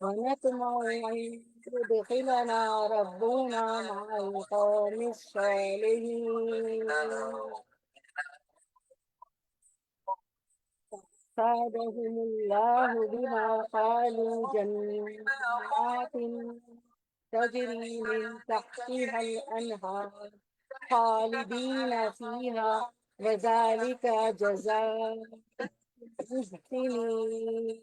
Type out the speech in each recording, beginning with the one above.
ونطمع أن يدخلنا ربنا مع القوم الصالحين فادهم الله بما قالوا جنات تجري من تحتها الأنهار خالدين فيها وذلك جزاء المحسنين.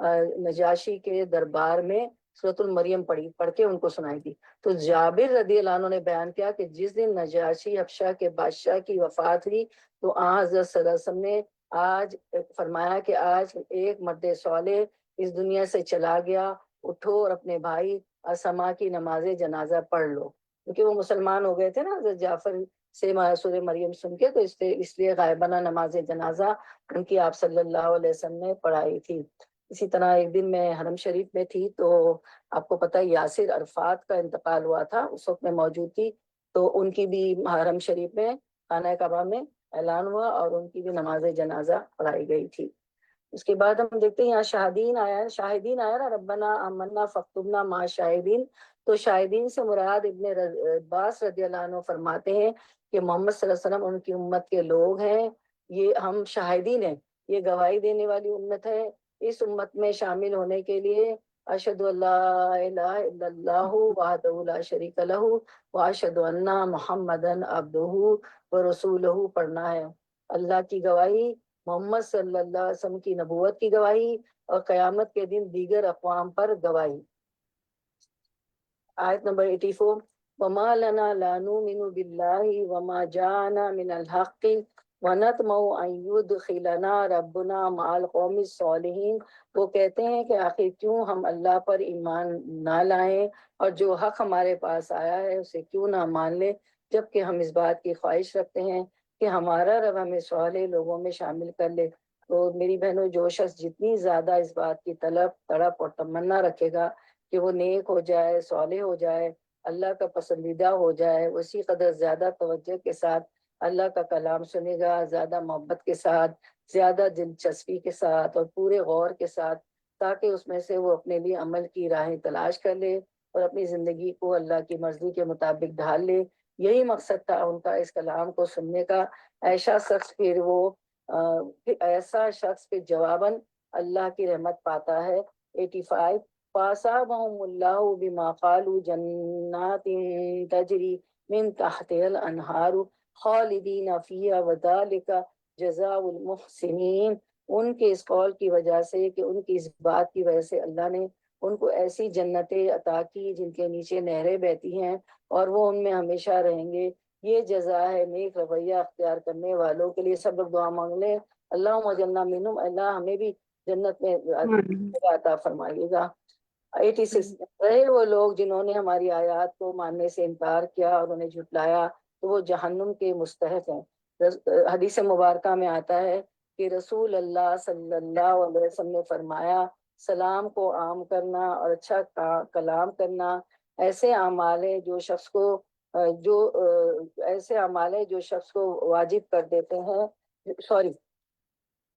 نجاشی کے دربار میں سورۃ المریم پڑھ کے ان کو سنائی تھی۔ تو جابر رضی اللہ عنہ نے بیان کیا کہ جس دن نجاشی حبشہ کے بادشاہ کی وفات ہوئی تو حضرت صلی اللہ علیہ وسلم نے آج فرمایا کہ آج ایک مرد صالح اس دنیا سے چلا گیا، اٹھو اور اپنے بھائی اسما کی نماز جنازہ پڑھ لو، کیونکہ وہ مسلمان ہو گئے تھے نا حضرت جعفر سے سورہ مریم سن کے، تو اس لیے غائبانہ نماز جنازہ ان کی آپ صلی اللہ علیہ وسلم نے پڑھائی تھی۔ اسی طرح ایک دن میں حرم شریف میں تھی تو آپ کو پتہ ہے یاسر عرفات کا انتقال ہوا تھا، اس وقت میں موجود تھی، تو ان کی بھی حرم شریف میں خانہ کعبہ میں اعلان ہوا اور ان کی بھی نماز جنازہ پڑھائی گئی تھی۔ اس کے بعد ہم دیکھتے ہیں یہاں شاہدین آیا نا، ربنا آمنا فاکتبنا مع شاہدین، تو شاہدین سے مراد ابن عباس رضی اللہ عنہ فرماتے ہیں کہ محمد صلی اللہ علیہ وسلم ان کی امت کے لوگ ہیں، یہ ہم شاہدین ہیں، یہ گواہی دینے والی امت ہے۔ اس امت میں شامل ہونے کے لیے اشہد ان لا الہ الا اللہ وحدہ لا شریک لہ واشہد ان محمدا عبدہ ورسولہ پڑھنا ہے۔ اللہ کی گواہی، محمد صلی اللہ علیہ وسلم کی نبوت کی گواہی، اور قیامت کے دن دیگر اقوام پر گواہی۔ آیت نمبر 84، وَمَا لَنَا لَا نُؤْمِنُ بِاللَّهِ وَمَا جَاءَنَا مِنَ الْحَقِّ وَنَطْمَعُ أَن يُدْخِلَنَا رَبُّنَا مَعَ الْقَوْمِ الصَّالِحِينَ۔ وہ کہتے ہیں کہ آخر کیوں ہم اللہ پر ایمان نہ لائیں اور جو حق ہمارے پاس آیا ہے اسے کیوں نہ مان لیں، جبکہ ہم اس بات کی خواہش رکھتے ہیں کہ ہمارا رب ہمیں صالح لوگوں میں شامل کر لے۔ تو میری بہنوں، جو شخص جتنی زیادہ اس بات کی طلب، تڑپ اور تمنا رکھے گا کہ وہ نیک ہو جائے، صالح ہو جائے، اللہ کا پسندیدہ ہو جائے، اسی قدر زیادہ توجہ کے ساتھ اللہ کا کلام سنے گا، زیادہ محبت کے ساتھ، زیادہ دلچسپی کے ساتھ اور پورے غور کے ساتھ، تاکہ اس میں سے وہ اپنے لیے عمل کی راہیں تلاش کر لے اور اپنی زندگی کو اللہ کی مرضی کے مطابق ڈھال لے۔ یہی مقصد تھا ان کا اس کلام کو سننے کا۔ ایسا شخص پھر جواباً اللہ کی رحمت پاتا ہے۔ 85، فَأَصَابَهُمُ اللَّهُ بِمَا قَالُوا جَنَّاتٍ تَجْرِي مِن تَحْتِهَا الْأَنْهَارُ خَالِدِينَ فِيهَا وَذَلِكَ جَزَاءُ الْمُحْسِنِينَ۔ ان کے اس قول کی وجہ سے کہ ان کی اس بات کی وجہ سے اللہ نے ان کو ایسی جنتیں عطا کی جن کے نیچے نہریں بہتی ہیں اور وہ ان میں ہمیشہ رہیں گے۔ یہ جزا ہے نیک رویہ اختیار کرنے والوں کے لیے۔ سب لوگ دعا مانگ لیں، اللہم اجعلنا منہم، اللہ ہمیں بھی جنت میں عطا فرمائیے گا۔ 86، رہے وہ لوگ جنہوں نے ہماری آیات کو ماننے سے انکار کیا اور انہیں جھٹلایا تو وہ جہنم کے مستحق ہیں۔ حدیث مبارکہ میں آتا ہے کہ رسول اللہ صلی اللہ علیہ وسلم نے فرمایا، سلام کو عام کرنا اور اچھا کلام کرنا ایسے اعمال ہیں جو شخص کو واجب کر دیتے ہیں۔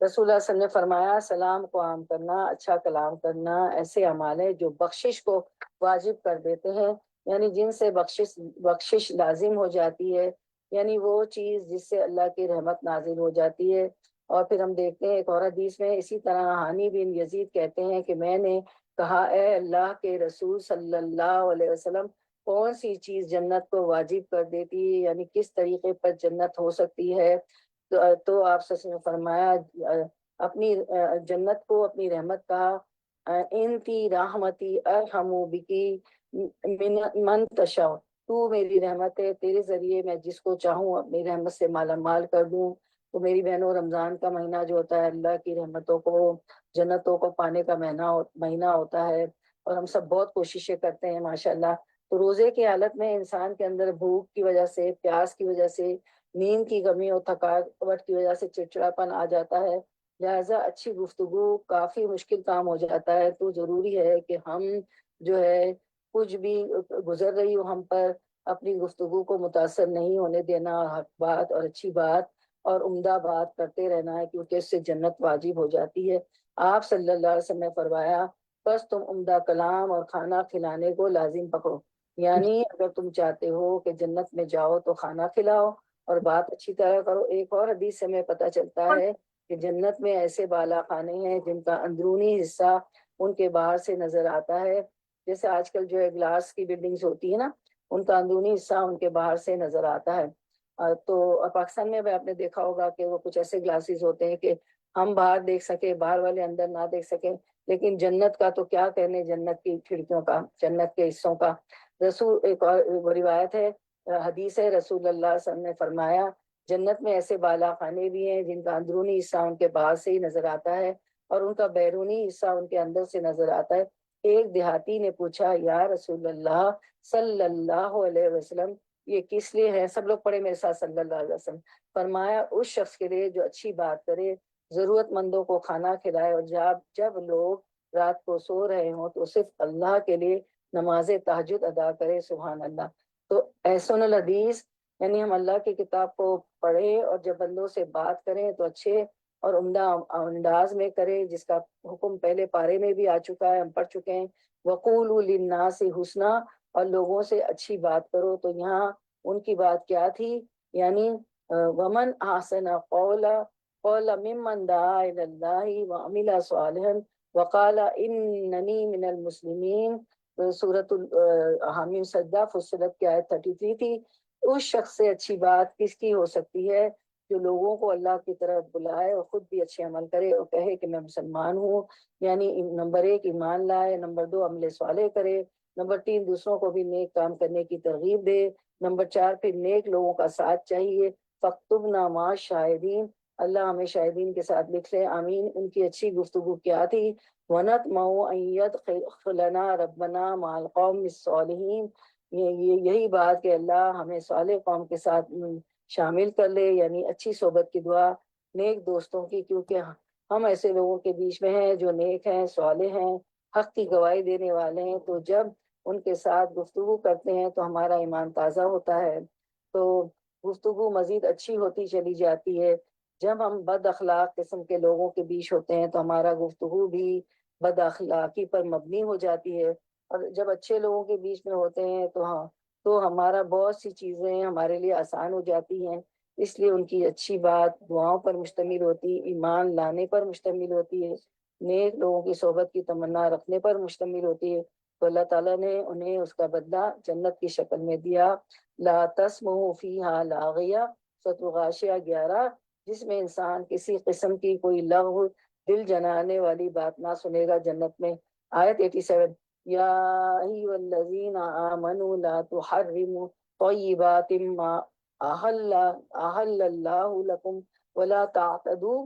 رسول اللہ صلی اللہ علیہ وسلم نے فرمایا، سلام کو عام کرنا، اچھا کلام کرنا ایسے اعمال ہیں جو بخشش کو واجب کر دیتے ہیں، یعنی جن سے بخشش لازم ہو جاتی ہے، یعنی وہ چیز جس سے اللہ کی رحمت نازل ہو جاتی ہے۔ اور پھر ہم دیکھتے ہیں ایک اور حدیث میں اسی طرح حانی بن یزید کہتے ہیں کہ میں نے کہا، اے اللہ کے رسول صلی اللہ علیہ وسلم، کون سی چیز جنت کو واجب کر دیتی ہے، یعنی کس طریقے پر جنت ہو سکتی ہے؟ تو آپ سے فرمایا، اپنی جنت کو اپنی رحمت کا، انتی رحمتی ارحم بکی من تشاء، تو میری رحمت ہے، تیرے ذریعے میں جس کو چاہوں اپنی رحمت سے مالا مال کر دوں۔ تو میری بہنوں، رمضان کا مہینہ جو ہوتا ہے اللہ کی رحمتوں کو، جنتوں کو پانے کا مہینہ ہوتا ہے، اور ہم سب بہت کوششیں کرتے ہیں ماشاءاللہ۔ تو روزے کی حالت میں انسان کے اندر بھوک کی وجہ سے، پیاس کی وجہ سے، نیند کی کمی اور تھکاوٹ کی وجہ سے چڑچڑاپن آ جاتا ہے، لہٰذا اچھی گفتگو کافی مشکل کام ہو جاتا ہے۔ تو ضروری ہے کہ ہم جو ہے کچھ بھی گزر رہی ہو ہم پر، اپنی گفتگو کو متاثر نہیں ہونے دینا، اور حق بات اور اچھی بات اور عمدہ بات کرتے رہنا ہے، کیونکہ اس سے جنت واجب ہو جاتی ہے۔ آپ صلی اللہ علیہ وسلم نے فرمایا، بس تم عمدہ کلام اور کھانا کھلانے کو لازم پکڑو، یعنی اگر تم چاہتے ہو کہ جنت میں جاؤ تو کھانا کھلاؤ اور بات اچھی طرح کرو۔ ایک اور حدیث سے ہمیں پتہ چلتا ہے کہ جنت میں ایسے بالا خانے ہیں جن کا اندرونی حصہ ان کے باہر سے نظر آتا ہے، جیسے آج کل جو ہے گلاس کی بلڈنگز ہوتی ہے نا، ان کا اندرونی حصہ ان کے باہر سے نظر آتا ہے۔ تو پاکستان میں بھی آپ نے دیکھا ہوگا کہ وہ کچھ ایسے گلاسز ہوتے ہیں کہ ہم باہر دیکھ سکیں، باہر والے اندر نہ دیکھ سکیں، لیکن جنت کا تو کیا کہنے، جنت کی کھڑکیوں کا، جنت کے حصوں کا۔ رسول ایک اور روایت ہے، حدیث ہے، رسول اللہ صلی اللہ علیہ وسلم نے فرمایا جنت میں ایسے بالا خانے بھی ہیں جن کا اندرونی حصہ ان کے باہر سے ہی نظر آتا ہے اور ان کا بیرونی حصہ ان کے اندر سے نظر آتا ہے۔ ایک دیہاتی نے پوچھا یا رسول اللہ صلی اللہ علیہ وسلم یہ کس لیے ہے؟ سب لوگ پڑھے میرے ساتھ صلی اللہ علیہ وسلم۔ فرمایا اس شخص کے لیے جو اچھی بات کرے، ضرورت مندوں کو کھانا کھلائے، اور جب لوگ رات کو سو رہے ہوں تو صرف اللہ کے لیے نماز تہجد ادا کرے۔ سبحان اللہ۔ تو احسن الحدیث یعنی ہم اللہ کی کتاب کو پڑھیں اور جب بندوں سے بات کریں تو اچھے اور عمدہ انداز میں کریں، جس کا حکم پہلے پارے میں بھی آ چکا ہے، ہم پڑھ چکے ہیں۔ وَقُولُوا لِلنَّاسِ حُسْنًا، اور لوگوں سے اچھی بات کرو۔ تو یہاں ان کی بات کیا تھی؟ یعنی وَمَنْ أَحْسَنَ قَوْلًا مِمَّنْ دَعَا إِلَى اللَّهِ وَعَمِلَ صَالِحًا وَقَالَ إِنَّنِي مِنَ الْمُسْلِمِينَ۔ سورۃ حامیم سجدہ فصلت کی آیت 33 تھی۔ اس شخص سے اچھی بات کس کی ہو سکتی ہے جو لوگوں کو اللہ کی طرف بلائے اور خود بھی اچھے عمل کرے اور کہے کہ میں مسلمان ہوں، یعنی نمبر 1 ایمان لائے، نمبر 2 عمل صالح کرے، نمبر 3 دوسروں کو بھی نیک کام کرنے کی ترغیب دے، نمبر 4 پھر نیک لوگوں کا ساتھ چاہیے۔ فَاكْتُبْنَا مَعَ الشَّاهِدِينَ، اللہ ہمیں شاہدین کے ساتھ لکھ لے، آمین۔ ان کی اچھی گفتگو کیا تھی؟ وَنَطْمَعُ أَن يَدْخِلَنَا رَبَّنَا مَعَ الْقَوْمِ الصَّالِحِينَ، یہی بات کہ اللہ ہمیں صالح قوم کے ساتھ شامل کر لے، یعنی اچھی صحبت کی دعا نیک دوستوں کی، کیونکہ ہم ایسے لوگوں کے بیچ میں ہیں جو نیک ہیں، صالح ہیں، حق کی گواہی دینے والے ہیں۔ تو جب ان کے ساتھ گفتگو کرتے ہیں تو ہمارا ایمان تازہ ہوتا ہے، تو گفتگو مزید اچھی ہوتی چلی جاتی ہے۔ جب ہم بد اخلاق قسم کے لوگوں کے بیچ ہوتے ہیں تو ہمارا گفتگو بھی بد اخلاقی پر مبنی ہو جاتی ہے، اور جب اچھے لوگوں کے بیچ میں ہوتے ہیں تو ہمارا بہت سی چیزیں ہمارے لیے آسان ہو جاتی ہیں۔ اس لیے ان کی اچھی بات دعاؤں پر مشتمل ہوتی، ایمان لانے پر مشتمل ہوتی ہے، نیک لوگوں کی صحبت کی تمنا رکھنے پر مشتمل ہوتی ہے۔ تو اللہ تعالیٰ نے انہیں اس کا بدلہ جنت کی شکل میں دیا۔ لا تسمع فیہا لاغیہ، سورۃ الغاشیہ 11، جس میں انسان کسی قسم کی کوئی لغو، دل جلانے والی بات نہ سنے گا جنت میں۔ آیت 87، یا ایھا الذین آمنوا لا تحرموا طیبات ما احل اللہ لکم ولا تعتدوا،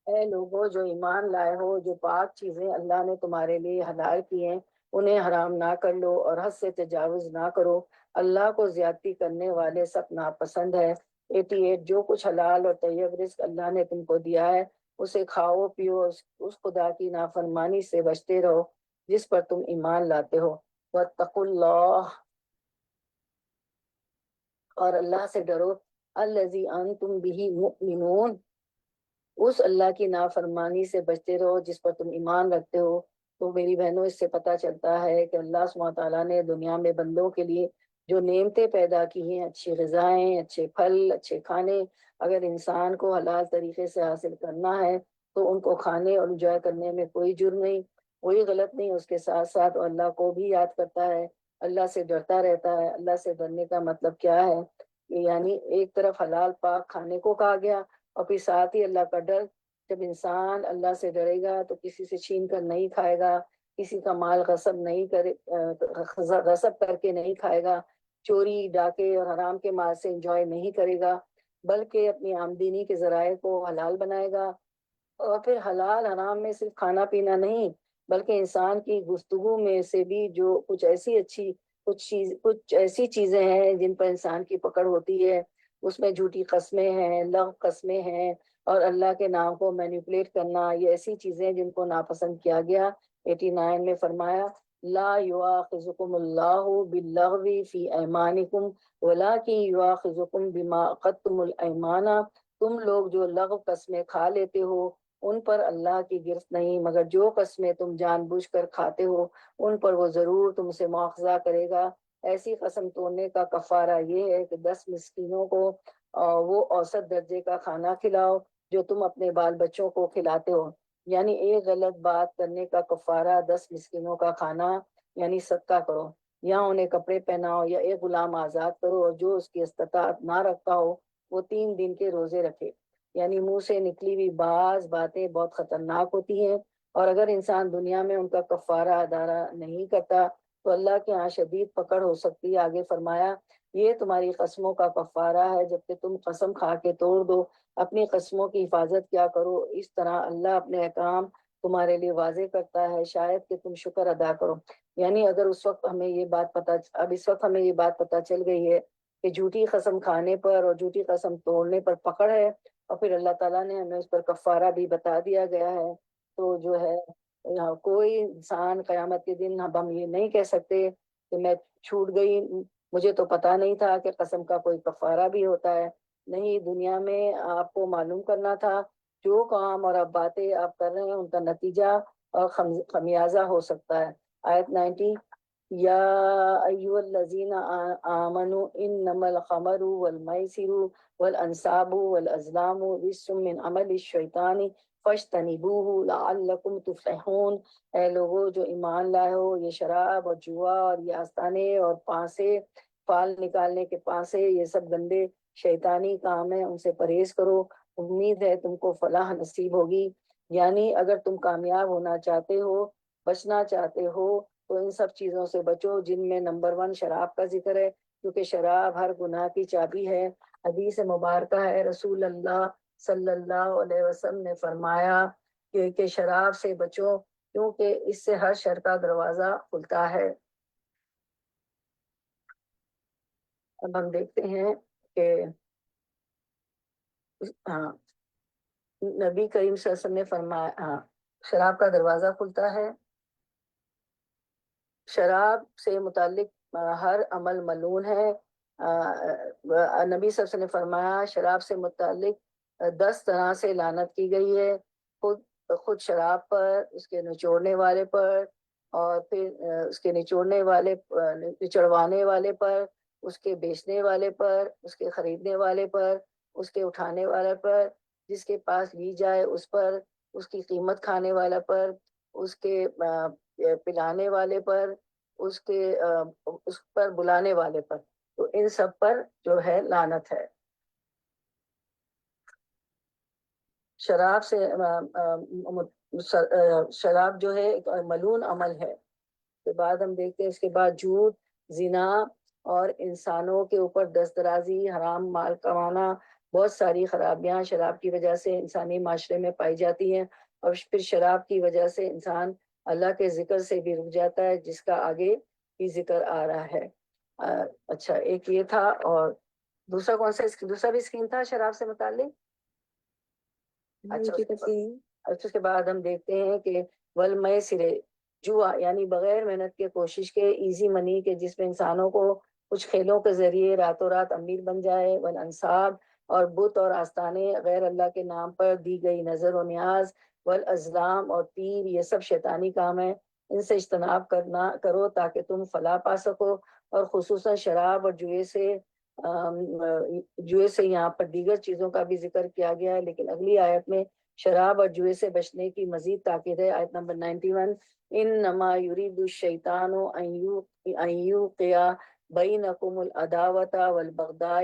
اے لوگوں جو ایمان لائے ہو، جو پاک چیزیں اللہ نے تمہارے لیے حلال کی ہیں انہیں حرام نہ کر لو اور حد سے تجاوز نہ کرو، اللہ کو زیادتی کرنے والے سب ناپسند ہے۔ 88، جو کچھ حلال اور طیب رزق اللہ نے تم کو دیا ہے اسے کھاؤ پیو، اس خدا کی نافرمانی سے بچتے رہو جس پر تم ایمان لاتے ہو۔ واتقوا اللہ، اور اللہ سے ڈرو، الذی انتم بہ مؤمنون، اس اللہ کی نافرمانی سے بچتے رہو جس پر تم ایمان رکھتے ہو۔ تو میری بہنوں، اس سے پتہ چلتا ہے کہ اللہ سبحانہ تعالیٰ نے دنیا میں بندوں کے لیے جو نعمتیں پیدا کی ہیں، اچھی غذائیں، اچھے پھل، اچھے کھانے، اگر انسان کو حلال طریقے سے حاصل کرنا ہے تو ان کو کھانے اور انجوائے کرنے میں کوئی جرم نہیں، کوئی غلط نہیں۔ اس کے ساتھ ساتھ اللہ کو بھی یاد کرتا ہے، اللہ سے ڈرتا رہتا ہے۔ اللہ سے ڈرنے کا مطلب کیا ہے؟ یعنی ایک طرف حلال پاک کھانے کو کہا گیا، اور پھر ساتھ ہی اللہ کا ڈر۔ جب انسان اللہ سے ڈرے گا تو کسی سے چھین کر نہیں کھائے گا، کسی کا مال غصب کر کے نہیں کھائے گا، چوری ڈاکے اور حرام کے مال سے انجوائے نہیں کرے گا، بلکہ اپنی آمدنی کے ذرائع کو حلال بنائے گا۔ اور پھر حلال حرام میں صرف کھانا پینا نہیں، بلکہ انسان کی گفتگو میں سے بھی جو کچھ ایسی چیزیں ہیں جن پر انسان کی پکڑ ہوتی ہے، اس میں جھوٹی قسمیں ہیں، لغو قسمیں ہیں، اور اللہ کے نام کو مینیپولیٹ کرنا، یہ ایسی چیزیں جن کو ناپسند کیا گیا۔ 89 میں فرمایا لا یؤاخذکم اللہ باللغو فی ایمانکم ولکن یؤاخذکم بما عقدتم الایمان، تم لوگ جو لغو قسمیں کھا لیتے ہو ان پر اللہ کی گرفت نہیں، مگر جو قسمیں تم جان بوجھ کر کھاتے ہو ان پر وہ ضرور تم سے مواخذہ کرے گا۔ ایسی قسم توڑنے کا کفارہ یہ ہے کہ 10 مسکینوں کو وہ اوسط درجے کا کھانا کھلاؤ جو تم اپنے بال بچوں کو کھلاتے ہو، یعنی ایک غلط بات کرنے کا کفارہ 10 مسکینوں کا کھانا یعنی صدقہ کرو، یا انہیں کپڑے پہناؤ، یا ایک غلام آزاد کرو، اور جو اس کی استطاعت نہ رکھتا ہو وہ 3 دن کے روزے رکھے۔ یعنی منہ سے نکلی ہوئی بعض باتیں بہت خطرناک ہوتی ہیں، اور اگر انسان دنیا میں ان کا کفارہ ادا نہیں کرتا تو اللہ کے ہاں شدید پکڑ ہو سکتی ہے۔ آگے فرمایا یہ تمہاری قسموں کا کفارہ ہے، جب کہ تم قسم کھا کے توڑ دو، اپنی قسموں کی حفاظت کیا کرو، اس طرح اللہ اپنے احکام تمہارے لیے واضح کرتا ہے، شاید کہ تم شکر ادا کرو۔ یعنی اگر اس وقت ہمیں یہ بات پتہ چل گئی ہے کہ جھوٹی قسم کھانے پر اور جھوٹی قسم توڑنے پر پکڑ ہے، اور پھر اللہ تعالیٰ نے ہمیں اس پر کفارہ بھی بتا دیا گیا ہے، تو جو ہے کوئی انسان قیامت کے دن اب ہم یہ نہیں کہہ سکتے کہ میں چھوٹ گئی، مجھے تو پتا نہیں تھا کہ قسم کا کوئی کفارہ بھی ہوتا ہے۔ نہیں، دنیا میں آپ کو معلوم کرنا تھا جو کام اور اب باتیں آپ کر رہے ہیں ان کا نتیجہ اور خمیازہ ہو سکتا ہے۔ آیت 90، یا ایھا الذین آمنوا انما الخمر والمیسر والانصاب والازلام رجس من عمل الشیطان فاجتنبوہ لعلکم تفلحون۔ اے لوگو جو ایمان لائے ہو، یہ شراب اور جوا اور یہ آستانے اور پانسے، فال نکالنے کے پانسے، یہ سب گندے شیطانی کام ہیں، ان سے پرہیز کرو، امید ہے تم کو فلاح نصیب ہوگی۔ یعنی اگر تم کامیاب ہونا چاہتے ہو، بچنا چاہتے ہو، تو ان سب چیزوں سے بچو، جن میں نمبر 1 شراب کا ذکر ہے، کیونکہ شراب ہر گناہ کی چابی ہے۔ حدیث مبارکہ ہے، رسول اللہ صلی اللہ علیہ وسلم نے فرمایا کہ شراب سے بچو، کیونکہ اس سے ہر شر کا دروازہ کھلتا ہے۔ اب ہم دیکھتے ہیں کہ نبی کریم صلی اللہ علیہ وسلم نے فرمایا شراب کا دروازہ کھلتا ہے۔ شراب سے متعلق ہر عمل ملعون ہے۔ نبی صلی اللہ علیہ وسلم نے فرمایا شراب سے متعلق 10 طرح سے لعنت کی گئی ہے، خود شراب پر، اس کے نچوڑنے والے پر، اور پھر اس کے نچڑوانے والے پر، اس کے بیچنے والے پر، اس کے خریدنے والے پر، اس کے اٹھانے والے پر، جس کے پاس لی جائے اس پر، اس کی قیمت کھانے والا پر، اس کے پلانے والے پر، اس پر بلانے والے پر، تو ان سب پر جو ہے لعنت ہے۔ شراب سے شراب جو ہے ایک ملعون عمل ہے۔ اس کے بعد ہم دیکھتے ہیں، اس کے بعد جھوٹ، زنا اور انسانوں کے اوپر دست درازی، حرام مال کمانا، بہت ساری خرابیاں شراب کی وجہ سے انسانی معاشرے میں پائی جاتی ہیں، اور پھر شراب کی وجہ سے انسان اللہ کے ذکر سے بھی رک جاتا ہے، جس کا آگے بھی ذکر آ رہا ہے۔ اچھا، ایک یہ تھا، اور دوسرا کون سا؟ دوسرا بھی اسکیم تھا شراب سے متعلق۔ اچھا، اس کے بعد ہم دیکھتے ہیں کہ والمیسر، جوا، یعنی بغیر محنت کے کوشش کے، ایزی منی کے، جس میں انسانوں کو کچھ کھیلوں کے ذریعے راتوں رات امیر بن جائے، والانصاب، اور بت اور آستانے، غیر اللہ کے نام پر دی گئی نظر و نیاز، والازلام، اور تیر، یہ سب شیطانی کام ہے، ان سے اجتناب کرو تاکہ تم فلاح پا سکو۔ اور خصوصاً شراب اور جوئے سے یہاں پر دیگر چیزوں کا بھی ذکر کیا گیا ہے، لیکن اگلی آیت میں شراب اور جوئے سے بچنے کی مزید تاکید ہے۔ آیت نمبر 91، انما یرید الشیطان ان یوقع بینکم العداوۃ والبغضاء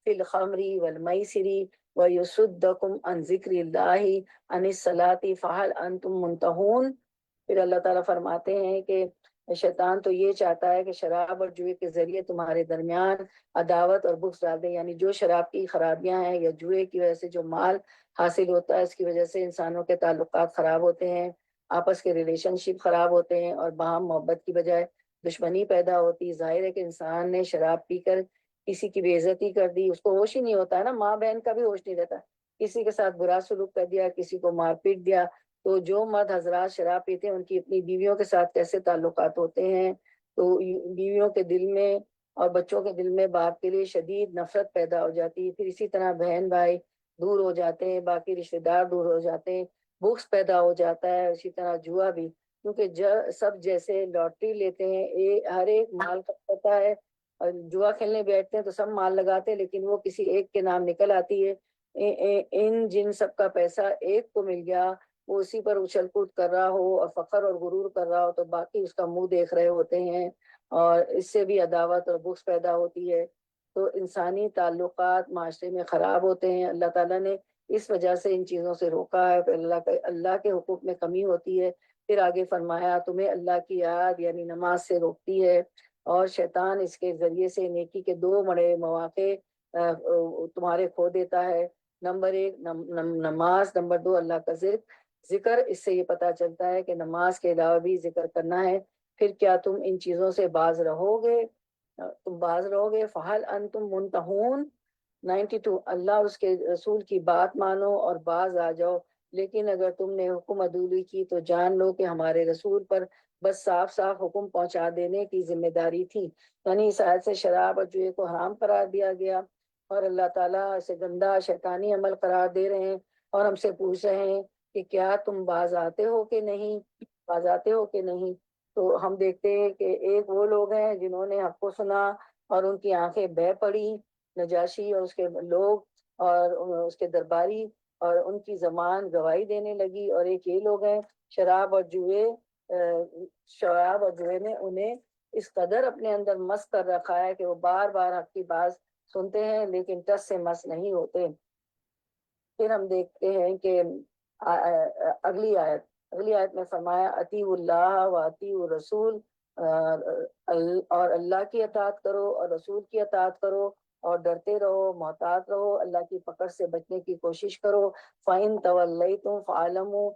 فی الخمر والمیسر ویصدکم عن ذکر اللہ عن الصلاۃ فہل انتم منتہون۔ پھر اللہ تعالیٰ فرماتے ہیں کہ شیطان تو یہ چاہتا ہے کہ شراب اور جوئے کے ذریعے تمہارے درمیان عداوت اور بغض ڈال دے، یعنی جو شراب کی خرابیاں ہیں یا جوئے کی وجہ سے جو مال حاصل ہوتا ہے، اس کی وجہ سے انسانوں کے تعلقات خراب ہوتے ہیں، آپس کے ریلیشن شپ خراب ہوتے ہیں، اور باہم محبت کی بجائے دشمنی پیدا ہوتی۔ ظاہر ہے کہ انسان نے شراب پی کر کسی کی بے عزتی کر دی، اس کو ہوش ہی نہیں ہوتا ہے نا، ماں بہن کا بھی ہوش نہیں رہتا، کسی کے ساتھ برا سلوک کر دیا، کسی کو مار پیٹ دیا۔ تو جو مرد حضرات شراب پیتے ہیں، ان کی اپنی بیویوں کے ساتھ کیسے تعلقات ہوتے ہیں، تو بیویوں کے دل میں اور بچوں کے دل میں باپ کے لیے شدید نفرت پیدا ہو جاتی ہے، پھر اسی طرح بہن بھائی دور ہو جاتے ہیں، باقی رشتہ دار دور ہو جاتے ہیں، بغض پیدا ہو جاتا ہے۔ اسی طرح جوا بھی، کیونکہ سب جیسے لاٹری لیتے ہیں، ہر ایک مال کا پتا ہے، اور جوا کھیلنے بیٹھتے ہیں تو سب مال لگاتے ہیں، لیکن وہ کسی ایک کے نام نکل آتی ہے۔ ان جن سب کا پیسہ ایک کو مل گیا، وہ اسی پر اچھل کود کر رہا ہو اور فخر اور غرور کر رہا ہو، تو باقی اس کا منہ دیکھ رہے ہوتے ہیں، اور اس سے بھی عداوت اور بغض پیدا ہوتی ہے، تو انسانی تعلقات معاشرے میں خراب ہوتے ہیں۔ اللہ تعالیٰ نے اس وجہ سے ان چیزوں سے روکا ہے. پھر اللہ کے حقوق میں کمی ہوتی ہے. پھر آگے فرمایا تمہیں اللہ کی یاد یعنی نماز سے روکتی ہے اور شیطان اس کے ذریعے سے نیکی کے دو بڑے مواقع تمہارے کھو دیتا ہے. نمبر ایک نماز، نمبر دو اللہ کا ذکر. اس سے یہ پتا چلتا ہے کہ نماز کے علاوہ بھی ذکر کرنا ہے. پھر کیا تم ان چیزوں سے باز رہو گے؟ تم باز رہو گے. فہل انتم منتہون 92. اللہ اور اس کے رسول کی بات مانو اور باز آ جاؤ. لیکن اگر تم نے حکم عدولی کی تو جان لو کہ ہمارے رسول پر بس صاف صاف حکم پہنچا دینے کی ذمہ داری تھی. یعنی اس آیت سے شراب اور جوئے کو حرام قرار دیا گیا اور اللہ تعالیٰ اسے گندا شیطانی عمل قرار دے رہے ہیں اور ہم سے پوچھ رہے ہیں کہ کیا تم باز آتے ہو کہ نہیں، باز آتے ہو کہ نہیں. تو ہم دیکھتے ہیں کہ ایک وہ لوگ ہیں جنہوں نے حق کو سنا اور ان کی آنکھیں بہہ پڑی، نجاشی اور اس کے لوگ اور اس کے درباری، اور ان کی زبان گواہی دینے لگی. اور ایک یہ لوگ ہیں شراب اور جوئے نے انہیں اس قدر اپنے اندر مس کر رکھا ہے کہ وہ بار بار حق کی بات سنتے ہیں لیکن ٹس سے مس نہیں ہوتے. پھر ہم دیکھتے ہیں کہ اگلی آیت میں فرمایا اطیعوا اللہ و اطیعوا الرسول، اور اللہ کی اطاعت کرو اور رسول کی اطاعت کرو اور ڈرتے رہو، محتاط رہو، اللہ کی پکڑ سے بچنے کی کوشش کرو. فَإِن تَوَلَّيْتُمْ فَاعْلَمُوا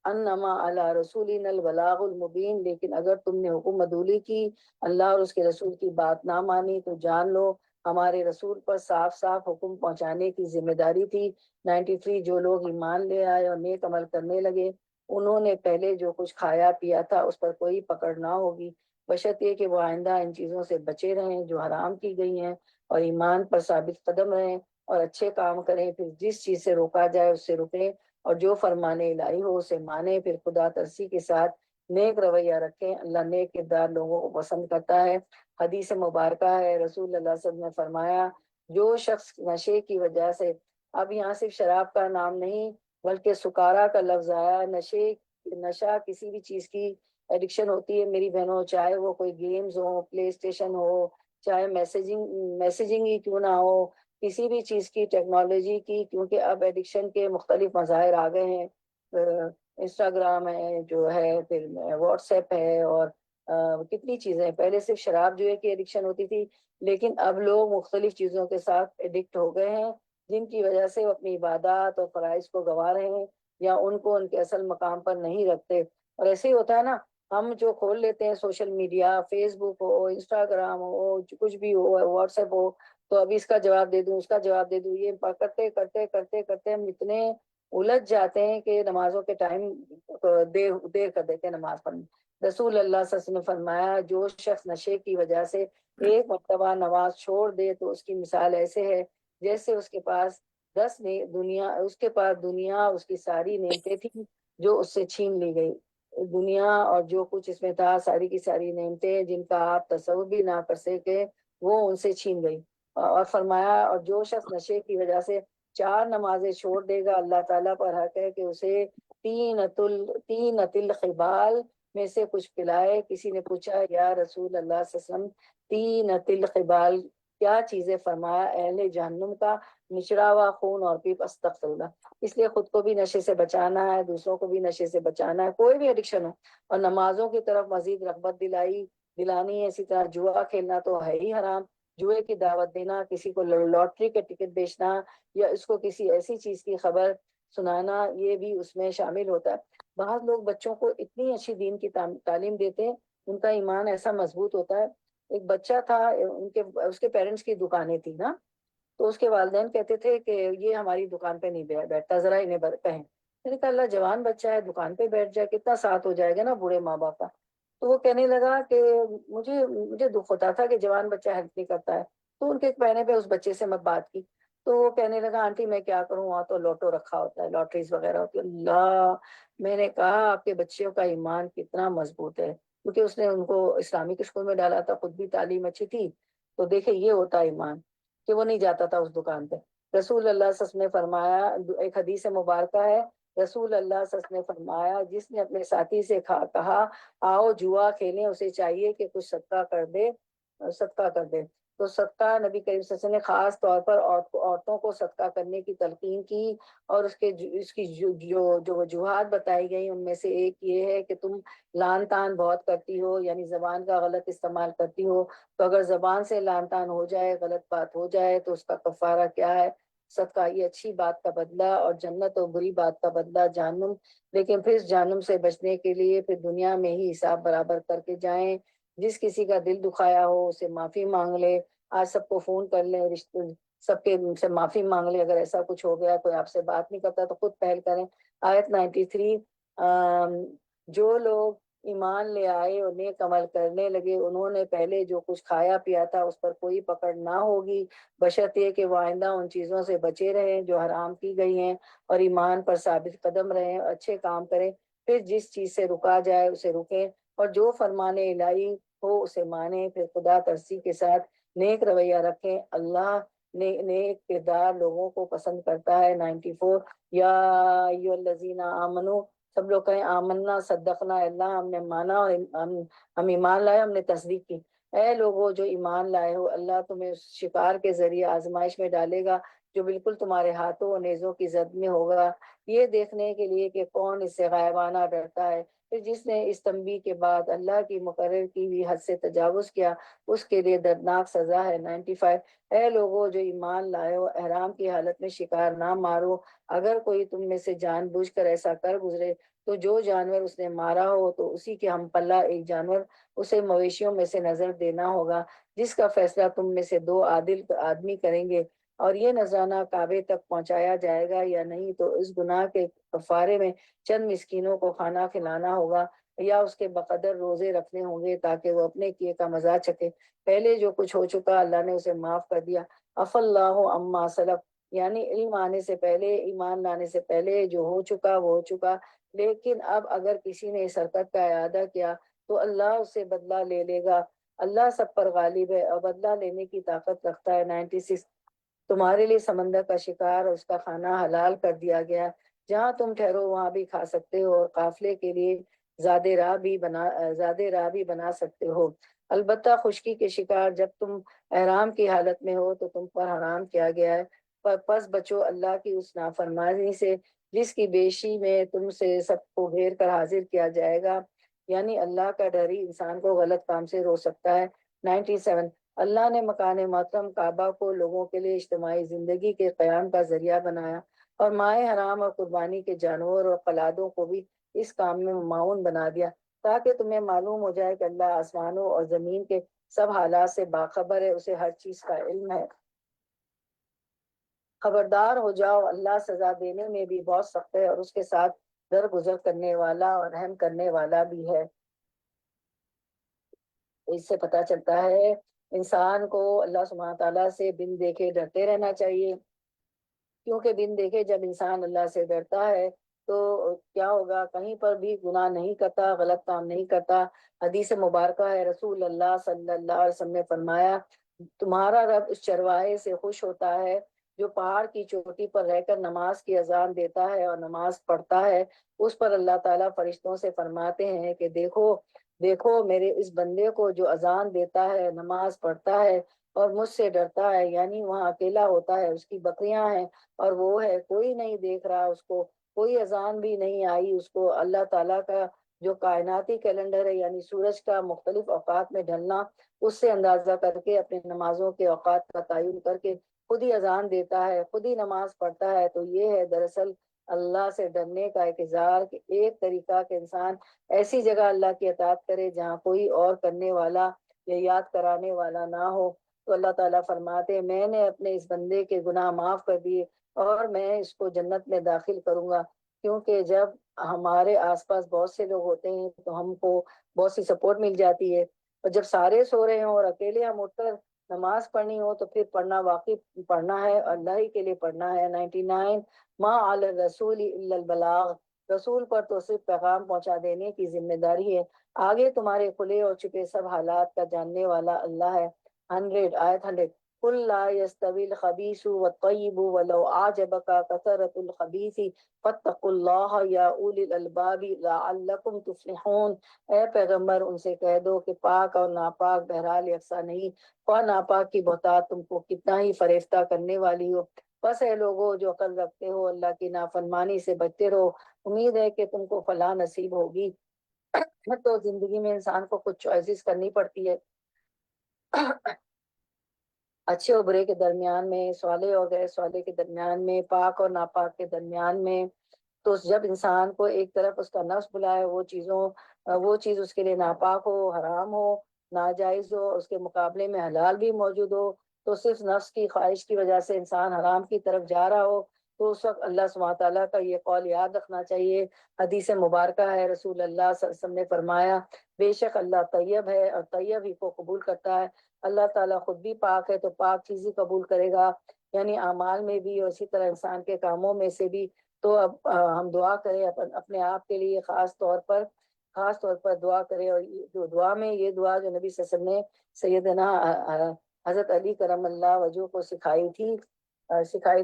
انما علی رسولنا البلاغ المبین. لیکن اگر تم نے حکم عدولی کی، اللہ اور اس کے رسول کی بات نہ مانی، تو جان لو ہمارے رسول پر صاف صاف حکم پہنچانے کی ذمہ داری تھی. 93. جو لوگ ایمان لے آئے اور نیک عمل کرنے لگے انہوں نے پہلے جو کچھ کھایا پیا تھا اس پر کوئی پکڑ نہ ہوگی، بشرط یہ کہ وہ آئندہ ان چیزوں سے بچے رہیں جو حرام کی گئی ہیں اور ایمان پر ثابت قدم رہیں اور اچھے کام کریں. پھر جس چیز سے روکا جائے اس سے رکیں اور جو فرمان الہی ہو اسے مانیں. پھر خدا ترسی کے ساتھ نیک رویہ رکھیں. اللہ نیک کردار لوگوں کو پسند کرتا ہے. حدیث مبارکہ ہے رسول اللہ صلی اللہ علیہ وسلم نے فرمایا جو شخص نشے کی وجہ سے، اب یہاں صرف شراب کا نام نہیں بلکہ سکارا کا لفظ آیا. نشہ کسی بھی چیز کی ایڈکشن ہوتی ہے میری بہنوں، چاہے وہ کوئی گیمز ہو، پلے اسٹیشن ہو، چاہے میسیجنگ ہی کیوں نہ ہو، کسی بھی چیز کی، ٹیکنالوجی کی، کیونکہ اب ایڈکشن کے مختلف مظاہر آ گئے ہیں. انسٹاگرام ہے جو ہے، پھر واٹس ایپ ہے، اور کتنی چیزیں. پہلے صرف شراب جو ہے کی ایڈکشن ہوتی تھی لیکن اب لوگ مختلف چیزوں کے ساتھ ایڈکٹ ہو گئے ہیں جن کی وجہ سے وہ اپنی عبادات اور فرائض کو گنوا رہے ہیں یا ان کو ان کے اصل مقام پر نہیں رکھتے. اور ایسے ہی ہوتا ہے نا، ہم جو کھول لیتے ہیں سوشل میڈیا، فیس بک ہو، انسٹاگرام ہو، کچھ بھی ہو، واٹس ایپ ہو، تو ابھی اس کا جواب دے دوں، اس کا جواب دے دوں، یہ کرتے کرتے کرتے کرتے ہم اتنے الجھ جاتے ہیں کہ نمازوں کے ٹائم دیر کر دیتے ہیں نماز پڑھنے. رسول اللہ صلی اللہ علیہ وسلم نے فرمایا جو شخص نشے کی وجہ سے ایک مرتبہ نماز چھوڑ دے تو اس کی مثال ایسے ہے جیسے اس کے پاس دنیا اس کی ساری نعمتیں تھیں جو اس سے چھین لی گئی. دنیا اور جو کچھ اس میں تھا، ساری کی ساری نعمتیں جن کا آپ تصور بھی نہ کر سکے، وہ ان سے چھین گئی. اور فرمایا اور جو شخص نشے کی وجہ سے 4 نمازیں چھوڑ دے گا اللہ تعالیٰ پر حق ہے کہ اسے تین اتل خبال میں سے کچھ پلائے. کسی نے پوچھا یا رسول اللہ صلی اللہ علیہ وسلم تین اتل خبال کیا چیزیں؟ فرمایا اہل جہنم کا نچڑا ہوا خون اور پیپ. استغفر اللہ. اس لیے خود کو بھی نشے سے بچانا ہے، دوسروں کو بھی نشے سے بچانا ہے، کوئی بھی ایڈکشن ہو. اور نمازوں کی طرف مزید رغبت دلانی ہے. اسی طرح جوا کھیلنا تو ہے ہی حرام. جوئے کی دعوت دینا، کسی کو لاٹری کے ٹکٹ بیچنا یا اس کو کسی ایسی چیز کی خبر سنانا، یہ بھی اس میں شامل ہوتا ہے. بعض لوگ بچوں کو اتنی اچھی دین کی تعلیم دیتے ہیں، ان کا ایمان ایسا مضبوط ہوتا ہے. ایک بچہ تھا، اس کے پیرنٹس کی دکانیں تھی نا، تو اس کے والدین کہتے تھے کہ یہ ہماری دکان پہ نہیں بیٹھتا، ذرا انہیں کہیں. میں نے کہا اللہ، جوان بچہ ہے، دکان پہ بیٹھ جائے، کتنا ساتھ ہو جائے گا نا بوڑھے ماں باپ کا. تو وہ کہنے لگا کہ مجھے دکھ ہوتا تھا کہ جوان بچہ ہیلپ نہیں کرتا ہے. تو ان کے کہنے پہ اس بچے سے میں بات کی تو وہ کہنے لگا آنٹی میں کیا کروں، وہاں تو لوٹو رکھا ہوتا ہے، لاٹریز وغیرہ ہوتی ہے. اللہ، میں نے کہا آپ کے بچوں کا ایمان کتنا مضبوط ہے، کیونکہ اس نے ان کو اسلامک اسکول میں ڈالا تھا، خود بھی تعلیم اچھی تھی. تو دیکھیں یہ ہوتا ہے ایمان کہ وہ نہیں جاتا تھا اس دکان پہ. رسول اللہ صلی اللہ علیہ وسلم نے فرمایا، ایک حدیث مبارکہ ہے، رسول اللہ صلی اللہ علیہ وسلم نے فرمایا جس نے اپنے ساتھی سے کہا آؤ جوا کھیلیں، اسے چاہیے کہ کچھ صدقہ کر دے. تو صدقہ نبی کریم صلی اللہ علیہ وسلم نے خاص طور پر عورتوں کو صدقہ کرنے کی تلقین کی، اور اس کی جو وجوہات بتائی گئی ان میں سے ایک یہ ہے کہ تم لان تان بہت کرتی ہو، یعنی زبان کا غلط استعمال کرتی ہو، تو اگر زبان سے لان تان ہو جائے، غلط بات ہو جائے، تو اس کا کفارہ کیا ہے؟ صدقہ، یہ اچھی بات کا بدلہ، اور جنت، اور بری بات کا بدلہ جہنم۔ لیکن پھر جہنم سے بچنے کے لیے پھر دنیا میں ہی حساب برابر کر کے جائیں۔ جس کسی کا دل دکھایا ہو اسے معافی مانگ لے، آج سب کو فون کر لیں، رشتے سب کے سے معافی مانگ لیں، اگر ایسا کچھ ہو گیا، کوئی آپ سے بات نہیں کرتا تو خود پہل کریں۔ آیت 93، جو لوگ ایمان لے آئے اور نیک عمل کرنے لگے، انہوں نے پہلے جو کچھ کھایا پیا تھا اس پر کوئی پکڑ نہ ہوگی، بشرطیہ کہ وہ آئندہ ان چیزوں سے بچے رہیں جو حرام کی گئی ہیں، اور ایمان پر ثابت قدم رہیں اور اچھے کام کریں۔ پھر جس چیز سے رکا جائے اسے رکیں، اور جو فرمان الہی ہو اسے مانیں، پھر خدا ترسی کے ساتھ نیک رویہ رکھیں۔ اللہ نیک کردار لوگوں کو پسند کرتا ہے۔ 94، یا ایھا الذین آمنو، سب لوگ کہیں آمنا صدقنا، اللہ ہم نے مانا اور ہم ایمان لائے، ہم نے تصدیق کی۔ اے لوگوں جو ایمان لائے ہو، اللہ تمہیں اس شکار کے ذریعے آزمائش میں ڈالے گا جو بالکل تمہارے ہاتھوں اور نیزوں کی زد میں ہوگا، یہ دیکھنے کے لیے کہ کون اس سے غائبانہ ڈرتا ہے۔ پھر جس نے اس تنبیہ کے بعد اللہ کی مقرر کی ہوئی حد سے تجاوز کیا، اس کے لیے دردناک سزا ہے۔ 95، اے لوگوں جو ایمان لائے ہو، احرام کی حالت میں شکار نہ مارو، اگر کوئی تم میں سے جان بوجھ کر ایسا کر گزرے تو جو جانور اس نے مارا ہو تو اسی کے ہم پلہ ایک جانور اسے مویشیوں میں سے نظر دینا ہوگا، جس کا فیصلہ تم میں سے دو عادل آدمی کریں گے، اور یہ نذرانہ کعبے تک پہنچایا جائے گا یا نہیں، تو اس گناہ کے کفارے میں چند مسکینوں کو کھانا کھلانا ہوگا، یا اس کے بقدر روزے رکھنے ہوں گے تاکہ وہ اپنے کیے کا مزہ چکے۔ پہلے جو کچھ ہو چکا اللہ نے اسے معاف کر دیا۔ عف اللہ عما سلف، یعنی علم آنے سے پہلے، ایمان لانے سے پہلے جو ہو چکا وہ ہو چکا، لیکن اب اگر کسی نے اس حرکت کا اعادہ کیا تو اللہ اس سے بدلہ لے لے گا۔ اللہ سب پر غالب ہے اور بدلہ لینے کی طاقت رکھتا ہے۔ 96، تمہارے لیے سمندر کا شکار اور اس کا کھانا حلال کر دیا گیا، جہاں تم ٹھہرو وہاں بھی کھا سکتے ہو، اور قافلے کے لیے زیادہ راہ بھی بنا سکتے ہو، البتہ خشکی کے شکار جب تم احرام کی حالت میں ہو تو تم پر حرام کیا گیا ہے۔ پس بچو اللہ کی اس نافرمانی سے جس کی بیشی میں تم سے سب کو گھیر کر حاضر کیا جائے گا، یعنی اللہ کا ڈر ہی انسان کو غلط کام سے روک سکتا ہے۔ 97، اللہ نے مکان محترم کعبہ کو لوگوں کے لیے اجتماعی زندگی کے قیام کا ذریعہ بنایا، اور مائع حرام اور قربانی کے جانور اور قلادوں کو بھی اس کام میں معاون بنا دیا، تاکہ تمہیں معلوم ہو جائے کہ اللہ آسمانوں اور زمین کے سب حالات سے باخبر ہے، اسے ہر چیز کا علم ہے۔ خبردار ہو جاؤ، اللہ سزا دینے میں بھی بہت سخت ہے، اور اس کے ساتھ درگزر کرنے والا اور رحم کرنے والا بھی ہے۔ اس سے پتہ چلتا ہے انسان کو اللہ سبحانہ تعالیٰ سے بن دیکھے ڈرتے رہنا چاہیے، کیونکہ بن دیکھے جب انسان اللہ سے ڈرتا ہے تو کیا ہوگا، کہیں پر بھی گناہ نہیں کرتا، غلط کام نہیں کرتا۔ حدیث مبارکہ ہے، رسول اللہ صلی اللہ علیہ وسلم نے فرمایا، تمہارا رب اس چرواہے سے خوش ہوتا ہے جو پہاڑ کی چوٹی پر رہ کر نماز کی اذان دیتا ہے اور نماز پڑھتا ہے، اس پر اللہ تعالیٰ فرشتوں سے فرماتے ہیں کہ دیکھو دیکھو میرے اس بندے کو جو اذان دیتا ہے، نماز پڑھتا ہے اور مجھ سے ڈرتا ہے، یعنی وہاں اکیلا ہوتا ہے، اس کی بکریاں ہیں اور وہ ہے، کوئی نہیں دیکھ رہا اس کو، کوئی اذان بھی نہیں آئی اس کو۔ اللہ تعالیٰ کا جو کائناتی کیلنڈر ہے، یعنی سورج کا مختلف اوقات میں ڈھلنا، اس سے اندازہ کر کے اپنے نمازوں کے اوقات کا تعین کر کے خود ہی اذان دیتا ہے، خود ہی نماز پڑھتا ہے۔ تو یہ ہے دراصل اللہ سے ڈرنے کا ایک اظہار، کہ ایک طریقہ کہ انسان ایسی جگہ اللہ کی اطاعت کرے جہاں کوئی اور کرنے والا یا یاد کرانے والا نہ ہو۔ تو اللہ تعالیٰ فرماتے، میں نے اپنے اس بندے کے گناہ معاف کر دیے اور میں اس کو جنت میں داخل کروں گا، کیونکہ جب ہمارے آس پاس بہت سے لوگ ہوتے ہیں تو ہم کو بہت سی سپورٹ مل جاتی ہے، اور جب سارے سو رہے ہوں اور اکیلے ہم اٹھ کر نماز پڑھنی ہو تو پھر پڑھنا واقعی پڑھنا ہے، اللہ ہی کے لیے پڑھنا ہے۔ 99، ما علی الرسول الا البلاغ، رسول پر تو صرف پیغام پہنچا دینے کی ذمہ داری ہے، آگے تمہارے کھلے اور چھپے سب حالات کا جاننے والا اللہ ہے۔ 100، آیت 100، قل لا يستوي الخبيث والطيب ولو أعجبك كثرة الخبيث فاتقوا الله يا أولي الألباب لعلكم تفلحون۔ اے پیغمبر ان سے کہہ دو کہ پاک اور ناپاک بہرحال یکساں نہیں، اور ناپاک کی بہتات تم کو کتنا ہی فریفتہ کرنے والی ہو۔ بس اے لوگوں جو عقل رکھتے ہو، اللہ کی نافرمانی سے بچتے رہو، امید ہے کہ تم کو فلاح نصیب ہوگی۔ تو زندگی میں انسان کو کچھ چوائسیز کرنی پڑتی ہے، اچھے اور برے کے درمیان میں، صالح اور غیر صالح کے درمیان میں، پاک اور ناپاک کے درمیان میں۔ تو جب انسان کو ایک طرف اس کا نفس بلائے، وہ چیز اس کے لیے ناپاک ہو، حرام ہو، ناجائز ہو، اس کے مقابلے میں حلال بھی موجود ہو، تو صرف نفس کی خواہش کی وجہ سے انسان حرام کی طرف جا رہا ہو، تو اس وقت اللہ سبحانہ تعالیٰ کا یہ قول یاد رکھنا چاہیے۔ حدیث مبارکہ ہے، رسول اللہ صلی اللہ علیہ وسلم نے فرمایا، بے شک اللہ طیب ہے اور طیب ہی کو قبول کرتا ہے۔ اللہ تعالیٰ خود بھی پاک ہے تو پاک چیز ہی قبول کرے گا، یعنی اعمال میں بھی اور اسی طرح انسان کے کاموں میں سے بھی۔ تو اب ہم دعا کریں اپنے آپ کے لیے، خاص طور پر دعا کریں، اور جو دعا میں یہ دعا جو نبی صلی اللہ علیہ وسلم نے سیدنا حضرت علی کرم اللہ وجہ کو سکھائی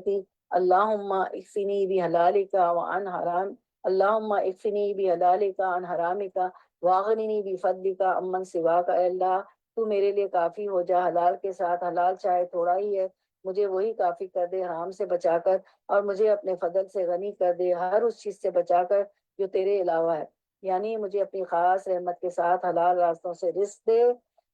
تھی، اللہم اکفنی بحلالک وعن حرام، اللہم اکفنی بحلالک عن حرامک واغننی بفضلک عمن سواک۔ اے اللہ تو میرے لیے کافی ہو جا حلال کے ساتھ، حلال چاہے تھوڑا ہی ہے مجھے وہی کافی کر دے حرام سے بچا کر، اور مجھے اپنے فضل سے غنی کر دے ہر اس چیز سے بچا کر جو تیرے علاوہ ہے، یعنی مجھے اپنی خاص رحمت کے ساتھ حلال راستوں سے رزق دے،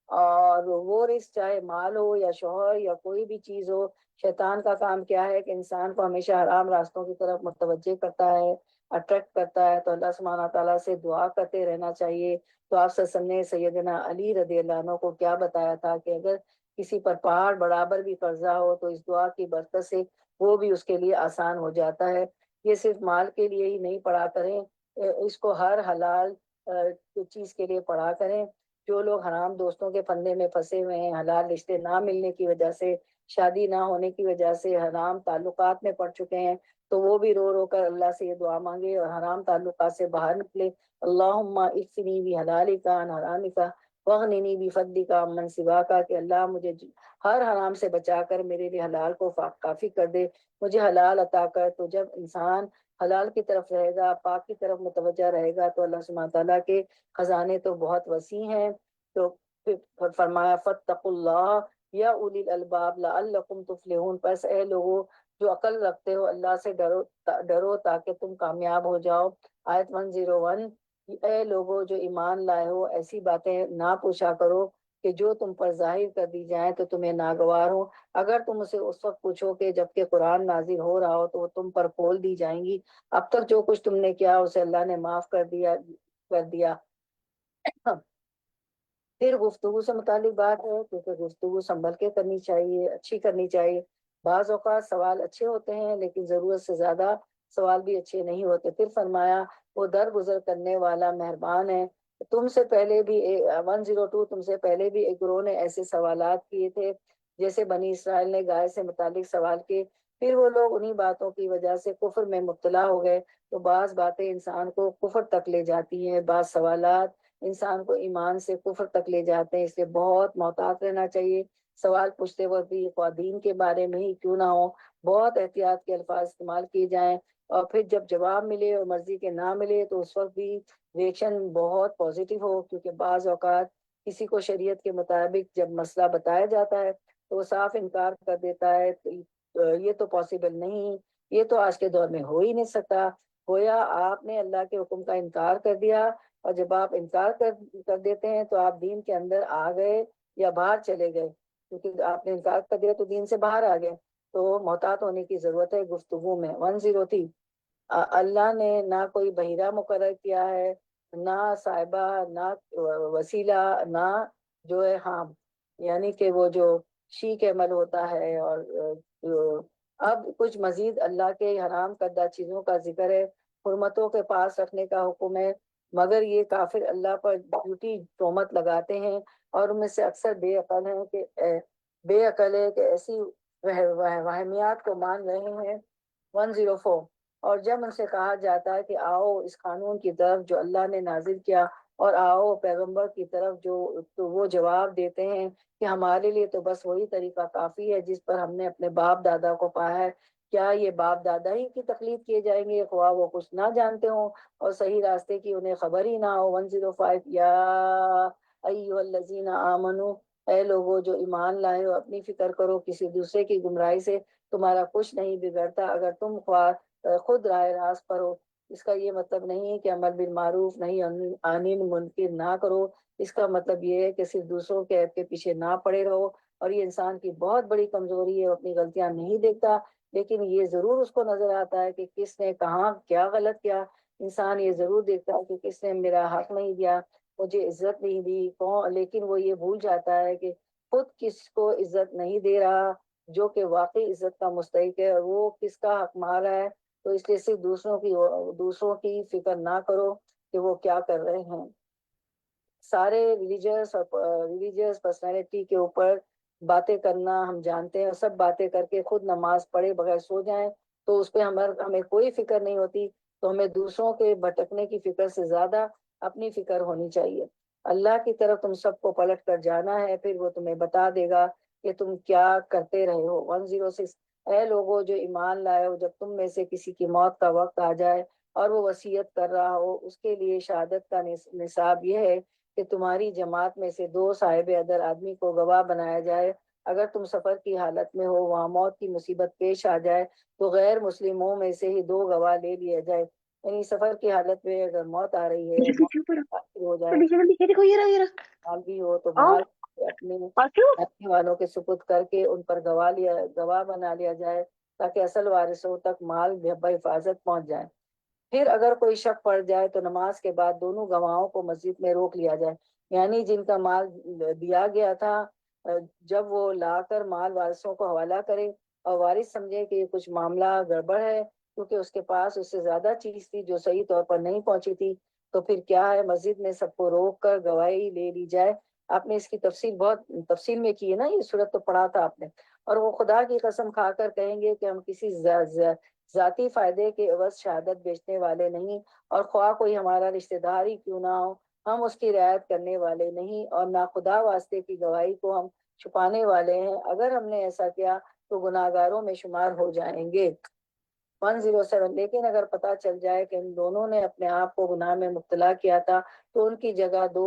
اور وہ رزق چاہے مال ہو یا شوہر یا کوئی بھی چیز ہو۔ شیطان کا کام کیا ہے کہ انسان کو ہمیشہ حرام راستوں کی طرف متوجہ کرتا ہے، اٹریکٹ کرتا ہے، تو اللہ سبحانہ تعالیٰ سے دعا کرتے رہنا چاہیے۔ تو آپ صلی اللہ علیہ وسلم نے سیدنا علی رضی اللہ عنہ کو کیا بتایا تھا کہ اگر کسی پر پہاڑ برابر بھی قرضہ ہو تو اس دعا کی برکت سے وہ بھی اس کے لیے آسان ہو جاتا ہے۔ یہ صرف مال کے لیے ہی نہیں پڑھا کریں، اس کو ہر حلال چیز کے لیے پڑھا کریں۔ جو لوگ حرام دوستوں کے پھندے میں پھنسے ہوئے ہیں، حلال رشتے نہ ملنے کی وجہ سے، شادی نہ ہونے کی وجہ سے حرام تعلقات میں پڑ چکے ہیں، تو وہ بھی رو رو کر اللہ سے یہ دعا مانگے اور حرام تعلقات سے باہر نکلے۔ اللہم اکفنی بحلالک عن حرامک واغننی بفضلک عمن سواک، کہ اللہ مجھے ہر حرام سے بچا کر میرے لیے حلال کو کافی کر دے، مجھے حلال عطا کر۔ تو جب انسان حلال کی طرف رہے گا، پاک کی طرف متوجہ رہے گا، تو اللہ سبحانہ تعالیٰ کے خزانے تو بہت وسیع ہیں۔ تو پھر فرمایا فاتقوا اللہ یا اولی الالباب لعلکم تفلحون، پس اے لوگوں جو عقل رکھتے ہو اللہ سے ڈرو تاکہ تم کامیاب ہو جاؤ۔ آیت 101، اے لوگوں جو ایمان لائے ہو ایسی باتیں نہ پوچھا کرو کہ جو تم پر ظاہر کر دی جائیں تو تمہیں ناگوار ہو، اگر تم اسے اس وقت پوچھو کہ جبکہ قرآن نازل ہو رہا ہو تو وہ تم پر کھول دی جائیں گی۔ اب تک جو کچھ تم نے کیا اسے اللہ نے معاف کر دیا۔ پھر گفتگو سے متعلق بات ہے، کیونکہ گفتگو سنبھل کے کرنی چاہیے، اچھی کرنی چاہیے۔ بعض اوقات سوال اچھے ہوتے ہیں لیکن ضرورت سے زیادہ سوال بھی اچھے نہیں ہوتے۔ پھر فرمایا وہ درگزر کرنے والا مہربان ہے۔ تم سے پہلے بھی 102، تم سے پہلے بھی ایک گروہ نے ایسے سوالات کیے تھے، جیسے بنی اسرائیل نے گائے سے متعلق سوال کیے، پھر وہ لوگ انہی باتوں کی وجہ سے کفر میں مبتلا ہو گئے۔ تو بعض باتیں انسان کو کفر تک لے جاتی ہیں، بعض سوالات انسان کو ایمان سے کفر تک لے جاتے ہیں، اس لیے بہت محتاط رہنا چاہیے۔ سوال پوچھتے وقت بھی خواتین کے بارے میں ہی کیوں نہ ہو، بہت احتیاط کے الفاظ استعمال کیے جائیں، اور پھر جب جواب ملے اور مرضی کے نہ ملے تو اس وقت بھی ریئیکشن بہت پازیٹیو ہو، کیونکہ بعض اوقات کسی کو شریعت کے مطابق جب مسئلہ بتایا جاتا ہے تو وہ صاف انکار کر دیتا ہے، یہ تو پاسبل نہیں، یہ تو آج کے دور میں ہو ہی نہیں سکتا۔ گویا آپ نے اللہ کے حکم کا انکار کر دیا، اور جب آپ انکار کر دیتے ہیں تو آپ دین کے اندر آ گئے یا باہر چلے گئے، کیونکہ آپ نے انکار کر دیا تو دین سے باہر آ گئے۔ تو محتاط ہونے کی ضرورت ہے گفتگو میں۔ 103، اللہ نے نہ کوئی بحیرہ مقرر کیا ہے، نہ صاحبہ، نہ وسیلہ، نہ جو ہے حام، یعنی کہ وہ جو شیک عمل ہوتا ہے، اور اب کچھ مزید اللہ کے حرام کردہ چیزوں کا ذکر ہے، حرمتوں کے پاس رکھنے کا حکم ہے، مگر یہ کافر اللہ پر جھوٹی تہمت لگاتے ہیں، اور ان میں سے اکثر بے عقل ہے کہ ایسی وہمیات کو مان رہے ہیں۔ 104، اور جب ان سے کہا جاتا ہے کہ آؤ اس قانون کی طرف جو اللہ نے نازل کیا اور آؤ پیغمبر کی طرف جو تو وہ جواب دیتے ہیں کہ ہمارے لیے تو بس وہی طریقہ کافی ہے جس پر ہم نے اپنے باپ دادا کو پایا ہے. کیا یہ باپ دادا ہی کی تقلید کیے جائیں گے خواہ وہ کچھ نہ جانتے ہوں اور صحیح راستے کی انہیں خبر ہی نہ ہو. 105 یا ایھا الذین آمنو، اے لوگو جو ایمان لائے ہو اپنی فکر کرو، کسی دوسرے کی گمراہی سے تمہارا کچھ نہیں بگڑتا اگر تم خود راہ راست پر ہو. اس کا یہ مطلب نہیں ہے کہ امر بالمعروف نہیں عن المنکر نہ کرو. اس کا مطلب یہ ہے کہ صرف دوسروں کے عیب کے پیچھے نہ پڑے رہو. اور یہ انسان کی بہت بڑی کمزوری ہے، وہ اپنی غلطیاں نہیں دیکھتا لیکن یہ ضرور اس کو نظر آتا ہے کہ کس نے کہاں کیا غلط کیا. انسان یہ ضرور دیکھتا ہے کہ کس نے میرا حق نہیں دیا، مجھے عزت نہیں دی کون، لیکن وہ یہ بھول جاتا ہے کہ خود کس کو عزت نہیں دے رہا جو کہ واقعی عزت کا مستحق ہے، اور وہ کس کا حق مار رہا ہے. تو اس لیے صرف دوسروں کی فکر نہ کرو کہ وہ کیا کر رہے ہیں. سارے ریلیجیس پرسنالٹی کے اوپر باتیں کرنا ہم جانتے ہیں، اور سب باتیں کر کے خود نماز پڑھے بغیر سو جائیں تو اس پہ ہمیں کوئی فکر نہیں ہوتی. تو ہمیں دوسروں کے بھٹکنے کی فکر سے زیادہ اپنی فکر ہونی چاہیے. اللہ کی طرف تم سب کو پلٹ کر جانا ہے، پھر وہ تمہیں بتا دے گا کہ تم کیا کرتے رہے ہو. 106 اے لوگوں جو ایمان لائے ہو، جب تم میں سے کسی کی موت کا وقت آ جائے اور وہ وصیت کر رہا ہو، اس کے لیے شہادت کا نصاب یہ ہے کہ تمہاری جماعت میں سے 2 صاحب عدل آدمی کو گواہ بنایا جائے. اگر تم سفر کی حالت میں ہو، وہاں موت کی مصیبت پیش آ جائے تو غیر مسلموں میں سے ہی 2 گواہ لے لیا جائے. یعنی سفر کی حالت میں اگر موت آ رہی ہے، موت ہو جائے، دیکھو یہ رہا مال بھی ہو تو اور مال اپنے رہنے والوں کے سپرد کر کے ان پر گواہ بنا لیا جائے تاکہ اصل وارثوں تک مال بحفاظت پہنچ جائے. پھر اگر کوئی شک پڑ جائے تو نماز کے بعد دونوں گواہوں کو مسجد میں روک لیا جائے. یعنی جن کا مال دیا گیا تھا جب وہ لا کر مال وارثوں کو حوالہ کرے اور وارث سمجھے کہ یہ کچھ معاملہ گڑبڑ ہے کیونکہ اس کے پاس اس سے زیادہ چیز تھی جو صحیح طور پر نہیں پہنچی تھی، تو پھر کیا ہے، مسجد میں سب کو روک کر گواہی لے لی جائے. آپ نے اس کی تفصیل بہت تفصیل میں کی ہے نا، یہ صورت تو پڑھا تھا آپ نے. اور وہ خدا کی قسم کھا کر کہیں گے کہ ہم کسی ذاتی فائدے کے عوض شہادت بیچنے والے نہیں، اور خواہ کوئی ہمارا رشتہ دار ہی کیوں نہ ہو ہم اس کی رعایت کرنے والے نہیں، اور نہ خدا واسطے کی گواہی کو ہم چھپانے والے ہیں. اگر ہم نے ایسا کیا تو گناہگاروں میں شمار ہو جائیں گے. 107 لیکن اگر پتہ چل جائے کہ ان دونوں نے اپنے آپ کو گناہ میں مبتلا کیا تھا تو ان کی جگہ 2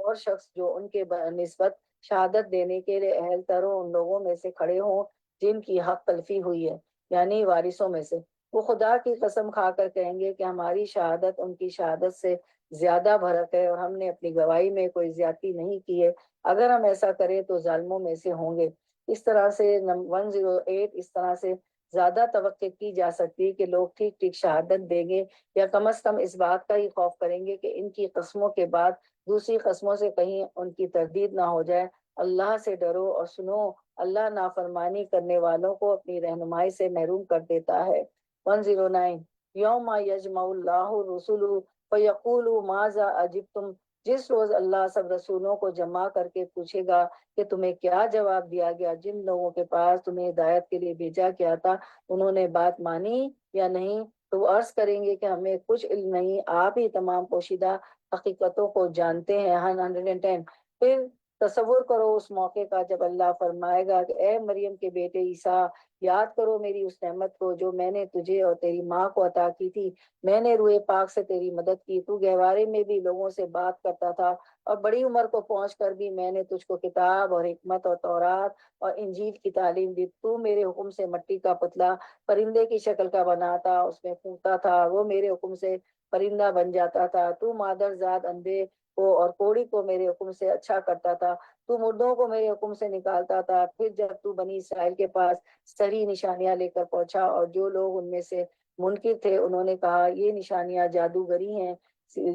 اور شخص جو ان کے نسبت شہادت دینے کے لیے اہل تر ہوں ان لوگوں میں سے کھڑے ہوں جن کی حق تلفی ہوئی ہے، یعنی وارثوں میں سے. وہ خدا کی قسم کھا کر کہیں گے کہ ہماری شہادت ان کی شہادت سے زیادہ بھرک ہے اور ہم نے اپنی گواہی میں کوئی زیادتی نہیں کی ہے. اگر ہم ایسا کریں تو ظالموں میں سے ہوں گے. اس طرح سے 108 اس طرح سے زیادہ توقع کی جا سکتی ہے کہ لوگ ٹھیک ٹھیک شہادت دیں گے، یا کم از کم اس بات کا ہی خوف کریں گے کہ ان کی قسموں کے بعد دوسری قسموں سے کہیں ان کی تردید نہ ہو جائے. اللہ سے ڈرو اور سنو، اللہ نافرمانی کرنے والوں کو اپنی رہنمائی سے محروم کر دیتا ہے. 109 یوم یجمع اللہ الرسل فیقول ماذا اجبتم، جس روز اللہ سب رسولوں کو جمع کر کے پوچھے گا کہ تمہیں کیا جواب دیا گیا. جن لوگوں کے پاس تمہیں ہدایت کے لیے بھیجا گیا تھا انہوں نے بات مانی یا نہیں، تو وہ عرض کریں گے کہ ہمیں کچھ علم نہیں، آپ ہی تمام پوشیدہ حقیقتوں کو جانتے ہیں. 110 پھر تصور کرو اس موقع کا جب اللہ فرمائے گا کہ اے مریم کے بیٹے عیسیٰ، یاد کرو میری اس نعمت کو جو میں نے تجھے اور تیری ماں کو عطا کی تھی. میں نے روح پاک سے تیری مدد کی، تو گہوارے میں بھی لوگوں سے بات کرتا تھا اور بڑی عمر کو پہنچ کر بھی میں نے تجھ کو کتاب اور حکمت اور تورات اور انجیل کی تعلیم دی. تو میرے حکم سے مٹی کا پتلا پرندے کی شکل کا بنا تھا، اس میں پھونکتا تھا، وہ میرے حکم سے پرندہ بن جاتا تھا. تو مادر زاد اندھے کو اور کوڑی کو میرے حکم سے اچھا کرتا تھا. تو مردوں کو میرے حکم سے نکالتا تھا. پھر جب تو بنی اسرائیل کے پاس صحیح نشانیاں لے کر پہنچا اور جو لوگ ان میں سے منکر تھے انہوں نے کہا یہ نشانیاں جادوگری ہیں،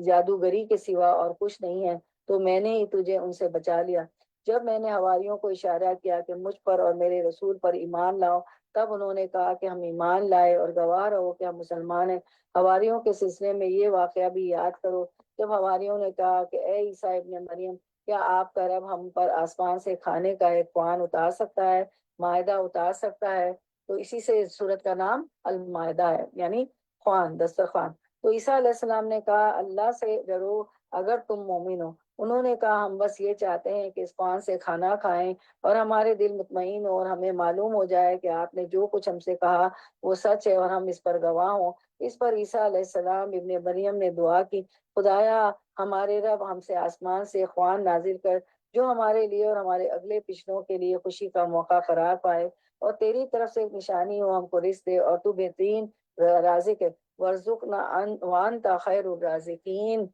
جادوگری کے سوا اور کچھ نہیں ہے، تو میں نے ہی تجھے ان سے بچا لیا. جب میں نے حواریوں کو اشارہ کیا کہ مجھ پر اور میرے رسول پر ایمان لاؤ تب انہوں نے کہا کہ ہم ایمان لائے اور گواہ رہو کہ ہم مسلمان ہیں. حواریوں کے سلسلے میں یہ واقعہ بھی یاد کرو جب حواریوں نے کہا کہ اے عیسیٰ ابن مریم، کیا آپ کا رب ہم پر آسمان سے کھانے کا ایک خوان اتار سکتا ہے، معاہدہ اتار سکتا ہے؟ تو اسی سے سورت کا نام المائدہ ہے، یعنی خوان، دسترخوان. تو عیسیٰ علیہ السلام نے کہا اللہ سے ڈرو، اگر تم مومن ہو۔ انہوں نے کہا ہم بس یہ چاہتے ہیں کہ اس پان سے کھانا کھائیں اور ہمارے دل مطمئن ہو اور ہمیں معلوم ہو جائے کہ آپ نے جو کچھ ہم سے کہا وہ سچ ہے اور ہم اس پر گواہ ہوں۔ اس پر عیسیٰ علیہ السلام ابن مریم نے دعا کی، خدایا ہمارے رب ہم سے آسمان سے خوان نازل کر جو ہمارے لیے اور ہمارے اگلے پچھلوں کے لیے خوشی کا موقع قرار پائے، اور تیری طرف سے ایک نشانی ہو، ہم کو رزق دے اور تو بہترین رازق ہے۔ وارزقنا وانت خیر الرازقین۔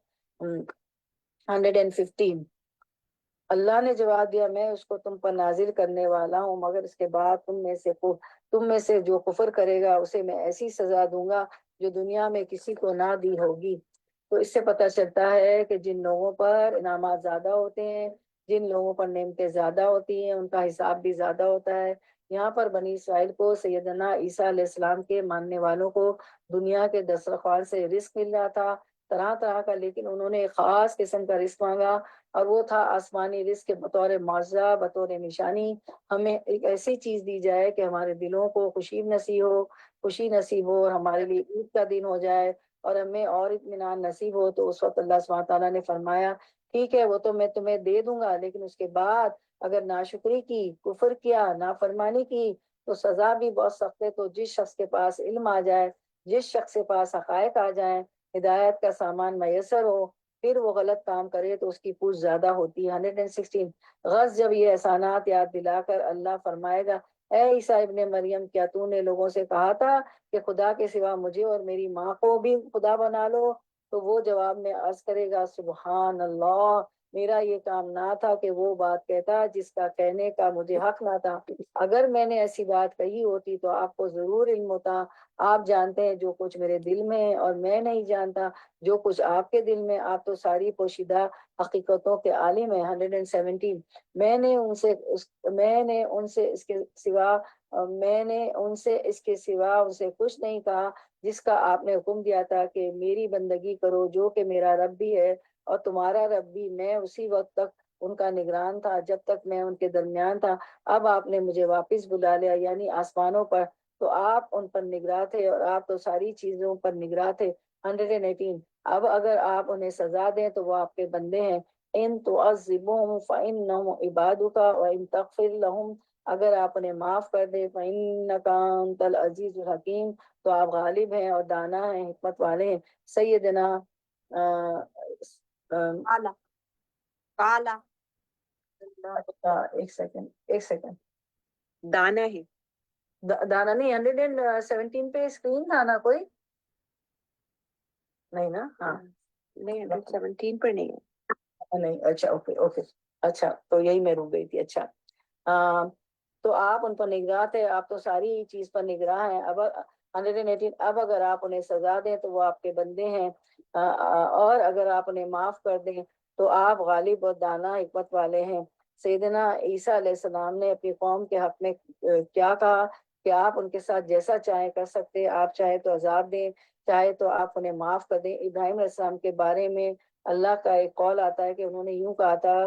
115۔ اللہ نے جواب دیا میں اس کو تم پر نازل کرنے والا ہوں، مگر اس کے بعد تم میں سے جو کفر کرے گا اسے میں ایسی سزا دوں گا جو دنیا میں کسی کو نہ دی ہوگی۔ تو اس سے پتہ چلتا ہے کہ جن لوگوں پر انعامات زیادہ ہوتے ہیں، جن لوگوں پر نعمتیں زیادہ ہوتی ہیں، ان کا حساب بھی زیادہ ہوتا ہے۔ یہاں پر بنی اسرائیل کو سیدنا عیسیٰ علیہ السلام کے ماننے والوں کو دنیا کے دسترخوان سے رزق مل رہا تھا طرح طرح کا، لیکن انہوں نے ایک خاص قسم کا رزق مانگا، اور وہ تھا آسمانی رزق کے بطور معجزہ، بطور نشانی۔ ہمیں ایک ایسی چیز دی جائے کہ ہمارے دلوں کو خوشی نصیب ہو اور ہمارے لیے عید کا دن ہو جائے اور ہمیں اور اطمینان نصیب ہو۔ تو اس وقت اللہ سبحانہ تعالیٰ نے فرمایا ٹھیک ہے وہ تو میں تمہیں دے دوں گا، لیکن اس کے بعد اگر ناشکری کی، کفر کیا، نافرمانی کی تو سزا بھی بہت سخت ہے۔ تو جس شخص کے پاس علم آ جائے، جس شخص کے پاس حقائق آ جائیں، ہدایت کا سامان میسر ہو، پھر وہ غلط کام کرے تو اس کی پوچھ زیادہ ہوتی ہے۔ 116۔ غز جب یہ احسانات یاد دلا کر اللہ فرمائے گا اے عیسیٰ ابن مریم، کیا تو نے لوگوں سے کہا تھا کہ خدا کے سوا مجھے اور میری ماں کو بھی خدا بنا لو؟ تو وہ جواب میں عرض کرے گا سبحان اللہ، میرا یہ کام نہ تھا کہ وہ بات کہتا جس کا کہنے کا مجھے حق نہ تھا۔ اگر میں نے ایسی بات کہی ہوتی تو آپ کو ضرور علم ہوتا۔ آپ جانتے ہیں جو کچھ میرے دل میں ہے اور میں نہیں جانتا جو کچھ آپ کے دل میں، آپ تو ساری پوشیدہ حقیقتوں کے عالم ہیں۔ 117۔ میں نے ان سے اس کے سوا ان سے کچھ نہیں کہا جس کا آپ نے حکم دیا تھا کہ میری بندگی کرو، جو کہ میرا رب بھی ہے اور تمہارا رب بھی۔ میں اسی وقت تک ان کا نگران تھا جب تک میں ان کے درمیان تھا۔ اب آپ نے مجھے واپس بلا لیا، یعنی آسمانوں پر، تو آپ ان پر نگراں تھے اور آپ تو ساری چیزوں پر نگراں تھے۔ 118۔ اب اگر آپ انہیں سزا دیں تو وہ آپ کے بندے ہیں۔ ان تعذبهم فإنهم عبادك وإن تغفر لهم، اگر آپ انہیں معاف کر دیں فإنك أنت العزیز الحکیم، تو آپ غالب ہیں اور دانا ہیں، حکمت والے ہیں۔ سیدنا کالا کالا ایک سیکنڈ دانا ہے، دانا نہیں، 117 پہ اسکرین تھا نا کوئی؟ نہیں نا؟ ہاں نہیں 117 پر نہیں ہے۔ نہیں، اچھا اوکے اوکے، اچھا تو یہی میں رک گئی تھی۔ اچھا تو آپ ان پر نگراں تھے، آپ تو ساری چیز پر نگراں ہیں۔ اب 118، اب اگر آپ انہیں سزا دیں تو وہ آپ کے بندے ہیں، اور اگر آپ انہیں معاف کر دیں تو آپ غالب اور دانا حکمت والے ہیں۔ سیدنا عیسیٰ علیہ السلام نے اپنی قوم کے حق میں کیا کہا کہ آپ ان کے ساتھ جیسا چاہیں کر سکتے، آپ چاہے تو عذاب دیں، چاہے تو آپ انہیں معاف کر دیں۔ ابراہیم علیہ السلام کے بارے میں اللہ کا ایک قول آتا ہے کہ انہوں نے یوں کہا تھا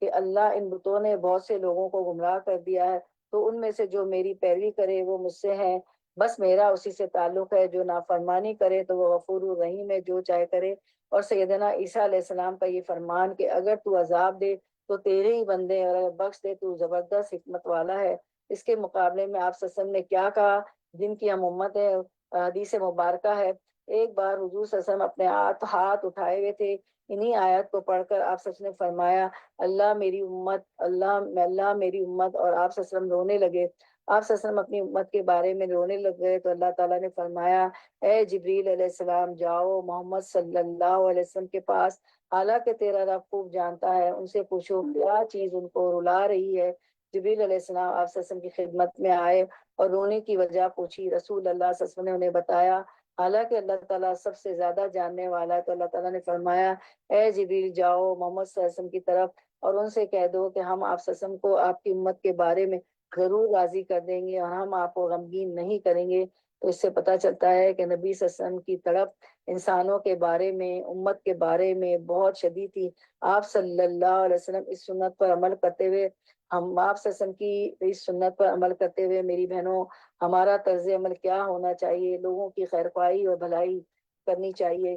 کہ اللہ ان بتوں نے بہت سے لوگوں کو گمراہ کر دیا ہے، تو ان میں سے جو میری پیروی کرے وہ مجھ سے ہیں، بس میرا اسی سے تعلق ہے، جو نافرمانی کرے تو وہ غفور الرحیم ہے، جو چاہے کرے۔ اور سیدنا عیسیٰ علیہ السلام کا یہ فرمان کہ اگر تو عذاب دے تو تیرے ہی بندے، اور اگر بخش دے تو زبردست حکمت والا ہے۔ اس کے مقابلے میں آپ صلی اللہ علیہ وسلم نے کیا کہا جن کی ہم امت ہے؟ حدیث مبارکہ ہے، ایک بار حضور صلی اللہ علیہ وسلم اپنے ہاتھ اٹھائے ہوئے تھے، انہی آیات کو پڑھ کر آپ صلی اللہ علیہ وسلم نے فرمایا اللہ میری امت، اللہ میری امت، اور آپ صلی اللہ علیہ وسلم رونے لگے۔ آپ صلی اللہ علیہ وسلم اپنی امت کے بارے میں رونے لگ گئے تو اللہ تعالیٰ نے فرمایا اے جبریل علیہ السلام جاؤ محمد صلی اللہ علیہ وسلم کے پاس، حالانکہ تیرا رب خوب جانتا ہے، ان سے پوچھو کیا چیز ان کو رلا رہی ہے۔ جبریل علیہ السلام آپ صلی اللہ علیہ وسلم کی خدمت میں آئے اور رونے کی وجہ پوچھی، رسول اللہ صلی اللہ علیہ وسلم نے انہیں بتایا، حالانکہ اللہ تعالیٰ سب سے زیادہ جاننے والا ہے۔ تو اللہ تعالیٰ نے فرمایا اے جبریل جاؤ محمد صلی اللہ علیہ وسلم کی طرف اور ان سے کہہ دو کہ ہم آپ صلی اللہ علیہ وسلم کو آپ کی امت کے بارے میں ضرور راضی کر دیں گے اور ہم آپ کو غمگین نہیں کریں گے۔ تو اس سے پتہ چلتا ہے کہ نبی صلی اللہ علیہ وسلم کی طرف انسانوں کے بارے میں، امت کے بارے میں بہت شدید تھی۔ آپ صلی اللہ علیہ وسلم اس سنت پر عمل کرتے ہوئے، ہم آپ صلی اللہ علیہ وسلم کی اس سنت پر عمل کرتے ہوئے میری بہنوں، ہمارا طرز عمل کیا ہونا چاہیے؟ لوگوں کی خیر خواہی اور بھلائی کرنی چاہیے،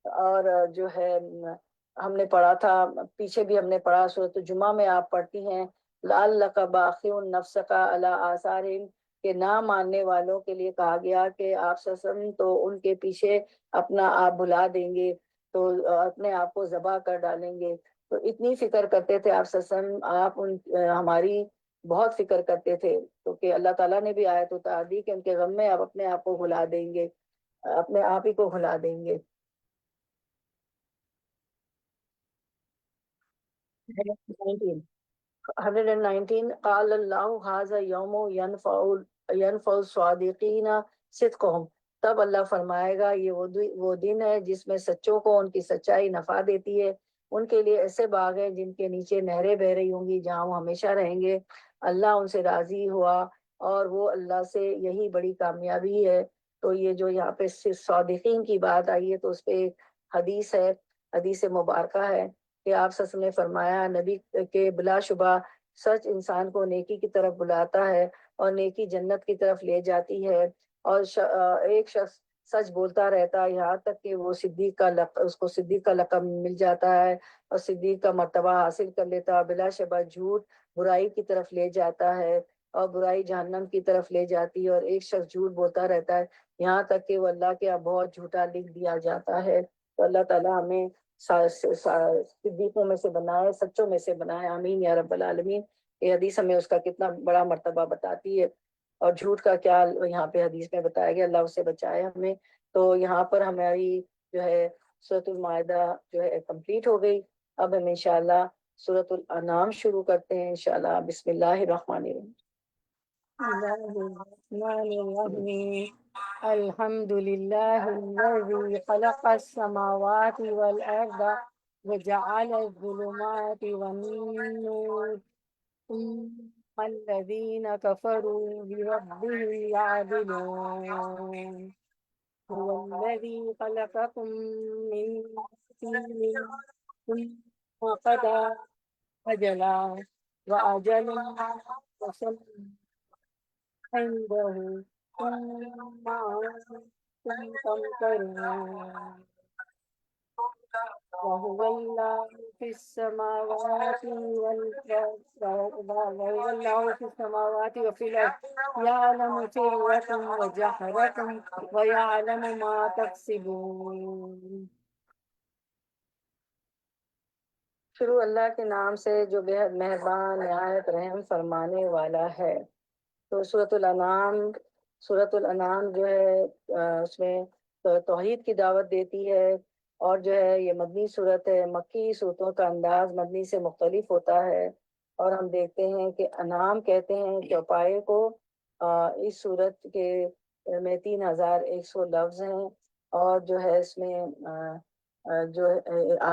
اور جو ہے ہم نے پڑھا تھا، پیچھے بھی ہم نے پڑھا، سورۃ الجمعہ میں آپ پڑھتی ہیں لعلک باخع نفسک علی آثارہم، کہ نہ ماننے والوں کے لیے کہا گیا کہ آپ سسم تو ان کے پیچھے اپنا آپ بھلا دیں گے، تو اپنے آپ کو ذبح کر ڈالیں گے. تو اتنی فکر کرتے تھے آپ سسم، آپ ہماری بہت فکر کرتے تھے، تو کہ اللہ تعالیٰ نے بھی آیت اتار دی کہ ان کے غم میں آپ اپنے آپ کو بھلا دیں گے، اپنے آپ ہی کو بھلا دیں گے. 119 قال اللہ ھذا یوم ینفع الصادقین صدقہم، تب اللہ فرمائے گا یہ وہ دن ہے جس میں سچوں کو ان کی سچائی نفع دیتی ہے. ان کے لیے ایسے باغ ہیں جن کے نیچے نہریں بہ رہی ہوں گی، جہاں وہ ہمیشہ رہیں گے. اللہ ان سے راضی ہوا اور وہ اللہ سے یہی بڑی کامیابی ہے. تو یہ جو یہاں پہ صادقین کی بات آئی ہے تو اس پہ ایک حدیث ہے، حدیث مبارکہ ہے کہ آپ صلی اللہ علیہ وسلم نے فرمایا نبی کے بلا شبہ سچ انسان کو نیکی کی طرف بلاتا ہے اور نیکی جنت کی طرف لے جاتی ہے. اور ایک شخص سچ بولتا رہتا ہے یہاں تک کہ وہ صدیق کا اس کو صدیق کا لقب مل جاتا ہے اور صدیق کا مرتبہ حاصل کر لیتا ہے. بلا شبہ جھوٹ برائی کی طرف لے جاتا ہے اور برائی جہنم کی طرف لے جاتی ہے. اور ایک شخص جھوٹ بولتا رہتا ہے یہاں تک کہ وہ اللہ کے یہاں بہت جھوٹا لکھ دیا جاتا ہے. تو اللہ تعالیٰ ہمیں صدیقوں میں سے بنائے، سچوں میں سے بنائے، آمین یا رب العالمین. یہ حدیث ہمیں اس کا کتنا بڑا مرتبہ بتاتی ہے اور جھوٹ کا کیا یہاں پہ حدیث میں بتایا گیا. اللہ اس سے بچائے ہمیں. تو یہاں پر ہماری جو ہے سورۃ المائدہ جو ہے کمپلیٹ ہو گئی. اب ہم انشاءاللہ سورۃ الانعام شروع کرتے ہیں انشاءاللہ. بسم اللہ الرحمن الرحیم. الحمد للہ الذی خلق السماوات والارض وجعل الظلمات والنور ثم الذین کفروا بربهم يعدلون. هو الذی خلقکم من طین ثم قضى أجلا وأجل مسمى عنده ثم أنتم تمترون. وهو الله في السماوات وهو الله في السماوات وفي الأرض يعلم سركم وجهركم ويعلم ما تكسبون. شروع اللہ کے نام سے جو بے حد مہربان نہایت رحم فرمانے والا ہے. تو سورۃ الانعام جو ہے اس میں توحید کی دعوت دیتی ہے اور جو ہے یہ مدنی صورت ہے. مکی صورتوں کا انداز مدنی سے مختلف ہوتا ہے اور ہم دیکھتے ہیں کہ انعام کہتے ہیں چوپائے کو. اس صورت کے میں 3100 لفظ ہیں اور جو ہے اس میں جو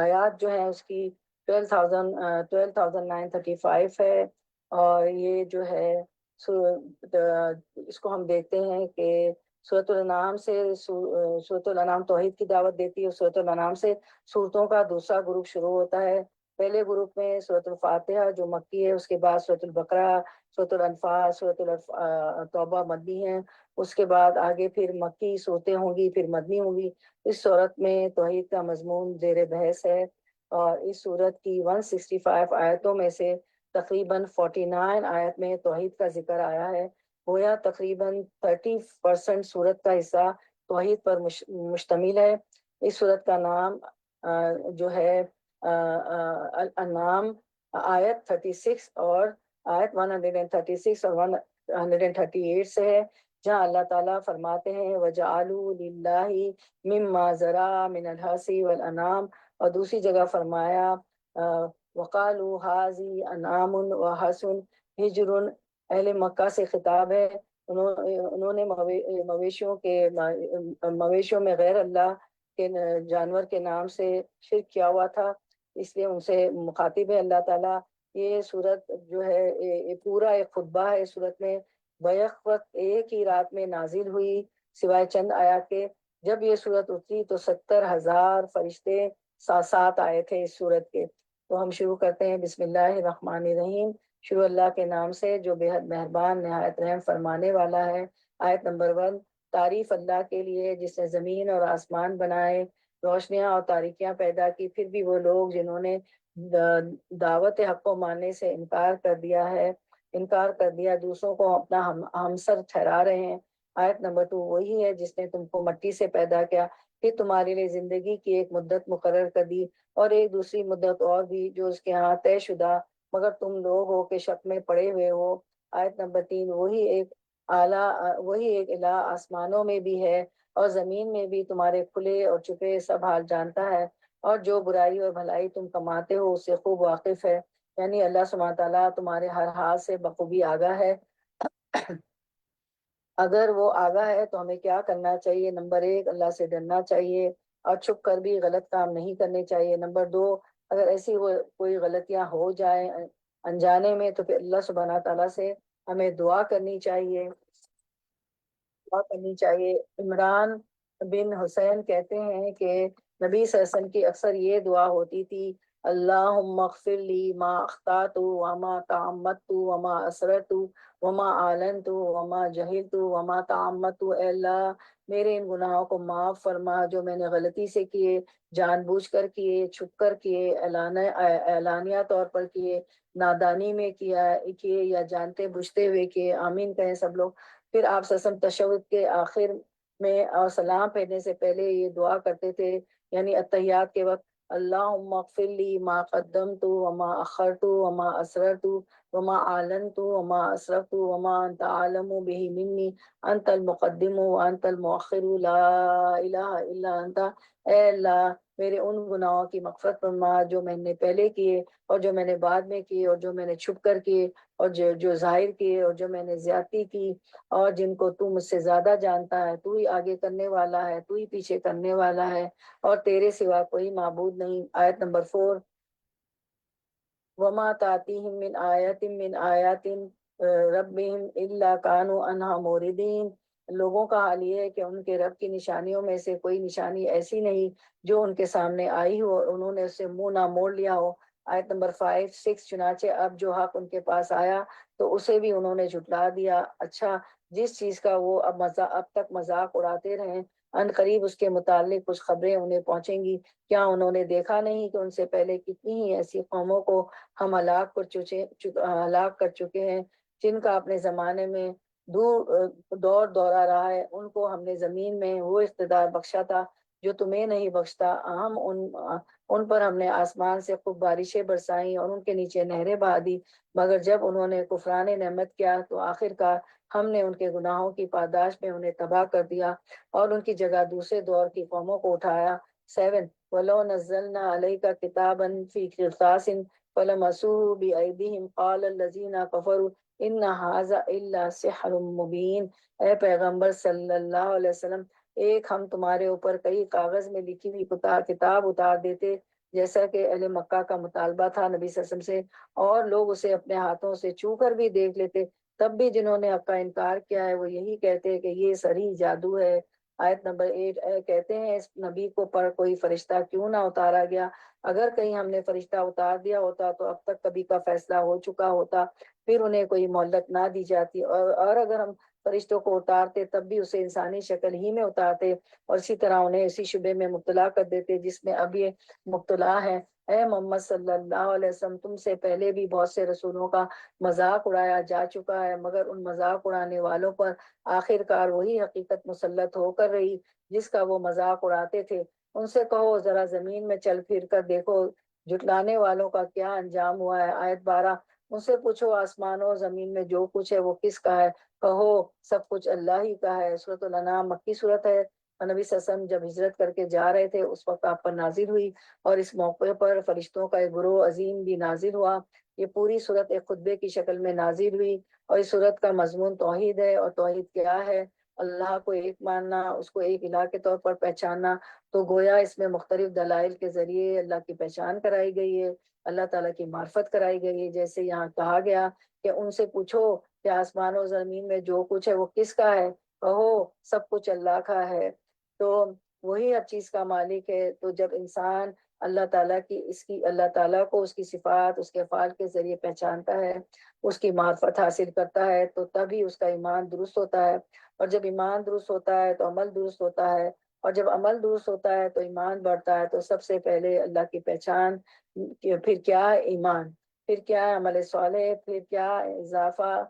آیات جو ہیں اس کی 12,935 ہے. اور یہ جو ہے اس کو ہم دیکھتے ہیں کہ سورۃ الانعام سے سورۃ الانعام توحید کی دعوت دیتی ہے. سورۃ الانعام سے سورتوں کا دوسرا گروپ شروع ہوتا ہے. پہلے گروپ میں سورۃ الفاتحہ جو مکی ہے، اس کے بعد سورۃ البقرہ، سورۃ الانفال، سورۃ توبہ مدنی ہے. اس کے بعد آگے پھر مکی صورتیں ہوں گی، پھر مدنی ہوں گی. اس صورت میں توحید کا مضمون زیر بحث ہے اور اس صورت کی 165 آیتوں میں سے تقریباً 49 آیت میں توحید کا ذکر آیا ہے. گویا تقریباً 30% صورت کا حصہ توحید پر مشتمل ہے. اس صورت کا نام جو ہے الانعام آیت 36 اور آیت 136 اور 138 سے ہے، جہاں اللہ تعالیٰ فرماتے ہیں وَجَعَلُوا لِلَّهِ مِمَّا ذَرَا مِنَ الْحَرْثِ وَالْأَنْعَامِ، اور دوسری جگہ فرمایا وَقَالُوا هَٰذِهِ أَنْعَامٌ وَحَرْثٌ حِجْرٌ. اہل مکہ سے خطاب ہے. انہوں نے مویشیوں میں غیر اللہ کے جانور کے نام سے شرک کیا ہوا تھا، اس لیے ان سے مخاطب ہے اللہ تعالیٰ. یہ صورت جو ہے پورا ایک خطبہ ہے. اس صورت میں بیک وقت ایک ہی رات میں نازل ہوئی سوائے چند آیات کے. جب یہ صورت اتری تو 70,000 فرشتے ساتھ آئے تھے اس صورت کے. تو ہم شروع کرتے ہیں بسم اللہ الرحمن الرحیم. شروع اللہ کے نام سے جو بے حد مہربان نہایت رحم فرمانے والا ہے. آیت نمبر 1. تعریف اللہ کے لیے جس نے زمین اور آسمان بنائے روشنیاں اور تاریکیاں پیدا کی، پھر بھی وہ لوگ جنہوں نے دعوت حق کو ماننے سے انکار کر دیا، دوسروں کو اپنا ہمسر ٹھہرا رہے ہیں۔ آیت نمبر 2، وہی ہے جس نے تم کو مٹی سے پیدا کیا، پھر تمہارے لیے زندگی کی ایک مدت مقرر کر دی اور ایک دوسری مدت اور بھی جو اس کے ہاں طے شدہ، مگر تم لوگ ہو کہ شک میں پڑے ہوئے ہو۔ آیت نمبر 3، وہی ایک الہ آسمانوں میں بھی ہے اور زمین میں بھی، تمہارے کھلے اور چھپے سب حال جانتا ہے، اور جو برائی اور بھلائی تم کماتے ہو اس سے خوب واقف ہے۔ یعنی اللہ سبحانہ تعالیٰ تمہارے ہر حال سے بخوبی آگاہ ہے۔ اگر وہ آگاہ ہے تو ہمیں کیا کرنا چاہیے؟ نمبر 1، اللہ سے ڈرنا چاہیے اور چھپ کر بھی غلط کام نہیں کرنے چاہیے۔ نمبر 2، اگر ایسی کوئی غلطیاں ہو جائیں انجانے میں تو پھر اللہ سبحانہ تعالیٰ سے ہمیں دعا کرنی چاہیے۔ عمران بن حسین کہتے ہیں کہ نبی صلی اللہ علیہ وسلم کی اکثر یہ دعا ہوتی تھی، اللہم اغفر لی ما اخطأت وما تعمدت وما اسررت وما اعلنت وما جہلت وما تعمدت۔ اے اللہ میرے ان گناہوں کو معاف فرما جو میں نے غلطی سے کیے، جان بوجھ کر کیے، چھپ کر کیے، اعلانیہ طور پر کیے، نادانی میں کیے یا جانتے بوجھتے ہوئے کیے۔ آمین کہیں سب لوگ۔ پھر آپ صلی اللہ علیہ وسلم تشہد کے آخر میں اور سلام پھیرنے سے پہلے یہ دعا کرتے تھے، یعنی اتحیات کے وقت، اللہم اغفر لی ما قدمت وما اخرت وما اسررت وما اعلنت وما اسرفت وما انت عالم به منی انت المقدم وانت المؤخر لا الہ الا انت۔ اے اللہ میرے ان گناہوں کی مغفرت فرما جو میں نے پہلے کیے اور جو میں نے بعد میں کیے اور جو میں نے چھپ کر کیے اور جو ظاہر کیے اور جو میں نے زیادتی کی، اور جن کو تو مجھ سے زیادہ جانتا ہے، تو ہی آگے کرنے والا ہے، تو ہی پیچھے کرنے والا ہے، اور تیرے سوا کوئی معبود نہیں۔ آیت نمبر 4، وما تاتیہم من آیت من آیات ربہم الا کانوا عنہا موردین۔ لوگوں کا حال یہ ہے کہ ان کے رب کی نشانیوں میں سے کوئی نشانی ایسی نہیں جو ان کے سامنے آئی ہو اور انہوں نے اس سے منہ نہ موڑ لیا ہو۔ آیت نمبر 5، 6، چنانچہ اب جو حق ان کے پاس آیا تو اسے بھی انہوں نے جھٹلا دیا۔ اچھا، جس چیز کا وہ اب تک مذاق اڑاتے رہے، ان قریب اس کے متعلق کچھ خبریں انہیں پہنچیں گی۔ کیا انہوں نے دیکھا نہیں کہ ان سے پہلے کتنی ہی ایسی قوموں کو ہم ہلاک کر چکے ہیں جن کا اپنے زمانے میں دور دورہ رہا ہے۔ ان کو ہم نے زمین میں وہ اقتدار بخشا تھا جو تمہیں نہیں بخشتا۔ ان پر ہم نے آسمان سے خوب بارشیں برسائیں اور ان کے نیچے نہریں بہا دی، مگر جب انہوں نے کفران نعمت کیا تو آخر کار ہم نے ان کے گناہوں کی پاداش میں انہیں تباہ کر دیا اور ان کی جگہ دوسرے دور کی قوموں کو اٹھایا۔ 7، وَلَوْ نَزَّلْنَا عَلَيْكَ كِتَابًا فِي قِرْطَاسٍ فَلَمَسُوهُ بِأَيْدِيهِمْ قَالَ الَّذِينَ كَفَرُوا إِنَّ هَٰذَا إِلَّا سِحْرٌ مُبِينٌ۔ اے پیغمبر صلی اللہ علیہ وسلم، ایک ہم تمہارے اوپر کئی کاغذ میں لکھی ہوئی کتاب اتار دیتے جیسا کہ اہل مکہ کا مطالبہ تھا نبی صلی اللہ علیہ وسلم سے، اور لوگ اسے اپنے ہاتھوں سے چھو کر بھی دیکھ لیتے، تب بھی جنہوں نے حق کا انکار کیا ہے وہ یہی کہتے ہیں کہ یہ صریح جادو ہے۔ آیت نمبر 8، کہتے ہیں اس نبی کو پر کوئی فرشتہ کیوں نہ اتارا گیا؟ اگر کہیں ہم نے فرشتہ اتار دیا ہوتا تو اب تک کبھی کا فیصلہ ہو چکا ہوتا، پھر انہیں کوئی مہلت نہ دی جاتی، اور اگر ہم فرشتوں کو اتارتے تب بھی اسے انسانی شکل ہی میں اتارتے اور اسی طرح انہیں اسی شبے میں مبتلا کر دیتے جس میں اب یہ مبتلا ہے۔ اے محمد صلی اللہ علیہ وسلم، تم سے پہلے بھی بہت سے رسولوں کا مذاق اڑایا جا چکا ہے، مگر ان مذاق اڑانے والوں پر آخر کار وہی حقیقت مسلط ہو کر رہی جس کا وہ مذاق اڑاتے تھے۔ ان سے کہو ذرا زمین میں چل پھر کر دیکھو جھٹلانے والوں کا کیا انجام ہوا ہے۔ آیت 12، ان سے پوچھو آسمانوں اور زمین میں جو کچھ ہے وہ کس کا ہے؟ کہو سب کچھ اللہ ہی کا ہے۔ سورۃ الانعام مکی صورت ہے اور نبی صلی اللہ علیہ وسلم جب ہجرت کر کے جا رہے تھے اس وقت آپ پر نازل ہوئی، اور اس موقع پر فرشتوں کا ایک گروہ عظیم بھی نازل ہوا۔ یہ پوری صورت ایک خطبے کی شکل میں نازل ہوئی اور اس صورت کا مضمون توحید ہے۔ اور توحید کیا ہے؟ اللہ کو ایک ماننا، اس کو ایک الہ کے طور پر پہچاننا۔ تو گویا اس میں مختلف دلائل کے ذریعے اللہ کی پہچان کرائی گئی ہے، اللہ تعالیٰ کی معرفت کرائی گئی ہے۔ جیسے یہاں کہا گیا کہ ان سے پوچھو کہ آسمان و زمین میں جو کچھ ہے وہ کس کا ہے؟ کہو سب کچھ اللہ کا ہے۔ تو وہی ہر چیز کا مالک ہے۔ تو جب انسان اللہ تعالیٰ کو اس کی صفات، اس کے افعال کے ذریعے پہچانتا ہے، اس کی معرفت حاصل کرتا ہے، تو تبھی اس کا ایمان درست ہوتا ہے، اور جب ایمان درست ہوتا ہے تو عمل درست ہوتا ہے، اور جب عمل درست ہوتا ہے تو ایمان بڑھتا ہے. تو سب سے پہلے اللہ کی پہچان، پھر کیا ہے ایمان، پھر کیا ہے عمل صالح، پھر کیا اضافہ،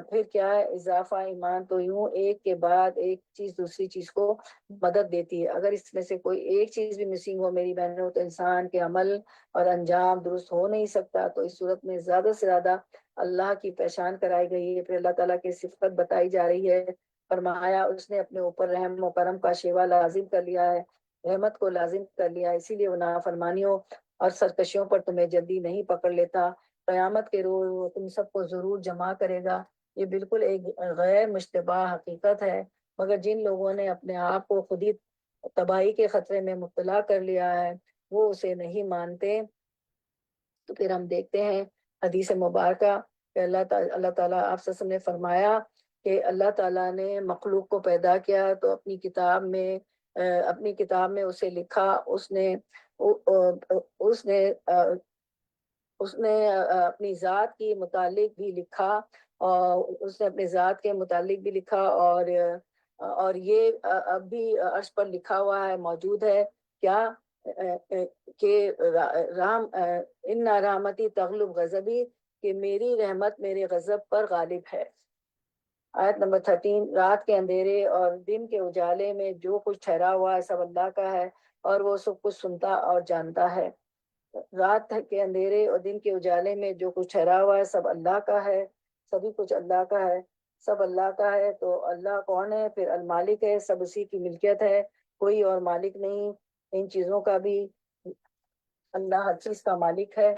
پھر کیا ہے اضافہ ایمان. تو یوں ایک کے بعد ایک چیز دوسری چیز کو مدد دیتی ہے. اگر اس میں سے کوئی ایک چیز بھی مسنگ ہو میری بہنوں تو انسان کے عمل اور انجام درست ہو نہیں سکتا. تو اس صورت میں زیادہ سے زیادہ اللہ کی پہچان کرائی گئی ہے. پھر اللہ تعالیٰ کی صفت بتائی جا رہی ہے. فرمایا اس نے اپنے اوپر رحم و کرم کا شیوا لازم کر لیا ہے، رحمت کو لازم کر لیا، اسی لیے وہ نافرمانیوں اور سرکشیوں پر تمہیں جلدی نہیں پکڑ لیتا. قیامت کے روز وہ تم سب کو ضرور جمع کرے گا. یہ بالکل ایک غیر مشتبہ حقیقت ہے، مگر جن لوگوں نے اپنے آپ کو خود ہی تباہی کے خطرے میں مبتلا کر لیا ہے وہ اسے نہیں مانتے. تو پھر ہم دیکھتے ہیں حدیث مبارکہ کہ اللہ تعالیٰ آپ سے نے فرمایا کہ اللہ تعالیٰ نے مخلوق کو پیدا کیا تو اپنی کتاب میں اسے لکھا. اس نے اپنی ذات کے متعلق بھی لکھا، اور اس نے اپنے ذات کے متعلق بھی لکھا، اور یہ اب بھی عرش پر لکھا ہوا ہے، موجود ہے کیا کہ رام ان رحمتی تغلب غضبی، کہ میری رحمت میرے غضب پر غالب ہے. آیت نمبر 13. رات کے اندھیرے اور دن کے اجالے میں جو کچھ ٹھہرا ہوا ہے سب اللہ کا ہے، اور وہ سب کچھ سنتا اور جانتا ہے. رات کے اندھیرے اور دن کے اجالے میں جو کچھ ٹھہرا ہوا ہے سب اللہ کا ہے، سبھی کچھ اللہ کا ہے، سب اللہ کا ہے. تو اللہ کون ہے؟ پھر المالک ہے، سب اسی کی ملکیت ہے، کوئی اور مالک نہیں ان چیزوں کا بھی. اللہ ہر چیز کا مالک ہے.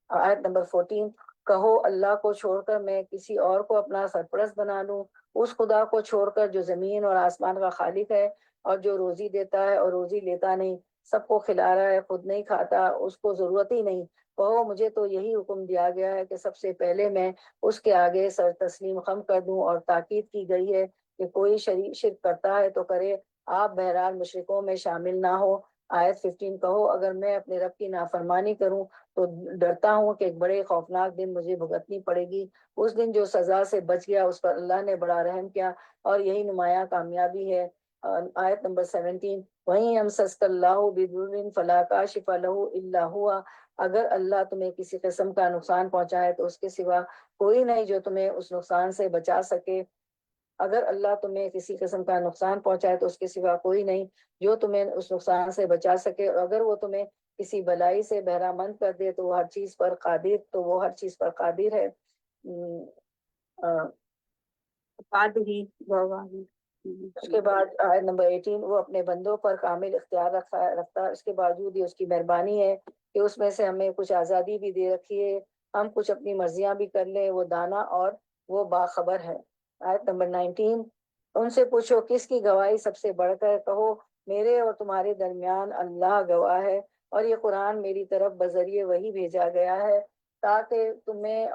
آیت نمبر 14. کہو اللہ کو چھوڑ کر میں کسی اور کو اپنا سرپرست بنا لوں، اس خدا کو چھوڑ کر جو زمین اور آسمان کا خالق ہے، اور جو روزی دیتا ہے اور روزی لیتا نہیں، سب کو کھلا رہا ہے خود نہیں کھاتا، اس کو ضرورت ہی نہیں. کہو مجھے تو یہی حکم دیا گیا ہے کہ سب سے پہلے میں اس کے آگے سر تسلیم خم کر دوں، اور تاکید کی گئی ہے کہ کوئی شرک کرتا ہے تو کرے، آپ بہرحال مشرکوں میں شامل نہ ہو. آیت 15. کہو اگر میں اپنے رب کی نافرمانی کروں تو ڈرتا ہوں کہ ایک بڑے خوفناک دن مجھے بھگتنی پڑے گی. اس دن جو سزا سے بچ گیا اس پر اللہ نے بڑا رحم کیا، اور یہی نمایاں کامیابی ہے. آیت نمبر 17. وہیں ہم سسک اللہ بدر فلا کاشف لہ الا ہوا، اگر اللہ تمہیں کسی قسم کا نقصان پہنچائے تو اس کے سوا کوئی نہیں جو تمہیں اس نقصان سے بچا سکے. اگر اللہ تمہیں کسی قسم کا نقصان پہنچائے تو اس کے سوا کوئی نہیں جو تمہیں اس نقصان سے بچا سکے. اور اگر وہ تمہیں کسی بلائی سے بہرہ مند کر دے تو وہ ہر چیز پر قادر ہے. اس کے بعد آیت نمبر 18. وہ اپنے بندوں پر کامل اختیار رکھتا ہے، اس کے باوجود یہ اس کی مہربانی ہے کہ اس میں سے ہمیں کچھ آزادی بھی دے رکھی ہے، ہم کچھ اپنی مرضیاں بھی کر لیں. وہ دانا اور وہ باخبر ہے. آیت نمبر 19. ان سے پوچھو کس کی گواہی سب سے بڑھ کر؟ کہو میرے اور تمہارے درمیان اللہ گواہ ہے، اور یہ قرآن میری طرف بذریعے وہی بھیجا گیا ہے تاکہ تمہیں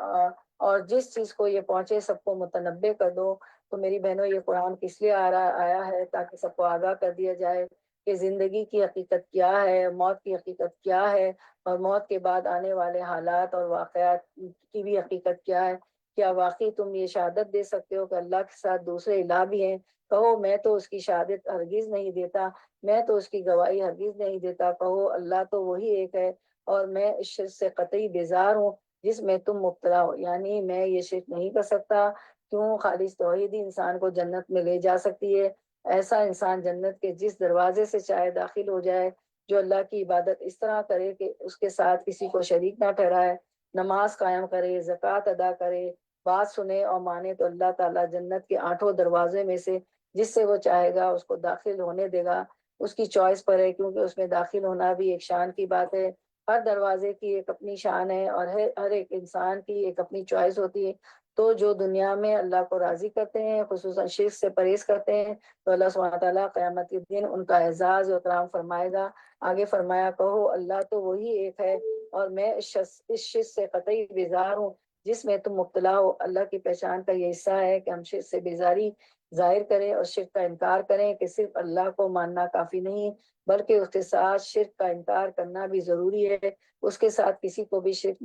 اور جس چیز کو یہ پہنچے سب کو متنبع کر دو. تو میری بہنوں یہ قرآن کس لیے آیا ہے؟ تاکہ سب کو آگاہ کر دیا جائے کہ زندگی کی حقیقت کیا ہے، موت کی حقیقت کیا ہے، اور موت کے بعد آنے والے حالات اور واقعات کی بھی حقیقت کیا ہے. کیا واقعی تم یہ شہادت دے سکتے ہو کہ اللہ کے ساتھ دوسرے الہ بھی ہیں؟ کہو میں تو اس کی شہادت ہرگز نہیں دیتا، میں تو اس کی گواہی ہرگز نہیں دیتا. کہو اللہ تو وہی ایک ہے، اور میں اس شرک سے قطعی بیزار ہوں جس میں تم مبتلا ہو. یعنی میں یہ شرک نہیں کر سکتا. کیوں؟ خالص توحید ہی انسان کو جنت میں لے جا سکتی ہے. ایسا انسان جنت کے جس دروازے سے چاہے داخل ہو جائے، جو اللہ کی عبادت اس طرح کرے کہ اس کے ساتھ کسی کو شریک نہ ٹھہرائے، نماز قائم کرے، زکوٰۃ ادا کرے، بات سنے اور مانے، تو اللہ تعالیٰ جنت کے 8 دروازے میں سے جس سے وہ چاہے گا اس کو داخل ہونے دے گا. اس کی چوائس پر ہے، کیونکہ اس میں داخل ہونا بھی ایک شان کی بات ہے. ہر دروازے کی ایک اپنی شان ہے، اور ہر ایک انسان کی ایک اپنی چوائس ہوتی ہے. تو جو دنیا میں اللہ کو راضی کرتے ہیں، خصوصاً شرک سے پرہیز کرتے ہیں، تو اللہ سبحانہ تعالیٰ قیامت کے دن ان کا اعزاز و اکرام فرمائے گا. آگے فرمایا کہو اللہ تو وہی ایک ہے، اور میں اس شرک سے قطعی بیزار ہوں جس میں تم مبتلا ہو. اللہ کی پہچان کا یہ حصہ ہے کہ ہم شرک سے بیزاری ظاہر کریں اور شرک کا انکار کریں کہ صرف اللہ کو ماننا کافی نہیں بلکہ اس کے ساتھ شرک کا انکار کرنا بھی ضروری ہے. اس کے ساتھ کسی کو بھی شریک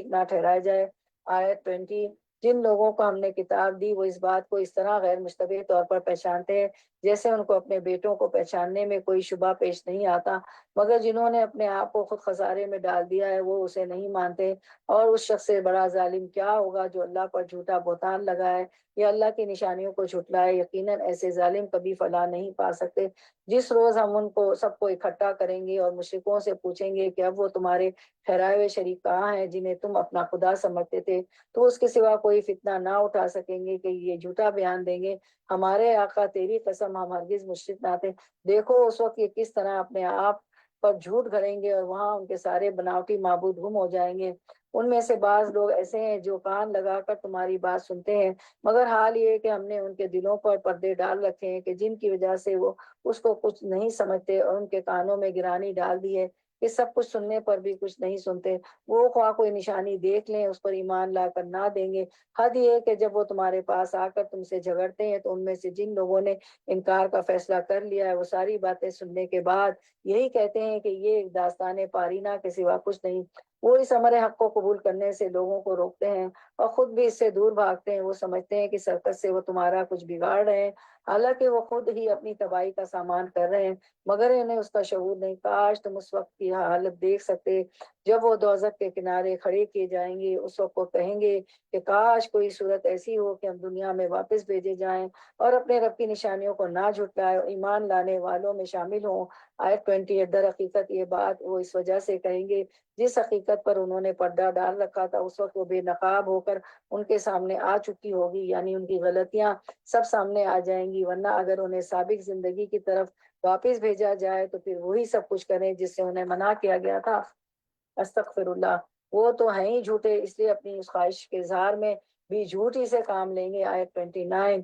نہ ٹھہرایا جائے. آیت 20. جن لوگوں کو ہم نے کتاب دی وہ اس بات کو اس طرح غیر مشتبہ طور پر پہچانتے ہیں جیسے ان کو اپنے بیٹوں کو پہچاننے میں کوئی شبہ پیش نہیں آتا، مگر جنہوں نے اپنے آپ کو خود خسارے میں ڈال دیا ہے وہ اسے نہیں مانتے۔ اور اس شخص سے بڑا ظالم کیا ہوگا جو اللہ پر جھوٹا بہتان لگائے یا اللہ کی نشانیوں کو جھٹلائے۔ یقیناً ایسے ظالم کبھی فلاح نہیں پا سکتے۔ جس روز ہم ان کو سب کو اکٹھا کریں گے اور مشرکوں سے پوچھیں گے کہ اب وہ تمہارے ٹھہرائے ہوئے شریک کہاں ہیں جنہیں تم اپنا خدا سمجھتے تھے، تو اس کے سوا کوئی فتنہ نہ اٹھا سکیں گے کہ یہ جھوٹا بیان دیں گے، ہمارے آقا تیری قسم ہم ہرگز مشرک نہ تھے۔ دیکھو اس وقت یہ کس طرح اپنے آپ پر جھوٹ گھڑیں گے اور وہاں ان کے سارے بناوٹی معبود گم ہو جائیں گے۔ ان میں سے بعض لوگ ایسے ہیں جو کان لگا کر تمہاری بات سنتے ہیں، مگر حال یہ ہے کہ ہم نے ان کے دلوں پر پردے ڈال رکھے ہیں کہ جن کی وجہ سے وہ اس کو کچھ نہیں سمجھتے، اور ان کے کانوں میں گرانی ڈال دی ہے کہ سب کچھ سننے پر بھی کچھ نہیں سنتے۔ وہ خواہ کوئی نشانی دیکھ لیں اس پر ایمان لا کر نہ دیں گے۔ حد یہ ہے کہ جب وہ تمہارے پاس آ کر تم سے جھگڑتے ہیں تو ان میں سے جن لوگوں نے انکار کا فیصلہ کر لیا ہے وہ ساری باتیں سننے کے بعد یہی کہتے ہیں کہ یہ ایک داستان پارینہ کے سوا کچھ نہیں۔ وہ اس امر حق کو قبول کرنے سے لوگوں کو روکتے ہیں اور خود بھی اس سے دور بھاگتے ہیں۔ وہ سمجھتے ہیں کہ سرکت سے وہ تمہارا کچھ بگاڑ رہے ہیں، حالانکہ وہ خود ہی اپنی تباہی کا سامان کر رہے ہیں، مگر انہیں اس کا شعور نہیں۔ کاش تم اس وقت کی حالت دیکھ سکتے جب وہ دوزخ کے کنارے کھڑے کیے جائیں گے۔ اس وقت وہ کہیں گے کہ کاش کوئی صورت ایسی ہو کہ ہم دنیا میں واپس بھیجے جائیں اور اپنے رب کی نشانیوں کو نہ جھٹلائیں اور ایمان لانے والوں میں شامل ہوں۔ آیت 28۔ در حقیقت یہ بات وہ اس وجہ سے کہیں گے جس حقیقت پر انہوں نے پردہ ڈال رکھا تھا اس وقت وہ بے نقاب ہو کر ان کے سامنے آ چکی ہوگی، یعنی ان کی غلطیاں سب سامنے آ جائیں گی۔ ورنہ اگر انہیں سابق زندگی کی طرف واپس بھیجا جائے تو پھر وہی سب کچھ کریں جس سے انہیں منع کیا گیا تھا۔ استغفر اللہ، وہ تو ہیں ہی جھوٹے، اس لیے اپنی اس خواہش کے اظہار میں بھی جھوٹ ہی سے کام لیں گے۔ آیت 29۔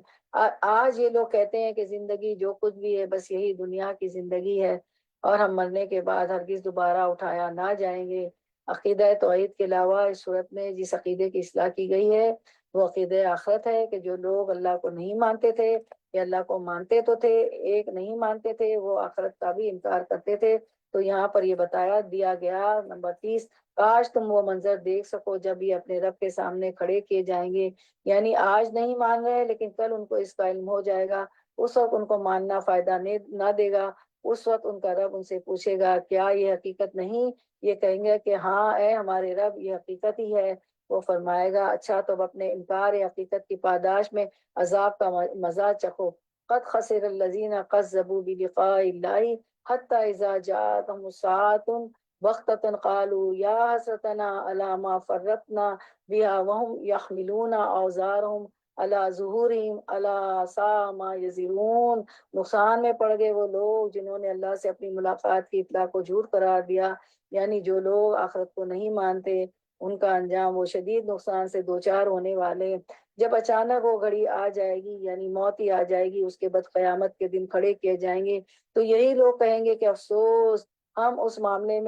آج یہ لوگ کہتے ہیں کہ زندگی جو کچھ بھی ہے بس یہی دنیا کی زندگی ہے اور ہم مرنے کے بعد ہرگز دوبارہ اٹھایا نہ جائیں گے۔ عقیدہ توحید کے علاوہ اس صورت میں جس عقیدے کی اصلاح کی گئی ہے وہ عقیدہ آخرت ہے کہ جو لوگ اللہ کو نہیں مانتے تھے یا اللہ کو مانتے تو تھے، ایک نہیں مانتے تھے، وہ آخرت کا بھی انکار کرتے تھے۔ تو یہاں پر یہ بتایا دیا گیا نمبر 30، کاش تم وہ منظر دیکھ سکو جب یہ اپنے رب کے سامنے کھڑے کیے جائیں گے، یعنی آج نہیں مان رہے لیکن کل ان کو اس کا علم ہو جائے گا، اس وقت ان کو ماننا فائدہ نہ دے گا۔ اس وقت ان کا رب ان سے پوچھے گا کیا یہ حقیقت نہیں؟ یہ کہیں گے کہ ہاں اے ہمارے رب یہ حقیقت ہی ہے۔ وہ فرمائے گا اچھا تو اب اپنے انکار حقیقت کی پاداش میں عذاب کا مزہ چکھو۔ قد خسر الذین کذبوا بلقاء اللہ حتی اذا جاءتهم الساعة بغتة قالوا یا حسرتنا علی ما فرطنا بها وهم يحملون اوزارهم علی ظہورہم الا ساء ما یزرون۔ نقصان میں پڑ گئے وہ لوگ جنہوں نے اللہ سے اپنی ملاقات کی اطلاع کو جھوٹ قرار دیا، یعنی جو لوگ آخرت کو نہیں مانتے ان کا انجام وہ شدید نقصان سے دوچار ہونے والے۔ جب اچانک وہ گھڑی آ جائے گی یعنی موت ہی آ جائے گی، اس کے بعد قیامت کے دن کھڑے کیے جائیں گے، تو یہی لوگ کہیں گے کہ افسوس ہم اس معاملے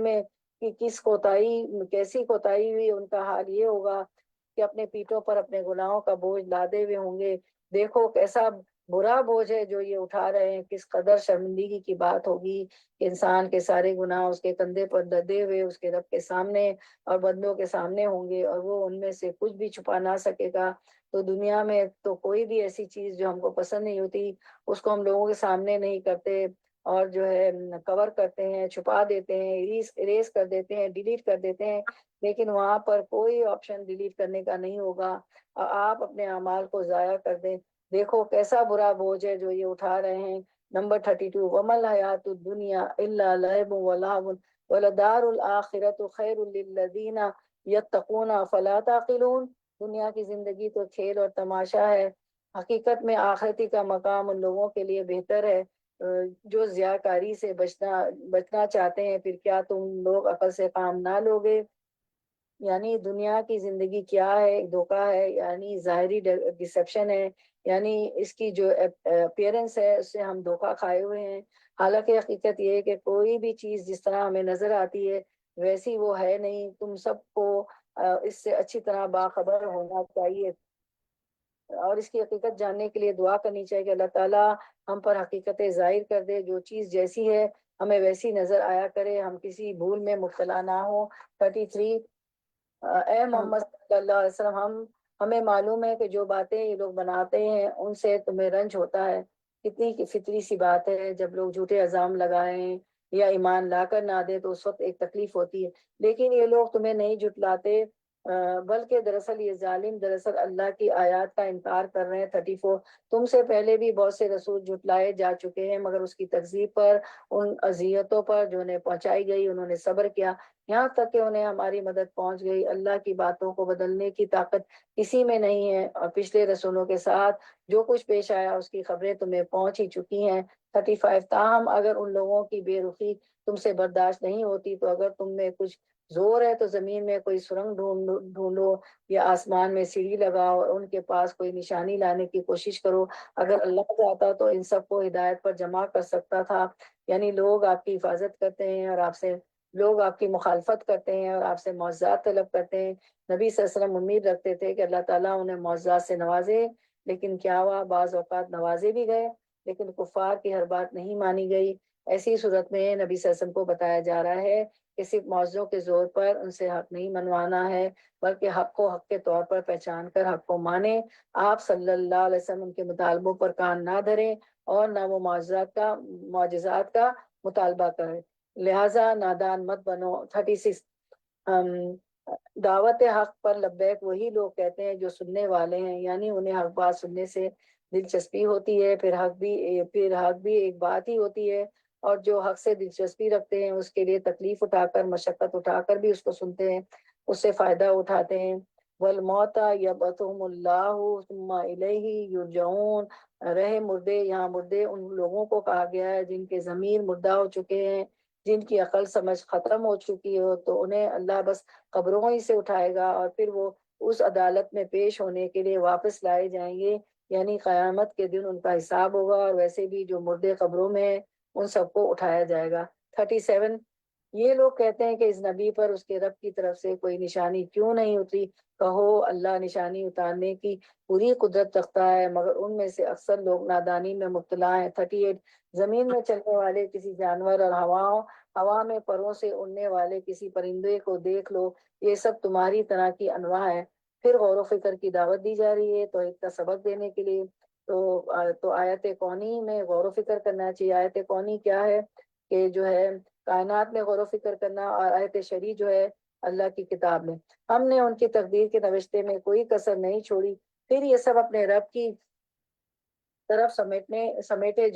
میں کہ کس کوتاہی کیسی کوتاہی ہوئی۔ ان کا حال یہ ہوگا کہ اپنے پیٹوں پر اپنے گناہوں کا بوجھ لادے ہوئے ہوں گے۔ دیکھو کیسا برا بوجھ ہے جو یہ اٹھا رہے ہیں، کس قدر شرمندگی کی بات ہوگی کہ انسان کے سارے گناہ اس کے کندھے پر لدے ہوئے اس کے رب کے سامنے اور بندوں کے سامنے ہوں گے، اور وہ ان میں سے کچھ بھی چھپا نہ سکے گا۔ تو دنیا میں تو کوئی بھی ایسی چیز جو ہم کو پسند نہیں ہوتی اس کو ہم لوگوں کے سامنے نہیں کرتے اور جو ہے کور کرتے ہیں، چھپا دیتے ہیں، اریز کر دیتے ہیں، ڈیلیٹ کر دیتے ہیں، لیکن وہاں پر کوئی آپشن ڈیلیٹ کرنے کا نہیں ہوگا۔ آپ اپنے اعمال کو ضائع کر دیں۔ دیکھو کیسا برا بوجھ ہے جو یہ اٹھا رہے ہیں۔ نمبر 32، وَمَا الْحَيَاةُ الدُّنْيَا إِلَّا لَعِبٌ وَلَهْوٌ وَلَدَارُ الْآخِرَةُ خَيْرٌ لِلَّذِينَ يَتَّقُونَ أَفَلَا تَعْقِلُونَ۔ دنیا کی زندگی تو کھیل اور تماشا ہے، حقیقت میں آخرتی کا مقام ان لوگوں کے لیے بہتر ہے جو ضیاءکاری سے بچنا چاہتے ہیں۔ پھر کیا تم لوگ عقل سے کام نہ لوگے؟ یعنی دنیا کی زندگی کیا ہے؟ ایک دھوکہ ہے، یعنی ظاہری ڈسیپشن ہے، یعنی اس کی جو اپیرنس ہے اس سے ہم دھوکہ کھائے ہوئے ہیں، حالانکہ حقیقت یہ ہے کہ کوئی بھی چیز جس طرح ہمیں نظر آتی ہے ویسی وہ ہے نہیں۔ تم سب کو اس سے اچھی طرح باخبر ہونا چاہیے اور اس کی حقیقت جاننے کے لیے دعا کرنی چاہیے کہ اللہ تعالیٰ ہم پر حقیقت ظاہر کر دے، جو چیز جیسی ہے ہمیں ویسی نظر آیا کرے، ہم کسی بھول میں مبتلا نہ ہوں۔ 33، اے محمد صلی اللہ علیہ وسلم، ہمیں معلوم ہے کہ جو باتیں یہ لوگ بناتے ہیں ان سے تمہیں رنج ہوتا ہے۔ کتنی فطری سی بات ہے، جب لوگ جھوٹے الزام لگائیں یا ایمان لا کر نہ دے تو اس وقت ایک تکلیف ہوتی ہے، لیکن یہ لوگ تمہیں نہیں جھٹلاتے، بلکہ دراصل یہ ظالم دراصل اللہ کی آیات کا انکار کر رہے ہیں۔ 34، تم سے پہلے بھی بہت سے رسول جھٹلائے جا چکے ہیں، مگر اس کی تکذیب پر، ان اذیتوں پر جو انہیں پہنچائی گئی انہوں نے صبر کیا، یہاں تک کہ انہیں ہماری مدد پہنچ گئی۔ اللہ کی باتوں کو بدلنے کی طاقت کسی میں نہیں ہے، اور پچھلے رسولوں کے ساتھ جو کچھ پیش آیا اس کی خبریں تمہیں پہنچ ہی چکی ہیں۔ 35، تاہم اگر ان لوگوں کی بے رخی تم سے برداشت نہیں ہوتی تو اگر تم میں کچھ زور ہے تو زمین میں کوئی سرنگ ڈھونڈو یا آسمان میں سیڑھی لگاؤ اور ان کے پاس کوئی نشانی لانے کی کوشش کرو۔ اگر اللہ چاہتا تو ان سب کو ہدایت پر جمع کر سکتا تھا۔ یعنی لوگ آپ کی حفاظت کرتے ہیں اور لوگ آپ کی مخالفت کرتے ہیں اور آپ سے معجزات طلب کرتے ہیں۔ نبی صلی اللہ علیہ وسلم امید رکھتے تھے کہ اللہ تعالیٰ انہیں معجزات سے نوازے، لیکن کیا ہوا، بعض اوقات نوازے بھی گئے لیکن کفار کی ہر بات نہیں مانی گئی۔ ایسی صورت میں نبی صلی اللہ علیہ وسلم کو بتایا جا رہا ہے کہ صرف معجزوں کے زور پر ان سے حق نہیں منوانا ہے، بلکہ حق کو حق کے طور پر پہچان کر حق کو مانیں۔ آپ صلی اللہ علیہ وسلم ان کے مطالبوں پر کان نہ دھریں اور نہ وہ معجزات کا مطالبہ کریں، لہٰذا نادان مت بنو۔ 36، دعوت حق پر لبیک وہی لوگ کہتے ہیں جو سننے والے ہیں، یعنی انہیں حق بات سننے سے دلچسپی ہوتی ہے، پھر حق بھی ایک بات ہی ہوتی ہے، اور جو حق سے دلچسپی رکھتے ہیں اس کے لیے تکلیف اٹھا کر، مشقت اٹھا کر بھی اس کو سنتے ہیں، اس سے فائدہ اٹھاتے ہیں۔ والموت یبعثہم اللہ ثم الیہ یرجعون، رہے مردے، یہاں مردے ان لوگوں کو کہا گیا ہے جن کے ضمیر مردہ ہو چکے ہیں، جن کی عقل سمجھ ختم ہو چکی ہو، تو انہیں اللہ بس قبروں ہی سے اٹھائے گا اور پھر وہ اس عدالت میں پیش ہونے کے لیے واپس لائے جائیں گے، یعنی قیامت کے دن ان کا حساب ہوگا، اور ویسے بھی جو مردے قبروں میں ہیں ان سب کو اٹھایا جائے گا۔ 37، یہ لوگ کہتے ہیں کہ اس نبی پر اس کے رب کی طرف سے کوئی نشانی کیوں نہیں اتری؟ کہو اللہ نشانی اتارنے کی پوری قدرت رکھتا ہے، مگر ان میں سے اکثر لوگ نادانی میں مبتلا ہیں۔ 38، زمین میں چلنے والے کسی جانور اور ہوا میں پروں سے اڑنے والے کسی پرندے کو دیکھ لو، یہ سب تمہاری طرح کی انواع ہے۔ پھر غور و فکر کی دعوت دی جا رہی ہے تو ایک کا سبق دینے کے لیے، تو آیت کونی میں غور و فکر کرنا چاہیے۔ آیت کونی کیا ہے کہ جو ہے کائنات میں غور و فکر کرنا، اور آیت شرعی جو ہے اللہ کی کتاب میں، ہم نے ان کی تقدیر کے نوشتے میں کوئی کسر نہیں چھوڑی، پھر یہ سب اپنے رب کی طرف سمیٹے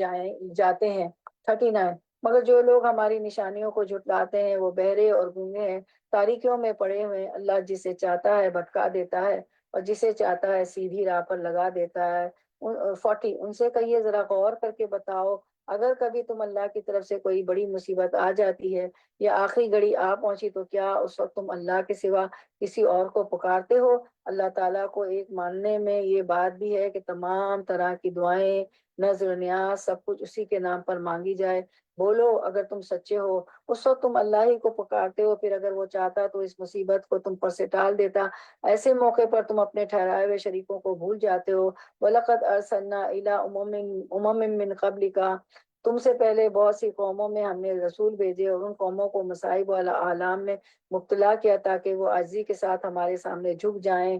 جاتے ہیں۔ 39، مگر جو لوگ ہماری نشانیوں کو جھٹلاتے ہیں وہ بہرے اور گونگے ہیں، تاریکیوں میں پڑے ہوئے ہیں، اللہ جسے چاہتا ہے بھٹکا دیتا ہے اور جسے چاہتا ہے سیدھی راہ پر لگا دیتا ہے۔ 40، ان سے کہیے ذرا غور کر کے بتاؤ، اگر کبھی تم اللہ کی طرف سے کوئی بڑی مصیبت آ جاتی ہے یا آخری گھڑی آ پہنچی تو کیا اس وقت تم اللہ کے سوا کسی اور کو پکارتے ہو؟ اللہ تعالیٰ کو ایک ماننے میں یہ بات بھی ہے کہ تمام طرح کی دعائیں، نظر و نیاز، سب کچھ اسی کے نام پر مانگی جائے۔ بولو اگر تم سچے ہو، اس وقت تم اللہ ہی کو پکارتے ہو، پھر اگر وہ چاہتا تو اس مصیبت کو تم پر سے ٹال دیتا، ایسے موقع پر تم اپنے ٹھہرائے ہوئے شریکوں کو بھول جاتے ہو۔ وَلَقَدْ أَرْسَلْنَا إِلَىٰ أُمَمٍ مِّن قَبْلِكَ، تم سے پہلے بہت سی قوموں میں ہم نے رسول بھیجے اور ان قوموں کو مصائب والا آلام میں مبتلا کیا تاکہ وہ عاجزی کے ساتھ ہمارے سامنے جھک جائیں،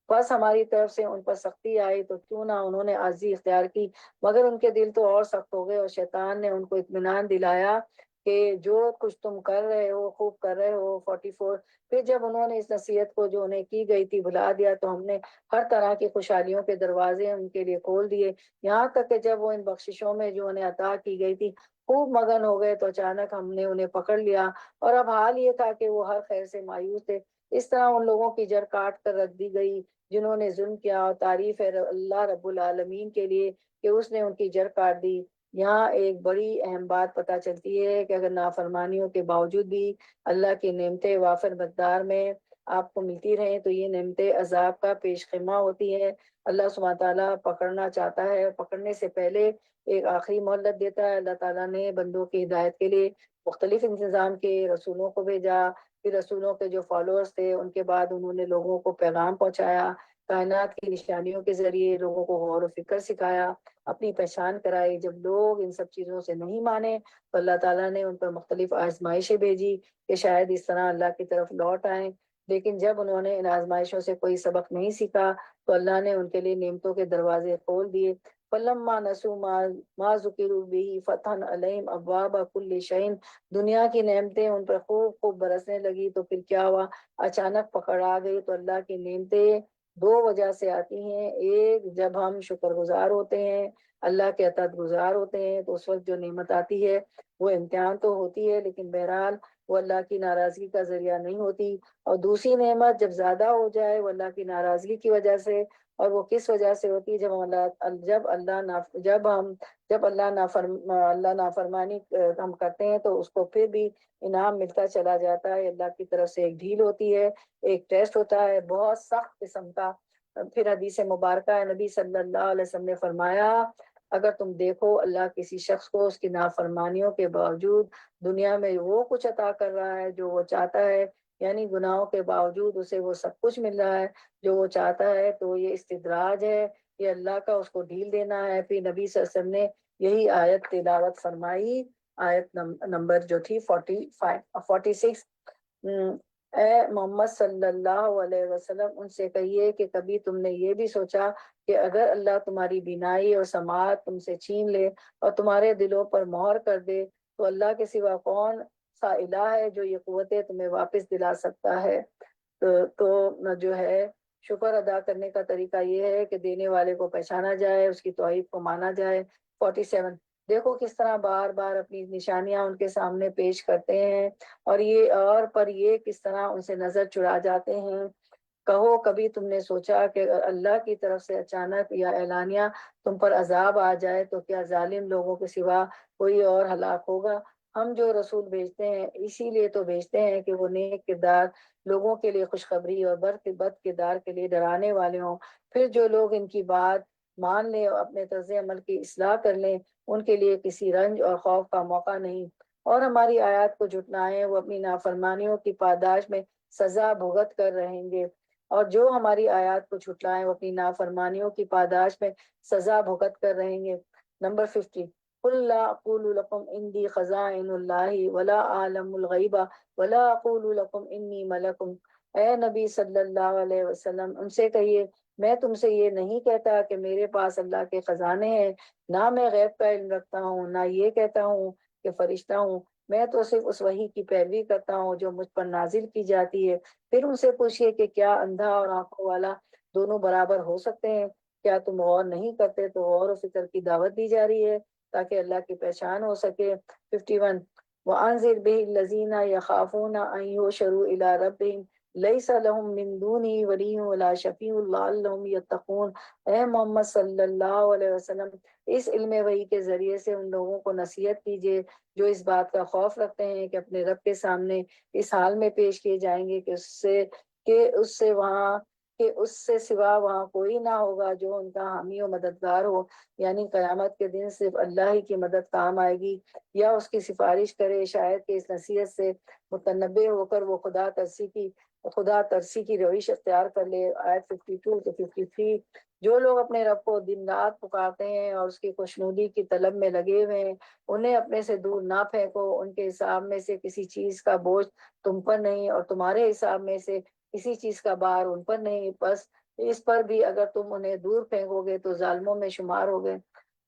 بس ہماری طرف سے ان پر سختی آئی تو کیوں نہ انہوں نے عاجزی اختیار کی، مگر ان کے دل تو اور سخت ہو گئے، اور شیطان نے ان کو اطمینان دلایا کہ جو کچھ تم کر رہے ہو خوب کر رہے ہو۔ 44، پھر جب انہوں نے اس نصیحت کو جو انہیں کی گئی تھی بھلا دیا تو ہم نے ہر طرح کی خوشحالیوں کے دروازے ان کے لیے کھول دیے، یہاں تک کہ جب وہ ان بخششوں میں جو انہیں عطا کی گئی تھی خوب مگن ہو گئے تو اچانک ہم نے انہیں پکڑ لیا، اور اب حال یہ تھا کہ وہ ہر خیر سے مایوس تھے۔ اس طرح ان لوگوں کی جڑ کاٹ کر رکھ دی گئی جنہوں نے ظلم کیا، اور تعریف ہے اللہ رب العالمین کے لیے کہ اس نے ان کی جڑ کاٹ دی۔ یہاں ایک بڑی اہم بات پتہ چلتی ہے کہ اگر نافرمانیوں کے باوجود بھی اللہ کی نعمتیں وافر مقدار میں آپ کو ملتی رہیں تو یہ نعمتیں عذاب کا پیش خیمہ ہوتی ہے۔ اللہ سبحانہ تعالیٰ پکڑنا چاہتا ہے، پکڑنے سے پہلے ایک آخری مہلت دیتا ہے۔ اللہ تعالیٰ نے بندوں کی ہدایت کے لیے مختلف انتظام کے رسولوں کو بھیجا، پھر رسولوں کے جو فالوورز تھے ان کے بعد انہوں نے لوگوں کو پیغام پہنچایا، کائنات کی نشانیوں کے ذریعے لوگوں کو غور و فکر سکھایا، اپنی پہچان کرائی۔ جب لوگ ان سب چیزوں سے نہیں مانے تو اللہ تعالیٰ نے ان پر مختلف آزمائشیں بھیجی کہ شاید اس طرح اللہ کی طرف لوٹ آئیں۔ لیکن جب انہوں نے ان آزمائشوں سے کوئی سبق نہیں سیکھا تو اللہ نے ان کے لیے نعمتوں کے دروازے کھول دیے۔ فلما نسوا ما ذکروا به فتحنا علیہم ابواب کل شیء، دنیا کی نعمتیں ان پر خوب خوب برسنے لگی تو پھر کیا ہوا، اچانک پکڑ آ گئی۔ تو اللہ کی نعمتیں دو وجہ سے آتی ہیں، ایک جب ہم شکر گزار ہوتے ہیں، اللہ کے اطاعت گزار ہوتے ہیں، تو اس وقت جو نعمت آتی ہے وہ امتحان تو ہوتی ہے لیکن بہرحال وہ اللہ کی ناراضگی کا ذریعہ نہیں ہوتی۔ اور دوسری نعمت جب زیادہ ہو جائے وہ اللہ کی ناراضگی کی وجہ سے، اور وہ کس وجہ سے ہوتی ہے، جب اللہ نافرمانی ہم کرتے ہیں تو اس کو پھر بھی انعام ملتا چلا جاتا ہے۔ اللہ کی طرف سے ایک ڈھیل ہوتی ہے، ایک ٹیسٹ ہوتا ہے بہت سخت قسم کا۔ پھر حدیث مبارکہ ہے، نبی صلی اللہ علیہ وسلم نے فرمایا اگر تم دیکھو اللہ کسی شخص کو اس کی نافرمانیوں کے باوجود دنیا میں وہ کچھ عطا کر رہا ہے جو وہ چاہتا ہے، یعنی گناہوں کے باوجود اسے وہ سب کچھ مل رہا ہے جو وہ چاہتا ہے، تو یہ استدراج ہے، یہ اللہ کا اس کو ڈھیل دینا ہے۔ پھر نبی صلی اللہ علیہ وسلم نے یہی آیت تلاوت فرمائی، آیت نمبر جو تھی 46، اے محمد صلی اللہ علیہ وسلم ان سے کہیے کہ کبھی تم نے یہ بھی سوچا کہ اگر اللہ تمہاری بینائی اور سماعت تم سے چھین لے اور تمہارے دلوں پر مہر کر دے تو اللہ کے سوا کون سا الہ ہے جو یہ قوتیں تمہیں واپس دلا سکتا ہے۔ تو جو ہے شکر ادا کرنے کا طریقہ یہ ہے کہ دینے والے کو پہچانا جائے، اس کی توحید کو مانا جائے۔ 47، دیکھو کس طرح بار بار اپنی نشانیاں ان کے سامنے پیش کرتے ہیں اور یہ کس طرح ان سے نظر چرا جاتے ہیں۔ کہو کبھی تم نے سوچا کہ اگر اللہ کی طرف سے اچانک یا اعلانیہ تم پر عذاب آ جائے تو کیا ظالم لوگوں کے سوا کوئی اور ہلاک ہوگا؟ ہم جو رسول بھیجتے ہیں اسی لیے تو بھیجتے ہیں کہ وہ نیک کردار لوگوں کے لیے خوشخبری اور بد کردار کے لیے ڈرانے والے ہوں۔ پھر جو لوگ ان کی بات مان لیں اور اپنے طرز عمل کی اصلاح کر لیں ان کے لیے کسی رنج اور خوف کا موقع نہیں، اور ہماری آیات کو جھٹلائیں وہ اپنی نافرمانیوں کی پاداش میں سزا بھگت کر رہیں گے، اور جو ہماری آیات کو جھٹلائیں وہ اپنی نافرمانیوں کی پاداش میں سزا بھگت کر رہیں گے۔ نمبر 50، قل لا اقول لكم عندي خزائن الله ولا اعلم الغیب ولا اقول لكم انی ملک، اے نبی صلی اللہ علیہ وسلم ان سے کہیے میں تم سے یہ نہیں کہتا کہ میرے پاس اللہ کے خزانے ہیں، نہ میں غیب کا علم رکھتا ہوں، نہ یہ کہتا ہوں کہ فرشتہ ہوں، میں تو صرف اس وحی کی پیروی کرتا ہوں جو مجھ پر نازل کی جاتی ہے۔ پھر ان سے پوچھئے کہ کیا اندھا اور آنکھوں والا دونوں برابر ہو سکتے ہیں؟ کیا تم غور نہیں کرتے؟ تو غور و فکر کی دعوت دی جا رہی ہے تاکہ اللہ کی پہچان ہو سکے۔ 51، وَأَنذِرْ بِهِ الَّذِينَ يَخَافُونَ أَن يُحْشَرُوا إِلَىٰ رَبِّهِمْ لَيْسَ لَهُم مِّن دُونِهِ وَلِيٌّ وَلَا شَفِيعٌ لَعَلَّهُمْ يَتَّقُونَ، اے محمد صلی اللہ علیہ وسلم اس علم وحی کے ذریعے سے ان لوگوں کو نصیحت کیجیے جو اس بات کا خوف رکھتے ہیں کہ اپنے رب کے سامنے اس حال میں پیش کیے جائیں گے کہ اس سے سوا وہاں کوئی نہ ہوگا جو ان کا حامی و مددگار ہو، یعنی قیامت کے دن صرف اللہ ہی کی مدد کام آئے گی، یا اس کی سفارش کرے شاید کہ اس نصیحت سے متنبع ہو کر وہ خدا ترسی کی روش اختیار کر لے۔ آیت 52 to 53، جو لوگ اپنے رب کو دن رات پکارتے ہیں اور اس کی خوشنودی کی طلب میں لگے ہوئے ہیں انہیں اپنے سے دور نہ پھینکو، ان کے حساب میں سے کسی چیز کا بوجھ تم پر نہیں اور تمہارے حساب میں سے کسی چیز کا بار ان پر نہیں، بس اس پر بھی اگر تم انہیں دور پھینکو گے تو ظالموں میں شمار ہوگے۔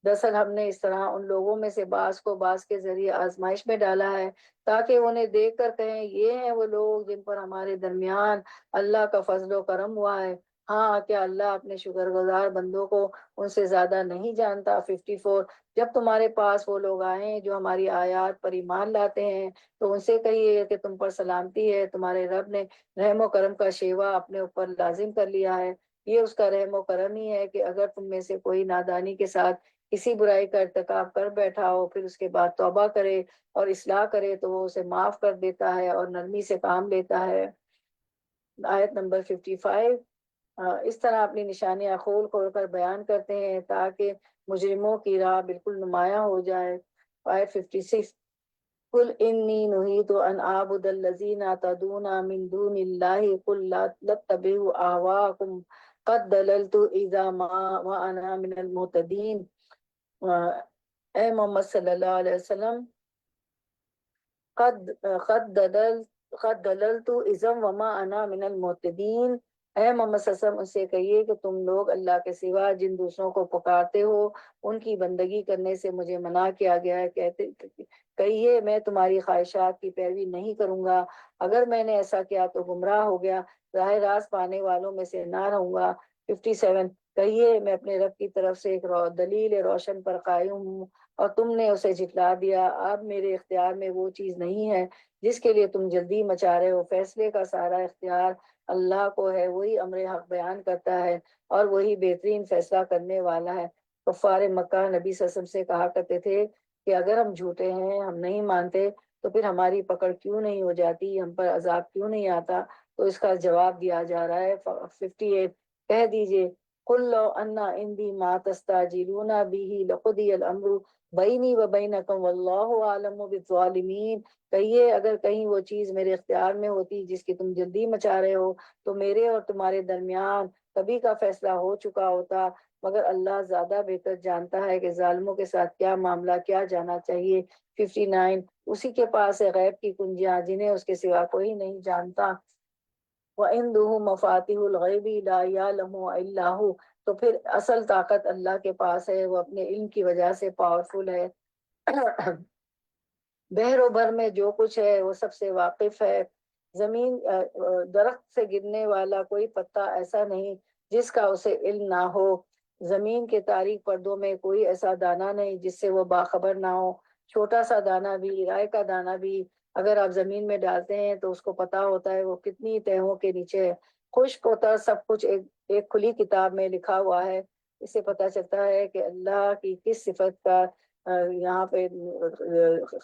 دراصل ہم نے اس طرح ان لوگوں میں سے بعض کو بعض کے ذریعے آزمائش میں ڈالا ہے تاکہ انہیں دیکھ کر کہیں یہ ہیں وہ لوگ جن پر ہمارے درمیان اللہ کا فضل و کرم ہوا ہے، ہاں کیا اللہ اپنے شکر گزار بندوں کو ان سے زیادہ نہیں جانتا۔ 54، جب تمہارے پاس وہ لوگ آئیں جو ہماری آیات پر ایمان لاتے ہیں تو ان سے کہیے کہ تم پر سلامتی ہے، تمہارے رب نے رحم و کرم کا شیوا اپنے اوپر لازم کر لیا ہے، یہ اس کا رحم و کرم ہی ہے کہ اگر تم میں سے کوئی نادانی کے ساتھ کسی برائی کا ارتکاب کر بیٹھا ہو پھر اس کے بعد توبہ کرے اور اصلاح کرے تو وہ اسے معاف کر دیتا ہے اور نرمی سے کام لیتا ہے۔ آیت نمبر 55، اس طرح اپنی نشانیاں کھول کھول کر بیان کرتے ہیں تاکہ مجرموں کی راہ بالکل نمایاں ہو جائے۔ آیت 56، قل انی نہیت ان اعبد الذین تدعون من دون اللہ قل لا تتبعوا اہواءکم قد دللت اذا ما وانا من المہتدین۔ اے محمد صلی اللہ علیہ وسلم قد قد دللت اذا وما انا من المعتدین، اے محمد صلی اللہ علیہ وسلم ان سے کہیے کہ تم لوگ اللہ کے سوا جن دوسروں کو پکارتے ہو ان کی بندگی کرنے سے مجھے منع کیا گیا ہے، کہیے میں تمہاری خواہشات کی پیروی نہیں کروں گا، اگر میں نے ایسا کیا تو گمراہ ہو گیا، راہ راست پانے والوں میں سے نہ رہوں گا۔ 57 کہیے میں اپنے رب کی طرف سے ایک دلیل روشن پر قائم ہوں اور تم نے اسے جھٹلا دیا، اب میرے اختیار میں وہ چیز نہیں ہے جس کے لیے تم جلدی مچا رہے ہو، فیصلے کا سارا اختیار اللہ کو ہے، وہی امر حق بیان کرتا ہے اور وہی بہترین فیصلہ کرنے والا ہے۔ کفار مکہ نبی صلی اللہ علیہ وسلم سے کہا کرتے تھے کہ اگر ہم جھوٹے ہیں، ہم نہیں مانتے تو پھر ہماری پکڑ کیوں نہیں ہو جاتی، ہم پر عذاب کیوں نہیں آتا؟ تو اس کا جواب دیا جا رہا ہے 58 کہہ دیجئے قل لو ان عندي ما تستعجلون به لقضي الامر بینی و بینکم واللہ عالم بالظالمین، کہیے اگر کہیں وہ چیز میرے اختیار میں ہوتی جس کی تم جلدی مچا رہے ہو تو میرے اور تمہارے درمیان کبھی کا فیصلہ ہو چکا ہوتا، مگر اللہ زیادہ بہتر جانتا ہے کہ ظالموں کے ساتھ کیا معاملہ کیا جانا چاہیے۔ 59 اسی کے پاس ہے غیب کی کنجیاں جنہیں اس کے سوا کوئی نہیں جانتا، وَعِنْدُهُ مَفَاتِحُ الْغَيْبِ لَا يَعْلَمُهَا إِلَّا هُوَ، تو پھر اصل طاقت اللہ کے پاس ہے، وہ اپنے علم کی وجہ سے پاورفل ہے۔ بحر و بر میں جو کچھ ہے وہ سب سے واقف ہے، زمین درخت سے گرنے والا کوئی پتا ایسا نہیں جس کا اسے علم نہ ہو، زمین کے تاریک پردوں میں کوئی ایسا دانہ نہیں جس سے وہ باخبر نہ ہو، چھوٹا سا دانہ بھی، رائے کا دانہ بھی اگر آپ زمین میں ڈالتے ہیں تو اس کو پتا ہوتا ہے وہ کتنی تہوں کے نیچے ہے، خشک ہوتا سب کچھ ایک کھلی کتاب میں لکھا ہوا ہے۔ اس سے پتا چلتا ہے کہ اللہ کی کس صفت کا یہاں پہ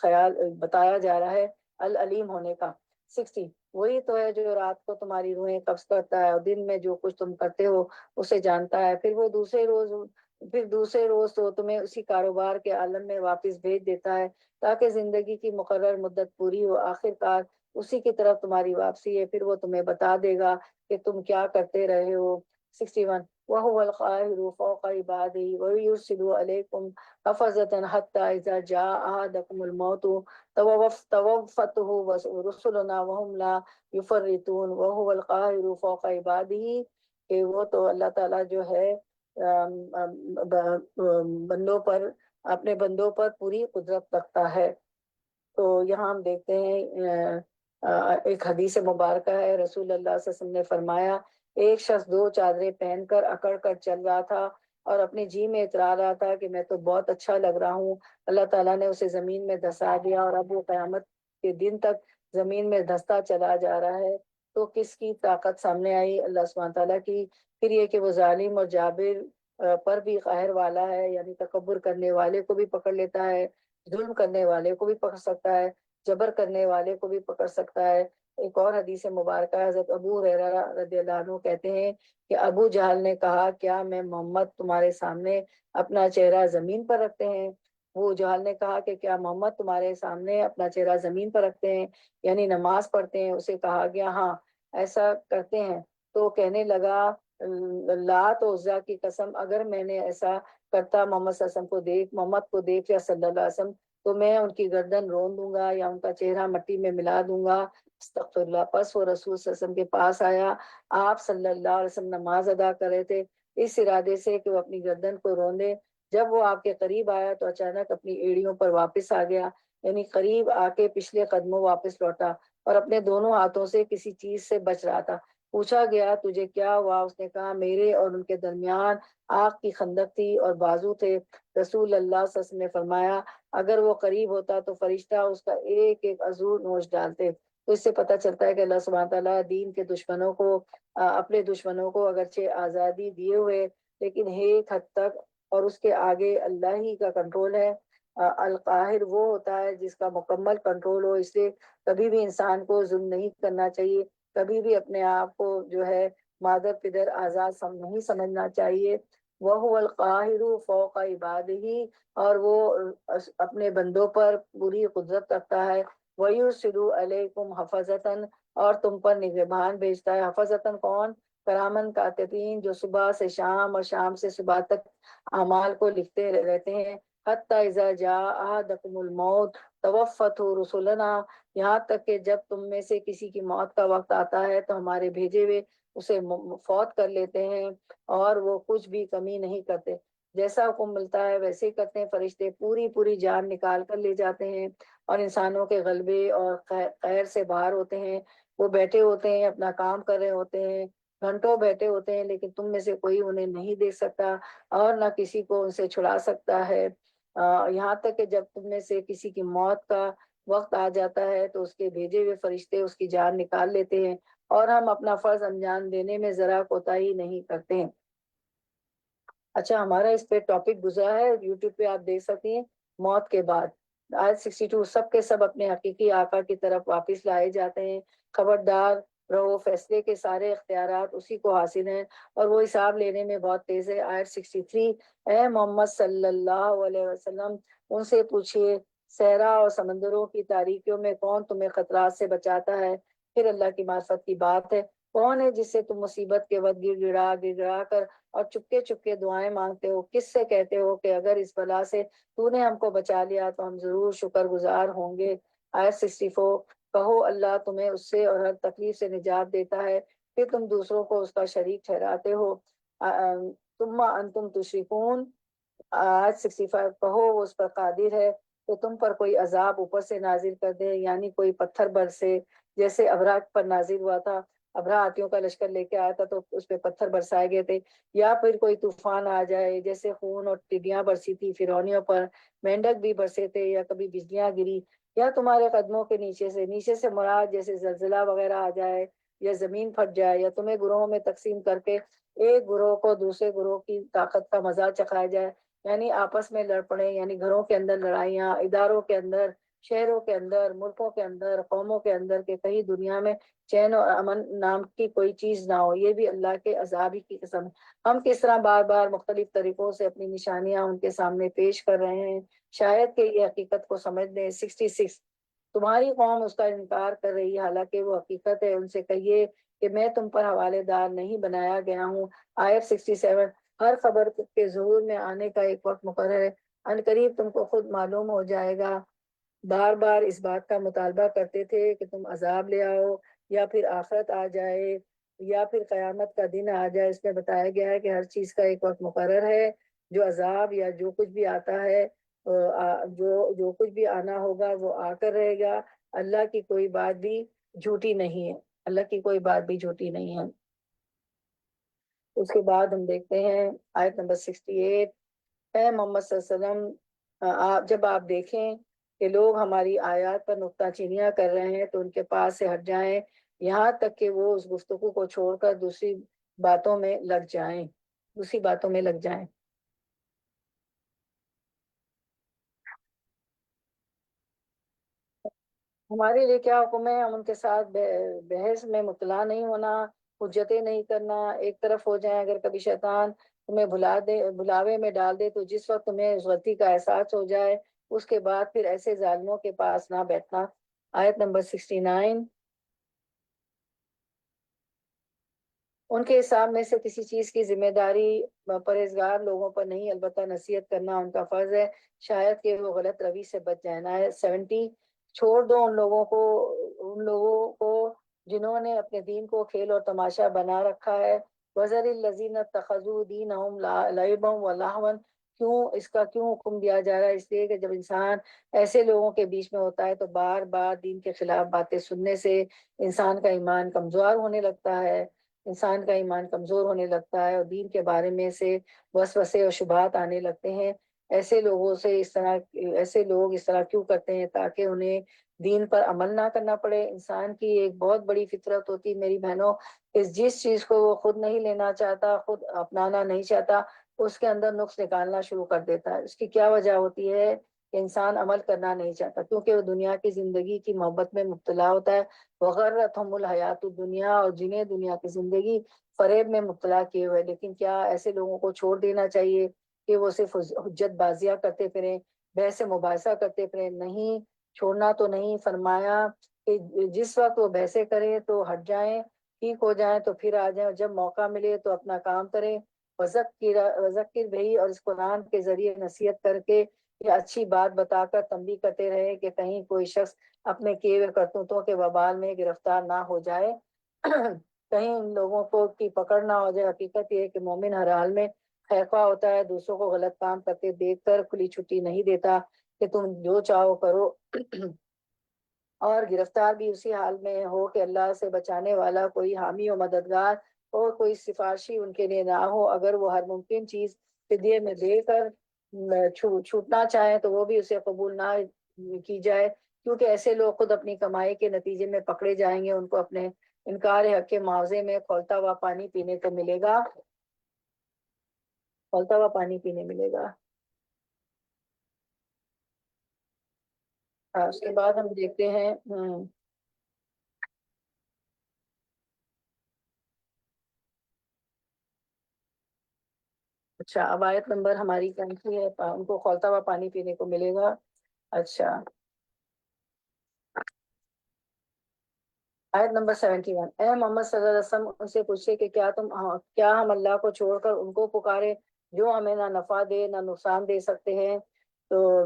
خیال بتایا جا رہا ہے، العلیم ہونے کا۔ 60 وہی تو ہے جو رات کو تمہاری روحیں قبض کرتا ہے اور دن میں جو کچھ تم کرتے ہو اسے جانتا ہے، پھر وہ دوسرے روز تو تمہیں اسی کاروبار کے عالم میں واپس بھیج دیتا ہے تاکہ زندگی کی مقرر مدت پوری ہو، آخر کار اسی کی طرف تمہاری واپسی ہے، پھر وہ تمہیں بتا دے گا کہ تم کیا کرتے رہے ہو۔ 61 وَهُوَ الْقَاهِرُ فَوْقَ عِبَادِهِ وَيُرْسِلُ عَلَيْكُمْ حَفَظَةً حَتَّى إِذَا جَاءَ أَحَدَكُمُ الْمَوْتُ تَوَفَّتْهُ رُسُلُنَا وَهُمْ لَا يُفَرِّطُونَ وَهُوَ الْقَاهِرُ فَوْقَ عِبَادِهِ، کہ وہ تو اللہ تعالیٰ جو ہے بندوں پر اپنے بندوں پر پوری قدرت رکھتا ہے۔ تو یہاں ہم دیکھتے ہیں ایک حدیث مبارکہ ہے، رسول اللہ صلی اللہ علیہ وسلم نے فرمایا ایک شخص 2 چادریں پہن کر اکڑ کر چل رہا تھا اور اپنے جی میں اترا رہا تھا کہ میں تو بہت اچھا لگ رہا ہوں، اللہ تعالیٰ نے اسے زمین میں دھسا دیا اور اب وہ قیامت کے دن تک زمین میں دھستا چلا جا رہا ہے۔ تو کس کی طاقت سامنے آئی؟ اللہ سبحانہ تعالیٰ کی۔ پھر یہ کہ وہ ظالم اور جابر پر بھی قہر والا ہے، یعنی تکبر کرنے والے کو بھی پکڑ لیتا ہے، ظلم کرنے والے کو بھی پکڑ سکتا ہے، جبر کرنے والے کو بھی پکڑ سکتا ہے۔ ایک اور حدیث مبارکہ حضرت ابو ہریرہ رضی اللہ عنہ کہتے ہیں کہ ابو جہل نے کہا کیا میں محمد تمہارے سامنے اپنا چہرہ زمین پر رکھتے ہیں؟ ابو جہل نے کہا کہ کیا محمد تمہارے سامنے اپنا چہرہ زمین پر رکھتے ہیں یعنی نماز پڑھتے ہیں؟ اسے کہا گیا ہاں ایسا کرتے ہیں، تو کہنے لگا لات و عزیٰ کی قسم اگر میں نے ایسا کرتا محمد صلی اللہ علیہ وسلم کو دیکھ یا صلی اللہ علیہ وسلم تو میں ان کی گردن رون دوں گا یا ان کا چہرہ مٹی میں ملا دوں گا، استغفر اللہ۔ پس وہ رسول صلی اللہ علیہ وسلم کے پاس آیا، آپ صلی اللہ علیہ وسلم نماز ادا کر رہے تھے اس ارادے سے کہ وہ اپنی گردن کو روندے، جب وہ آپ کے قریب آیا تو اچانک اپنی ایڑیوں پر واپس آ گیا، یعنی قریب آ کے پچھلے قدموں واپس لوٹا اور اپنے دونوں ہاتھوں سے کسی چیز سے بچ رہا تھا۔ پوچھا گیا تجھے کیا ہوا؟ اس نے کہا میرے اور ان کے درمیان آگ کی خندق تھی اور بازو تھے۔ رسول اللہ صلی اللہ علیہ وسلم نے فرمایا اگر وہ قریب ہوتا تو فرشتہ اس کا ایک ایک عضو نوچ ڈالتے۔ تو اس سے پتہ چلتا ہے کہ اللہ سبحانہ تعالیٰ دین کے دشمنوں کو اپنے دشمنوں کو اگرچہ آزادی دیے ہوئے لیکن ایک حد تک، اور اس کے آگے اللہ ہی کا کنٹرول ہے۔ القاہر وہ ہوتا ہے جس کا مکمل کنٹرول ہو، اس لیے کبھی بھی انسان کو ظلم نہیں کرنا چاہیے، کبھی بھی اپنے آپ کو جو ہے مادر پدر آزاد نہیں سمجھنا چاہیے۔ وَهُوَ الْقَاهِرُ فَوْقَ عِبَادِهِ، اور وہ اپنے بندوں پر پوری قدرت رکھتا ہے۔ وَيُرْسِلُ عَلَيْكُمْ حَفَظَةً، اور تم پر نگہبان بھیجتا ہے۔ حفظتاً کون؟ کرامن کاتبین، جو صبح سے شام اور شام سے صبح تک اعمال کو لکھتے رہتے ہیں۔ حَتَّى إِذَا جَاءَ أَحَدَكُمُ الْمَوْتُ تَوَفَّتْهُ رُسُلُنَا، یہاں تک کہ جب تم میں سے کسی کی موت کا وقت آتا ہے تو ہمارے بھیجے ہوئے اسے فوت کر لیتے ہیں اور وہ کچھ بھی کمی نہیں کرتے، جیسا حکم ملتا ہے ویسے ہی کرتے ہیں۔ فرشتے پوری پوری جان نکال کر لے جاتے ہیں اور انسانوں کے غلبے اور خیر سے باہر ہوتے ہیں۔ وہ بیٹھے ہوتے ہیں، اپنا کام کر رہے ہوتے ہیں، گھنٹوں بیٹھے ہوتے ہیں، لیکن تم میں سے کوئی انہیں نہیں دیکھ سکتا اور نہ کسی کو ان سے چھڑا سکتا ہے، یہاں تک کہ جب تم میں سے کسی کی موت کا وقت آ جاتا ہے تو اس کے بھیجے ہوئے فرشتے اس کی جان نکال لیتے ہیں اور ہم اپنا فرض انجام دینے میں ذرا کوتاہی نہیں کرتے ہیں۔ اچھا، ہمارا اس پہ ٹاپک گزرا ہے، یوٹیوب پہ آپ دیکھ سکتی ہیں، موت کے بعد۔ آیت 62، سب کے سب اپنے حقیقی آقا کی طرف واپس لائے جاتے ہیں، خبردار رہو، فیصلے کے سارے اختیارات اسی کو حاصل ہیں اور وہ حساب لینے میں بہت تیز ہے۔ آیت 63، اے محمد صلی اللہ علیہ وسلم، ان سے پوچھئے صحرا اور سمندروں کی تاریکیوں میں کون تمہیں خطرات سے بچاتا ہے؟ پھر اللہ کی معرفت کی بات ہے، کون ہے جس سے تم مصیبت کے وقت گر گڑا کر اور چپکے چپکے دعائیں مانگتے ہو؟ کس سے کہتے ہو کہ اگر اس بلا سے تو نے ہم کو بچا لیا تو ہم ضرور شکر گزار ہوں گے؟ آیت 64، کہو اللہ تمہیں اس سے اور ہر تکلیف سے نجات دیتا ہے، پھر تم دوسروں کو اس کا شریک ٹھہراتے ہو۔ ثم انتم تشرکون، آیت 65، کہو وہ اس پر قادر ہے تو تم پر کوئی عذاب اوپر سے نازل کر دے، یعنی کوئی پتھر برسے، جیسے ابراہ پر نازل ہوا تھا۔ ابراہ ہاتھیوں کا لشکر لے کے آیا تھا تو اس پہ پتھر برسائے گئے تھے، یا پھر کوئی طوفان آ جائے جیسے خون اور ٹڈیاں برسی تھی فرعونیوں پر، مینڈک بھی برسے تھے، یا کبھی بجلیاں گری، یا تمہارے قدموں کے نیچے سے مراد جیسے زلزلہ وغیرہ آ جائے، یا زمین پھٹ جائے، یا تمہیں گروہوں میں تقسیم کر کے ایک گروہ کو دوسرے گروہ کی طاقت کا مزہ چکھایا جائے، یعنی آپس میں لڑ پڑے، یعنی گھروں کے اندر لڑائیاں، اداروں کے اندر، شہروں کے اندر، ملکوں کے اندر، قوموں کے اندر، کہ کہیں دنیا میں چین اور امن نام کی کوئی چیز نہ ہو۔ یہ بھی اللہ کے عذاب ہی کی قسم ہے۔ ہم کس طرح بار بار مختلف طریقوں سے اپنی نشانیاں ان کے سامنے پیش کر رہے ہیں، شاید کہ یہ حقیقت کو سمجھ لیں۔ 66، تمہاری قوم اس کا انکار کر رہی ہے حالانکہ وہ حقیقت ہے، ان سے کہیے کہ میں تم پر حوالے دار نہیں بنایا گیا ہوں۔ آیت 67، ہر خبر کے ظہور میں آنے کا ایک وقت مقرر ہے، ان قریب تم کو خود معلوم ہو جائے گا۔ بار بار اس بات کا مطالبہ کرتے تھے کہ تم عذاب لے آؤ، یا پھر آخرت آ جائے، یا پھر قیامت کا دن آ جائے۔ اس میں بتایا گیا ہے کہ ہر چیز کا ایک وقت مقرر ہے، جو عذاب یا جو کچھ بھی آتا ہے، جو کچھ بھی آنا ہوگا وہ آ کر رہے گا۔ اللہ کی کوئی بات بھی جھوٹی نہیں ہے، اللہ کی کوئی بات بھی جھوٹی نہیں ہے۔ اس کے بعد ہم دیکھتے ہیں آیت نمبر 68، اے محمد صلی اللہ علیہ وسلم، جب آپ دیکھیں کہ لوگ ہماری آیات پر نکتہ چینیاں کر رہے ہیں تو ان کے پاس سے ہٹ جائیں، یہاں تک کہ وہ اس گفتگو کو چھوڑ کر دوسری باتوں میں لگ جائیں۔ ہمارے لیے کیا حکم ہے؟ ہم ان کے ساتھ بحث میں مطلع نہیں ہونا، حجتیں نہیں کرنا، ایک طرف ہو جائیں۔ اگر کبھی شیطان تمہیں بلاوے میں ڈال دے تو جس وقت تمہیں اس غلطی کا احساس ہو جائے اس کے بعد پھر ایسے ظالموں کے پاس نہ بیٹھنا۔ آیت نمبر 69، ان کے حساب میں سے کسی چیز کی ذمہ داری پرہیزگار لوگوں پر نہیں، البتہ نصیحت کرنا ان کا فرض ہے، شاید کہ وہ غلط روی سے بچ جائیں۔ آیت 70، چھوڑ دو ان لوگوں کو جنہوں نے اپنے دین کو کھیل اور تماشا بنا رکھا ہے، وَذَرِ الَّذِينَ اتَّخَذُوا دِينَهُمْ لَعِبًا وَلَهْوًا، اس کا کیوں حکم دیا جا رہا ہے؟ اس لیے کہ جب انسان ایسے لوگوں کے بیچ میں ہوتا ہے تو بار بار دین کے خلاف باتیں سننے سے انسان کا ایمان کمزور ہونے لگتا ہے، اور دین کے بارے میں سے وسوسے اور شبہات آنے لگتے ہیں۔ ایسے لوگ اس طرح کیوں کرتے ہیں؟ تاکہ انہیں دین پر عمل نہ کرنا پڑے۔ انسان کی ایک بہت بڑی فطرت ہوتی میری بہنوں، جس چیز کو وہ خود نہیں لینا چاہتا، خود اپنانا نہیں چاہتا، اس کے اندر نقص نکالنا شروع کر دیتا ہے۔ اس کی کیا وجہ ہوتی ہے کہ انسان عمل کرنا نہیں چاہتا؟ کیونکہ وہ دنیا کی زندگی کی محبت میں مبتلا ہوتا ہے، وغرتہم الحیات الدنیا، اور جنہیں دنیا کی زندگی فریب میں مبتلا کیے ہوئے۔ لیکن کیا ایسے لوگوں کو چھوڑ دینا چاہیے کہ وہ صرف حجت بازیاں کرتے پھریں، بحث مباحثہ کرتے پھریں؟ نہیں، چھوڑنا تو نہیں، فرمایا کہ جس وقت وہ بحثیں کریں تو ہٹ جائیں، ٹھیک ہو جائیں تو پھر آ جائیں، اور جب موقع ملے تو اپنا کام کریں۔ وذکر بہی، اور اس قرآن کے ذریعے نصیحت کر کے یا اچھی بات بتا کر تنبیہ کرتے رہے کہ کہیں کوئی شخص اپنے کیے ہوئے کرتوتوں کے وبال میں گرفتار نہ ہو جائے کہیں ان لوگوں کو کی پکڑ نہ ہو جائے۔ حقیقت یہ ہے کہ مومن ہر حال میں خیرخواہ ہوتا ہے، دوسروں کو غلط کام کرتے دیکھ کر کھلی چھٹی نہیں دیتا کہ تم جو چاہو کرو اور گرفتار بھی اسی حال میں ہو کہ اللہ سے بچانے والا کوئی حامی و مددگار اور کوئی سفارشی ان کے لیے نہ ہو۔ اگر وہ ہر ممکن چیز فدیے میں دے کر چھوٹنا چاہیں تو وہ بھی اسے قبول نہ کی جائے، کیونکہ ایسے لوگ خود اپنی کمائی کے نتیجے میں پکڑے جائیں گے۔ ان کو اپنے انکار حق کے معاوضے میں کھولتا ہوا پانی پینے کو ملے گا، کھولتا ہوا پانی پینے ملے گا۔ اس کے بعد ہم دیکھتے ہیں اچھا اب آیت نمبر ہماری کون سی ہے؟ ان کو کھولتا ہوا پانی پینے کو ملے گا۔ اچھا آیت نمبر 71، اے محمد صلی اللہ علیہ وسلم ان سے پوچھے کہ کیا ہم اللہ کو چھوڑ کر ان کو پکارے جو ہمیں نہ نفع دے نہ نقصان دے سکتے ہیں؟ تو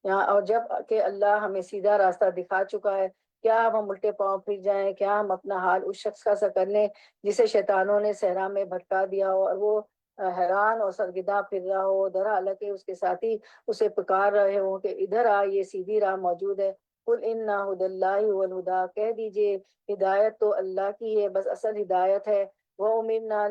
اور جب کہ اللہ ہمیں سیدھا راستہ دکھا چکا ہے، کیا ہم الٹے پاؤں پھر جائیں؟ کیا ہم اپنا حال اس شخص کا سا کر لیں جسے شیطانوں نے صحرا میں بھٹکا دیا ہو اور وہ حیران اور سرگرداں پھر رہا ہو، در حالانکہ اس کے ساتھی اسے پکار رہے ہوں کہ ادھر آ، یہ سیدھی راہ موجود ہے۔ قل ان ہدی اللہ هو الہدی، کہہ دیجئے ہدایت تو اللہ کی ہے، بس اصل ہدایت ہے۔ وَأُمِرْنَا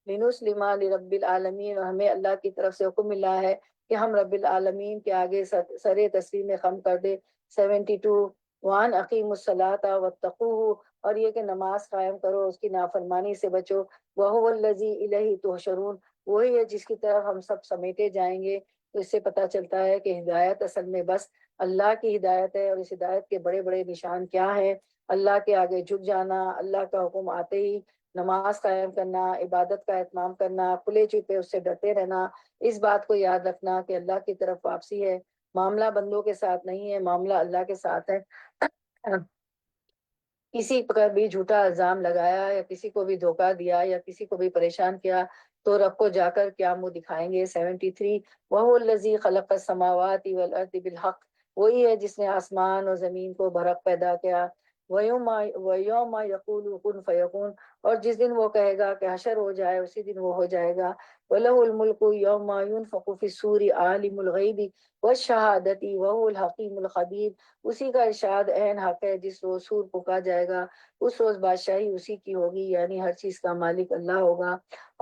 لِنُسْلِمَ لِرَبِّ الْعَالَمِينَ، اور ہمیں اللہ کی طرف سے حکم ملا ہے کہ ہم رب العالمین کے آگے سر تسلیم خم کر دے۔ 72، وَأَنْ أَقِيمُوا الصَّلَاةَ وَاتَّقُوهُ، اور یہ کہ نماز قائم کرو، اس کی نافرمانی سے بچو۔ وَهُوَ الَّذِي إِلَيْهِ تُحْشَرُونَ، وہی ہے جس کی طرف ہم سب سمیٹے جائیں گے۔ تو اس سے پتہ چلتا ہے کہ ہدایت اصل میں بس اللہ کی ہدایت ہے، اور اس ہدایت کے بڑے بڑے نشان کیا ہیں؟ اللہ کے آگے جھک جانا، اللہ کا حکم آتے ہی نماز قائم کرنا، عبادت کا اہتمام کرنا، کھلے چھپے اس سے ڈرتے رہنا، اس بات کو یاد رکھنا کہ اللہ کی طرف واپسی ہے، معاملہ بندوں کے ساتھ نہیں ہے، معاملہ اللہ کے ساتھ ہے۔ کسی پر بھی جھوٹا الزام لگایا یا کسی کو بھی دھوکہ دیا یا کسی کو بھی پریشان کیا تو رب کو جا کر کیا منہ دکھائیں گے۔ 73، وَهُوَ الَّذِي خَلَقَ السَّمَاوَاتِ وَالْأَرْضِ بِالْحَقِّ، وہی ہے جس نے آسمان اور زمین کو برحق پیدا کیا۔ وَيَوْمَ يَقُولُ كُن فَيَكُونُ، اور جس دن وہ کہے گا کہ حشر ہو جائے اسی دن وہ ہو جائے گا۔ وَلَهُ الْمُلْكُ يَوْمَ يُنفَخُ فِي الصُّورِ عَالِمُ الْغَيْبِ وَالشَّهَادَةِ وَهُوَ الْحَكِيمُ الْخَبِيرُ، اسی کا ارشاد عین حق ہے، جس روز سور پھونکا جائے گا اس روز بادشاہی اسی کی ہوگی، یعنی ہر چیز کا مالک اللہ ہوگا،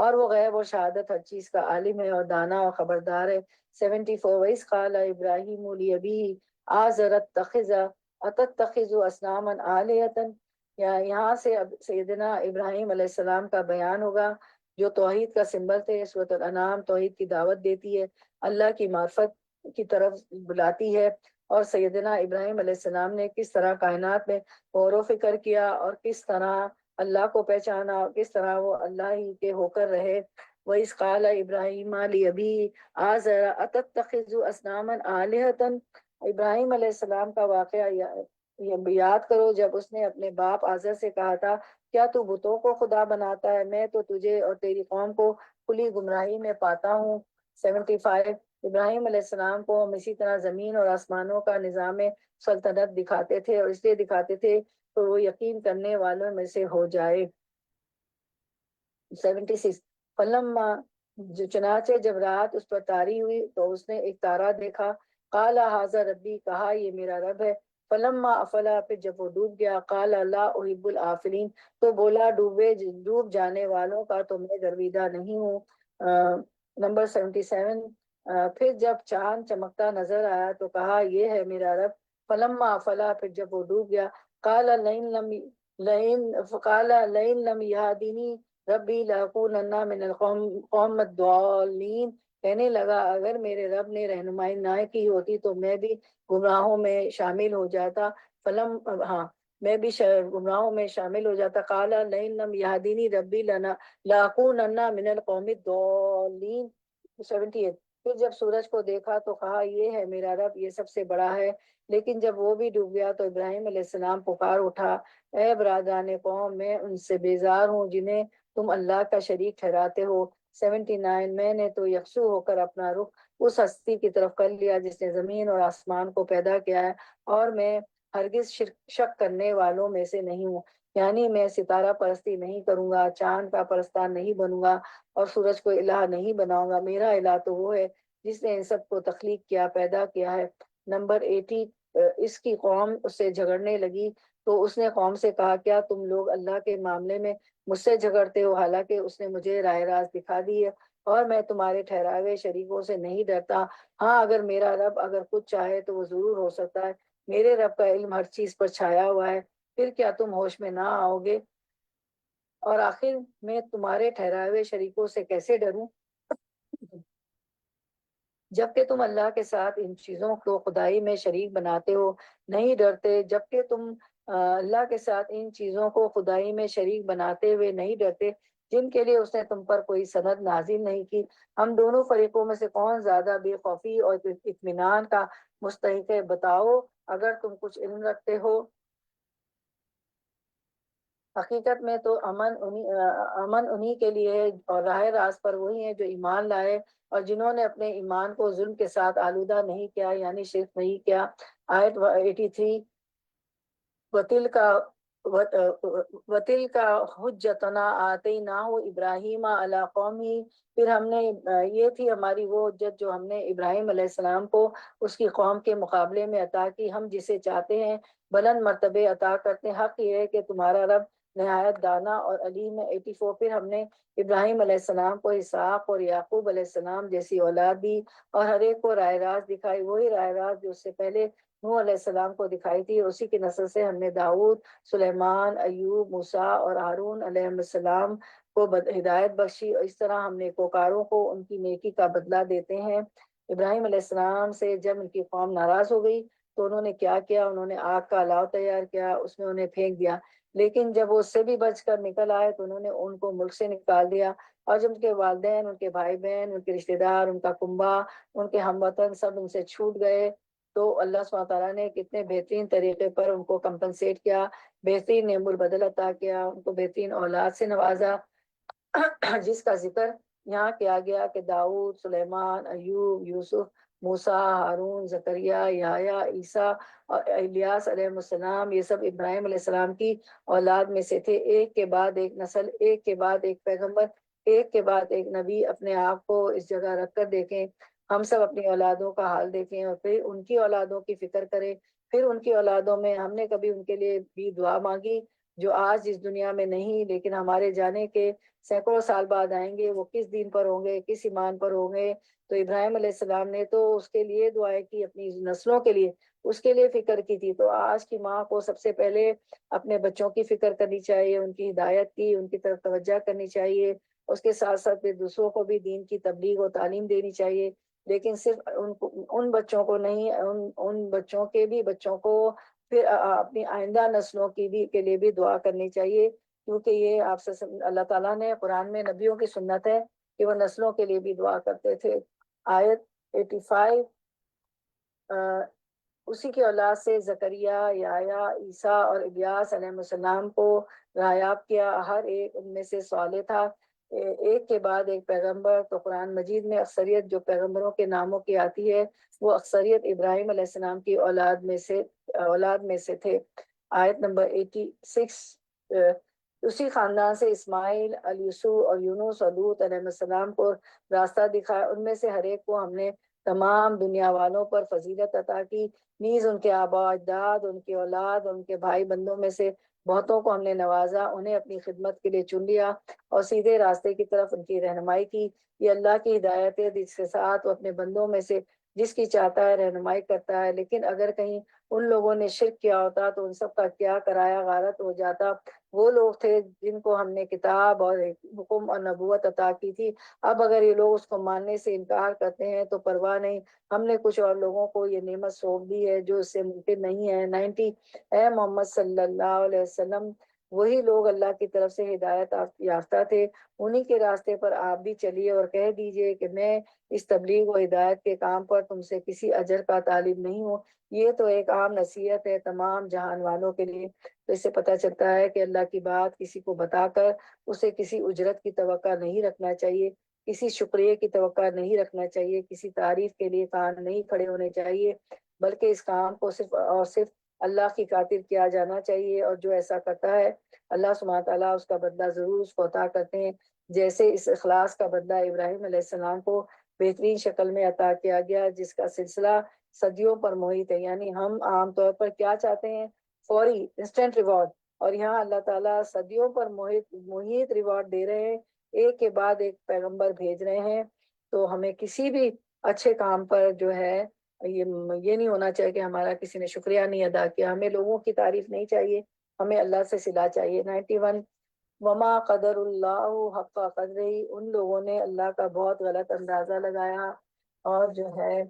اور وہ غیب اور شہادت ہر چیز کا عالم ہے اور دانا اور خبردار ہے۔ 74، وَإِذْ قَالَ إِبْرَاهِيمُ لِأَبِيهِ آزَرَ أَتَتَّخِذُ أَصْنَامًا آلِهَةً، یہاں سے اب سیدنا ابراہیم علیہ السلام کا بیان ہوگا جو توحید کا سمبل تھے۔ سورۃ الانعام توحید کی دعوت دیتی ہے، اللہ کی معرفت کی طرف بلاتی ہے، اور سیدنا ابراہیم علیہ السلام نے کس طرح کائنات میں غور و فکر کیا اور کس طرح اللہ کو پہچانا اور کس طرح وہ اللہ ہی کے ہو کر رہے۔ وَإِذْ قَالَ إِبْرَاهِيمُ لِأَبِيهِ آزَرَ أَتَتَّخِذُ أَصْنَامًا آلِهَةً، ابراہیم علیہ السلام کا واقعہ یاد کرو جب اس نے اپنے باپ آزر سے کہا تھا کیا تو بتوں کو خدا بناتا ہے؟ میں تو تجھے اور تیری قوم کو کھلی گمراہی میں پاتا ہوں۔ 75، ابراہیم علیہ السلام کو ہم اسی طرح زمین اور آسمانوں کا نظام سلطنت دکھاتے تھے، اور اس لیے دکھاتے تھے تو وہ یقین کرنے والوں میں سے ہو جائے۔ 76، فلما، چنانچہ جب رات اس پر طاری ہوئی تو اس نے ایک تارا دیکھا، قال ھذا ربی، کہا یہ میرا رب ہے۔ فلما افلا، پھر جب وہ ڈوب گیا، قال لا احب الافلین، تو بولا ڈوب جانے والوں کا تو میں گرویدہ نہیں ہوں۔ نمبر 77، پھر جب چاند چمکتا نظر آیا تو کہا یہ ہے میرا رب۔ فلما افلا، پھر جب وہ ڈوب گیا، قال لئن لم يهدني ربی لأکونن من القوم الضالین، کہنے لگا اگر میرے رب نے رہنمائی نہ کی ہوتی تو میں بھی گمراہوں میں شامل ہو جاتا۔ میں بھی گمراہوں میں شامل ہو جاتا۔ قال لئن لم يهدني ربی لأکونن من القوم الضالین۔ 78، پھر جب سورج کو دیکھا تو کہا یہ ہے میرا رب، یہ سب سے بڑا ہے۔ لیکن جب وہ بھی ڈوب گیا تو ابراہیم علیہ السلام پکار اٹھا، اے برادران قوم، میں ان سے بیزار ہوں جنہیں تم اللہ کا شریک ٹھہراتے ہو۔ 79، میں نے تو یکسو ہو کر اپنا رخ اس ہستی کی طرف کر لیا جس نے زمین اور آسمان کو پیدا کیا ہے، اور میں ہرگز شک کرنے والوں میں سے نہیں ہوں، یعنی میں ستارہ پرستی نہیں کروں گا، چاند کا پرستار نہیں بنوں گا، اور سورج کو الہ نہیں بناؤں گا۔ میرا الہ تو وہ ہے جس نے ان سب کو تخلیق کیا، پیدا کیا ہے۔ نمبر 80، اس کی قوم اس سے جھگڑنے لگی تو اس نے قوم سے کہا، کیا تم لوگ اللہ کے معاملے میں مجھ سے جھگڑتے ہو، حالانکہ اس نے مجھے راہ راست دکھا دی ہے، اور میں تمہارے ٹھہرائے ہوئے شریکوں سے نہیں ڈرتا۔ ہاں، اگر میرا رب اگر کچھ چاہے تو وہ ضرور ہو سکتا ہے، میرے رب کا علم ہر چیز پر چھایا ہوا ہے، پھر کیا تم ہوش میں نہ آؤ گے؟ اور آخر میں تمہارے ٹھہرائے ہوئے شریکوں سے کیسے ڈروں جبکہ تم اللہ کے ساتھ ان چیزوں کو خدائی میں شریک بناتے ہو؟ نہیں ڈرتے جبکہ تم اللہ کے ساتھ ان چیزوں کو خدائی میں شریک بناتے ہوئے نہیں ڈرتے جن کے لیے اس نے تم پر کوئی سند نازل نہیں کی۔ ہم دونوں فریقوں میں سے کون زیادہ بے خوفی اور اطمینان کا مستحق ہے؟ بتاؤ اگر تم کچھ علم رکھتے ہو۔ حقیقت میں تو امن انہی کے لیے ہے، اور راہ راست پر وہی ہیں جو ایمان لائے اور جنہوں نے اپنے ایمان کو ظلم کے ساتھ آلودہ نہیں کیا، یعنی شرک نہیں کیا۔ آیت 83، وَتِلْكَ حُجَّتُنَا آتَيْنَاهُ إِبْرَاهِيمَ عَلَىٰ قَوْمِهِ، پھر ہم نے یہ تھی ہماری وہ حجت جو ہم نے ابراہیم علیہ السلام کو اس کی قوم کے مقابلے میں عطا کی، ہم جسے چاہتے ہیں بلند مرتبے عطا کرتے ہیں۔ حق یہ ہے کہ تمہارا رب نہایت دانا اور علیم ہے۔ 84، پھر ہم نے ابراہیم علیہ السلام کو اسحاق اور یعقوب علیہ السلام جیسی اولاد دی، اور ہر ایک کو راہ راست دکھائی، وہی راہ راست جو اس سے پہلے نوح علیہ السلام کو دکھائی تھی۔ اسی کی نسل سے ہم نے داؤد، سلیمان، ایوب، موسیٰ اور ہارون علیہ السلام کو ہدایت بخشی، اور اس طرح ہم نیکوکاروں کو ان کی نیکی کا بدلہ دیتے ہیں۔ ابراہیم علیہ السلام سے جب ان کی قوم ناراض ہو گئی تو انہوں نے کیا کیا؟ انہوں نے آگ کا الاؤ تیار کیا، اس میں انہیں پھینک دیا، لیکن جب وہ اس سے بھی بچ کر نکل آئے تو انہوں نے ان کو ملک سے نکال دیا، اور جب ان کے والدین، ان کے بھائی بہن، ان کے رشتہ دار، ان کا کنبہ، ان کے ہم وطن سب ان سے چھوٹ گئے، تو اللہ سبحانہ تعالیٰ نے کتنے بہترین طریقے پر ان کو کمپنسیٹ کیا، بہترین نعم البدل عطا کیا، ان کو بہترین اولاد سے نوازا، جس کا ذکر یہاں کیا گیا کہ داؤد، سلیمان، ایوب، یوسف، موسیٰ، ہارون، زکریا، یحییٰ، عیسیٰ اور الیاس علیہ السلام، یہ سب ابراہیم علیہ السلام کی اولاد میں سے تھے۔ ایک کے بعد ایک نسل، ایک کے بعد ایک پیغمبر، ایک کے بعد ایک نبی۔ اپنے آپ کو اس جگہ رکھ کر دیکھیں، ہم سب اپنی اولادوں کا حال دیکھیں اور پھر ان کی اولادوں کی فکر کریں، پھر ان کی اولادوں میں ہم نے کبھی ان کے لیے بھی دعا مانگی جو آج اس دنیا میں نہیں لیکن ہمارے جانے کے سینکڑوں سال بعد آئیں گے، وہ کس دین پر ہوں گے، کس ایمان پر ہوں گے؟ تو ابراہیم علیہ السلام نے تو اس کے لیے دعائیں کی، اپنی نسلوں کے لیے اس کے لیے فکر کی تھی۔ تو آج کی ماں کو سب سے پہلے اپنے بچوں کی فکر کرنی چاہیے، ان کی ہدایت کی، ان کی طرف توجہ کرنی چاہیے، اس کے ساتھ ساتھ پھر دوسروں کو بھی دین کی تبلیغ و تعلیم دینی چاہیے، لیکن صرف ان بچوں کو نہیں، ان بچوں کے بھی بچوں کو، پھر اپنی آئندہ نسلوں کی بھی کے لیے بھی دعا کرنی چاہیے، کیونکہ یہ آپ سے اللہ تعالیٰ نے قرآن میں نبیوں کی سنت ہے کہ وہ نسلوں کے لیے بھی دعا کرتے تھے۔ آیت 85، اسی کی اولاد سے زکریا، یحییٰ، عیسیٰ اور الیاس علیہ السلام کو غائب کیا، ہر ایک ان میں سے صالح تھا، ایک کے بعد ایک پیغمبر۔ تو قرآن مجید میں اکثریت جو پیغمبروں کے ناموں کی آتی ہے وہ اکثریت ابراہیم علیہ السلام کی اولاد میں سے تھے۔ آیت نمبر 86، اسی خاندان سے اسماعیل، الیسو اور یونس اور لوط علیہ السلام کو راستہ دکھایا، ان میں سے ہر ایک کو ہم نے تمام دنیا والوں پر فضیلت عطا کی، نیز ان کے آباء و اجداد، ان کی اولاد، ان کے بھائی بندوں میں سے بہتوں کو ہم نے نوازا، انہیں اپنی خدمت کے لیے چن لیا اور سیدھے راستے کی طرف ان کی رہنمائی کی۔ یہ اللہ کی ہدایت ہے جس کے ساتھ وہ اپنے بندوں میں سے جس کی چاہتا ہے رہنمائی کرتا ہے، لیکن اگر کہیں ان لوگوں نے شرک کیا ہوتا تو ان سب کا کیا کرایا غارت ہو جاتا۔ وہ لوگ تھے جن کو ہم نے کتاب اور حکم اور نبوت عطا کی تھی، اب اگر یہ لوگ اس کو ماننے سے انکار کرتے ہیں تو پرواہ نہیں، ہم نے کچھ اور لوگوں کو یہ نعمت سونپ دی ہے جو اس سے ممکن نہیں ہے۔ 90، اے محمد صلی اللہ علیہ وسلم، وہی لوگ اللہ کی طرف سے ہدایت یافتہ تھے، انہی کے راستے پر آپ بھی چلیے اور کہہ دیجئے کہ میں اس تبلیغ و ہدایت کے کام پر تم سے کسی اجر کا طالب نہیں ہوں، یہ تو ایک عام نصیحت ہے تمام جہان والوں کے لیے۔ تو اس سے پتہ چلتا ہے کہ اللہ کی بات کسی کو بتا کر اسے کسی اجرت کی توقع نہیں رکھنا چاہیے، کسی شکریہ کی توقع نہیں رکھنا چاہیے، کسی تعریف کے لیے کان نہیں کھڑے ہونے چاہیے، بلکہ اس کام کو صرف اور صرف اللہ کی خاطر کیا جانا چاہیے، اور جو ایسا کرتا ہے اللہ سبحانہ تعالیٰ اس کا بدلہ ضرور اس کو عطا کرتے ہیں، جیسے اس اخلاص کا بدلہ ابراہیم علیہ السلام کو بہترین شکل میں عطا کیا گیا، جس کا سلسلہ صدیوں پر محیط ہے۔ یعنی ہم عام طور پر کیا چاہتے ہیں؟ فوری انسٹنٹ ریوارڈ، اور یہاں اللہ تعالیٰ صدیوں پر محیط ریوارڈ دے رہے ہیں، ایک کے بعد ایک پیغمبر بھیج رہے ہیں۔ تو ہمیں کسی بھی اچھے کام پر جو ہے یہ نہیں ہونا چاہیے کہ ہمارا کسی نے شکریہ نہیں ادا کیا، ہمیں لوگوں کی تعریف نہیں چاہیے، ہمیں اللہ سے صلہ چاہیے۔ 91 وما قدر اللہ حق قدر ہی، ان لوگوں نے اللہ کا بہت غلط اندازہ لگایا اور جو ہے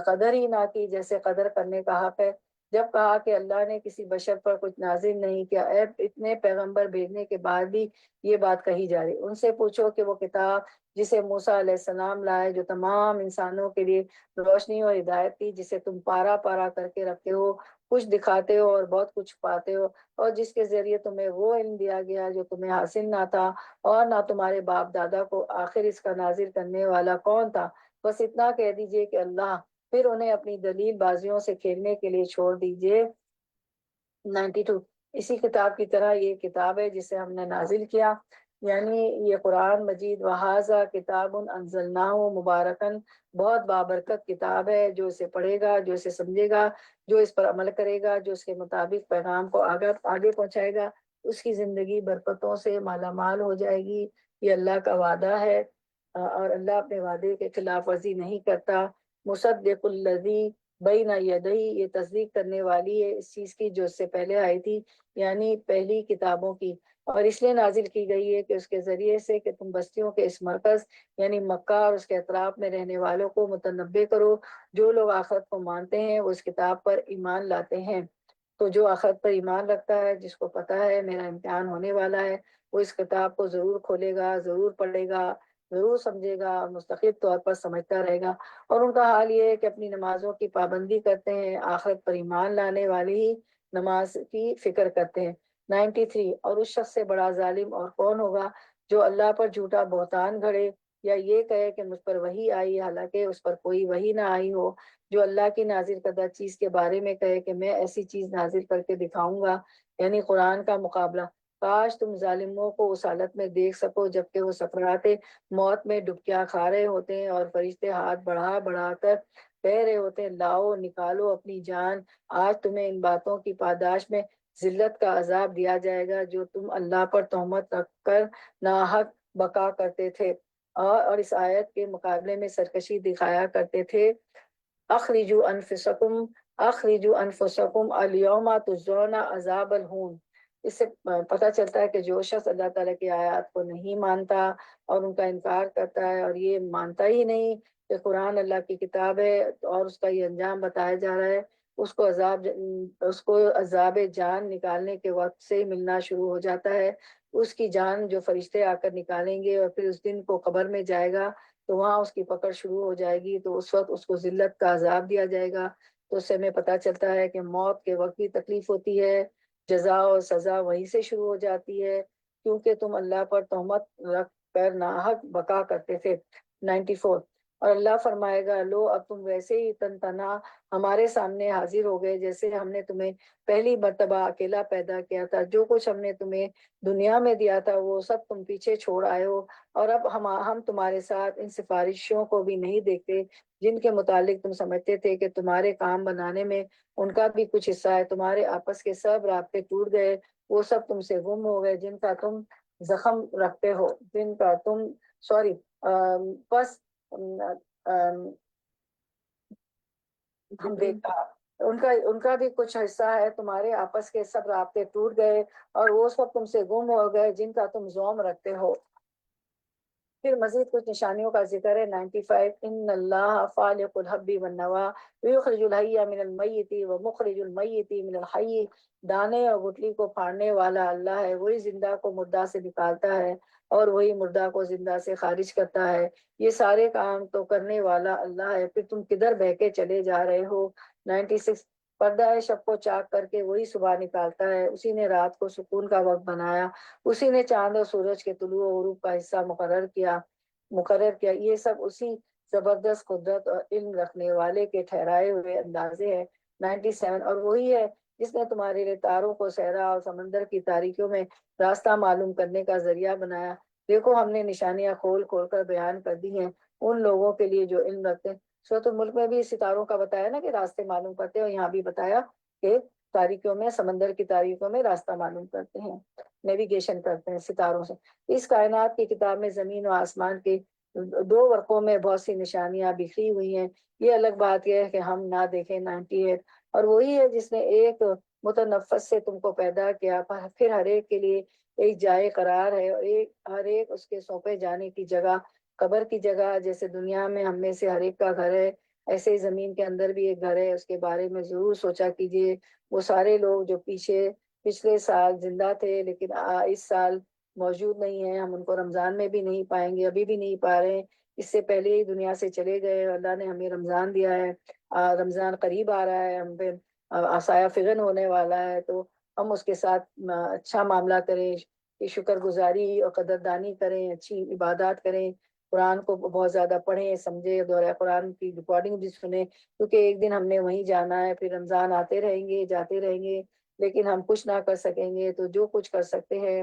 قدر ہی نہ کی جیسے قدر کرنے کا حق ہے، جب کہا کہ اللہ نے کسی بشر پر کچھ نازل نہیں کیا۔ اتنے پیغمبر بھیجنے کے بعد بھی یہ بات کہی جا رہی، ان سے پوچھو کہ وہ کتاب جسے موسیٰ علیہ السلام لائے، جو تمام انسانوں کے لیے روشنی اور ہدایت تھی، جسے تم پارا پارا کر کے رکھتے ہو، کچھ دکھاتے ہو اور بہت کچھ پاتے ہو، اور جس کے ذریعے تمہیں وہ علم دیا گیا جو تمہیں حاصل نہ تھا اور نہ تمہارے باپ دادا کو، آخر اس کا نازل کرنے والا کون تھا؟ بس اتنا کہہ دیجئے کہ اللہ، پھر انہیں اپنی دلیل بازیوں سے کھیلنے کے لیے چھوڑ دیجئے۔ 92 اسی کتاب کی طرح یہ کتاب ہے جسے ہم نے نازل کیا، یعنی یہ قرآن مجید وہذا کتاب انزلناہ مبارکن، بہت بابرکت کتاب ہے، جو اسے پڑھے گا، جو اسے سمجھے گا، جو اس پر عمل کرے گا، جو اس کے مطابق پیغام کو آگے پہنچائے گا، اس کی زندگی برکتوں سے مالا مال ہو جائے گی۔ یہ اللہ کا وعدہ ہے، اور اللہ اپنے وعدے کے خلاف ورزی نہیں کرتا۔ مصدق الذی بین یدیہ، یہ تصدیق کرنے والی ہے اس چیز کی جو اس سے پہلے آئی تھی، یعنی پہلی کتابوں کی، اور اس لیے نازل کی گئی ہے کہ اس کے ذریعے سے کہ تم بستیوں کے اس مرکز یعنی مکہ اور اس کے اطراف میں رہنے والوں کو متنبع کرو، جو لوگ آخرت کو مانتے ہیں وہ اس کتاب پر ایمان لاتے ہیں۔ تو جو آخرت پر ایمان رکھتا ہے، جس کو پتا ہے میرا امتحان ہونے والا ہے، وہ اس کتاب کو ضرور کھولے گا، ضرور پڑھے گا، ضرور سمجھے گا، مستقل طور پر سمجھتا رہے گا۔ اور ان کا حال یہ ہے کہ اپنی نمازوں کی پابندی کرتے ہیں، آخرت پر ایمان لانے والے ہی نماز کی فکر کرتے ہیں۔ 93 اور اس شخص سے بڑا ظالم اور کون ہوگا جو اللہ پر جھوٹا بہتان گھڑے یا یہ کہے کہ مجھ پر وحی آئی حالانکہ اس پر کوئی وحی نہ آئی ہو، جو اللہ کی نازل کردہ چیز کے بارے میں کہے کہ میں ایسی چیز نازل کر کے دکھاؤں گا، یعنی قرآن کا مقابلہ۔ کاش تم ظالموں کو اس حالت میں دیکھ سکو جبکہ وہ سکرات موت میں ڈبکیاں کھا رہے ہوتے ہیں اور فرشتے ہاتھ بڑھا بڑھا کر کہہ رہے ہوتے ہیں لاؤ نکالو اپنی جان، آج تمہیں ان باتوں کی پاداش میں ذلت کا عذاب دیا جائے گا جو تم اللہ پر تہمت رکھ کر ناحق بقا کرتے تھے، اور اس آیت کے مقابلے میں سرکشی دکھایا کرتے تھے۔ اخرجوا انفسکم اخرجوا انفسکم الیوم تجزون عذاب الہون۔ اس سے پتہ چلتا ہے کہ جو شخص اللہ تعالیٰ کی آیات کو نہیں مانتا اور ان کا انکار کرتا ہے اور یہ مانتا ہی نہیں کہ قرآن اللہ کی کتاب ہے اور اس کا یہ انجام بتایا جا رہا ہے، اس کو عذاب جان نکالنے کے وقت سے ہی ملنا شروع ہو جاتا ہے۔ اس کی جان جو فرشتے آ کر نکالیں گے اور پھر اس دن کو قبر میں جائے گا تو وہاں اس کی پکڑ شروع ہو جائے گی، تو اس وقت اس کو ذلت کا عذاب دیا جائے گا۔ تو اس سے ہمیں پتہ چلتا ہے کہ موت کے وقت بھی تکلیف ہوتی ہے، جزا اور سزا وہیں سے شروع ہو جاتی ہے، کیونکہ تم اللہ پر تہمت رکھ کر ناحق بقا کرتے تھے۔ 94 اور اللہ فرمائے گا لو اب تم ویسے ہی تن تنہا ہمارے سامنے حاضر ہو گئے جیسے ہم نے تمہیں پہلی مرتبہ اکیلا پیدا کیا تھا، جو کچھ ہم نے تمہیں دنیا میں دیا تھا وہ سب تم پیچھے چھوڑ آئے ہو، اور اب ہم تمہارے ساتھ ان سفارشوں کو بھی نہیں دیکھتے جن کے متعلق تم سمجھتے تھے کہ تمہارے کام بنانے میں ان کا بھی کچھ حصہ ہے۔ تمہارے آپس کے سب رابطے ٹوٹ گئے، وہ سب تم سے گم ہو گئے جن کا تم زخم رکھتے ہو، جن کا تم بس ہم دیکھا ان کا بھی کچھ حصہ ہے، تمہارے آپس کے سب رابطے ٹوٹ گئے اور وہ سب تم سے گم ہو گئے جن کا تم زوم رکھتے ہو۔ پھر مزید کچھ نشانیوں کا ذکر ہے۔ 95 ان اللہ فالق الحب والنوا ویخرج الحی من المیت ومخرج المیت من الحی، دانے اور گٹلی کو پھاڑنے والا اللہ ہے، وہی زندہ کو مردہ سے نکالتا ہے اور وہی مردہ کو زندہ سے خارج کرتا ہے، یہ سارے کام تو کرنے والا اللہ ہے، پھر تم کدھر بہ کے چلے جا رہے ہو۔ 96 پردہ شب کو چاک کر کے وہی صبح نکالتا ہے، اسی نے رات کو سکون کا وقت بنایا، اسی نے چاند اور سورج کے طلوع و غروب کا حصہ مقرر کیا۔ مقرر کیا، یہ سب اسی زبردست قدرت اور علم رکھنے والے کے ٹھہرائے ہوئے اندازے ہیں۔ 97 اور وہی ہے جس نے تمہارے لیے تاروں کو صحرا اور سمندر کی تاریکیوں میں راستہ معلوم کرنے کا ذریعہ بنایا۔ دیکھو ہم نے نشانیاں کھول کھول کر بیان کر دی ہیں ان لوگوں کے لیے جو علم رکھتے ہیں۔ سورۃ الملک میں بھی ستاروں کا بتایا نا کہ راستے معلوم کرتے ہیں، اور یہاں بھی بتایا کہ تاریکیوں میں، سمندر کی تاریکیوں میں راستہ معلوم کرتے ہیں، نیویگیشن کرتے ہیں ستاروں سے۔ اس کائنات کی کتاب میں زمین و آسمان کے دو ورقوں میں بہت سی نشانیاں بکھری ہوئی ہیں۔ یہ الگ بات یہ ہے کہ ہم نہ دیکھیں 98۔ اور وہی ہے جس نے ایک متنفس سے تم کو پیدا کیا، پھر ہر ایک کے لیے ایک جائے قرار ہے، اور ہر ایک اس کے سونپے جانے کی جگہ، قبر کی جگہ۔ جیسے دنیا میں ہم میں سے ہر ایک کا گھر ہے، ایسے ہی زمین کے اندر بھی ایک گھر ہے، اس کے بارے میں ضرور سوچا کیجئے۔ وہ سارے لوگ جو پچھلے سال زندہ تھے لیکن اس سال موجود نہیں ہیں، ہم ان کو رمضان میں بھی نہیں پائیں گے، ابھی بھی نہیں پا رہے ہیں، اس سے پہلے ہی دنیا سے چلے گئے۔ اللہ نے ہمیں رمضان دیا ہے، رمضان قریب آ رہا ہے، ہم پہ عصایہ فغن ہونے والا ہے، تو ہم اس کے ساتھ اچھا معاملہ کریں، شکر گزاری اور قدردانی کریں، اچھی عبادات کریں، قرآن کو بہت زیادہ پڑھیں، سمجھیں، دورہ قرآن کی ریکارڈنگ بھی سنیں، کیونکہ ایک دن ہم نے وہیں جانا ہے، پھر رمضان آتے رہیں گے، جاتے رہیں گے، لیکن ہم کچھ نہ کر سکیں گے۔ تو جو کچھ کر سکتے ہیں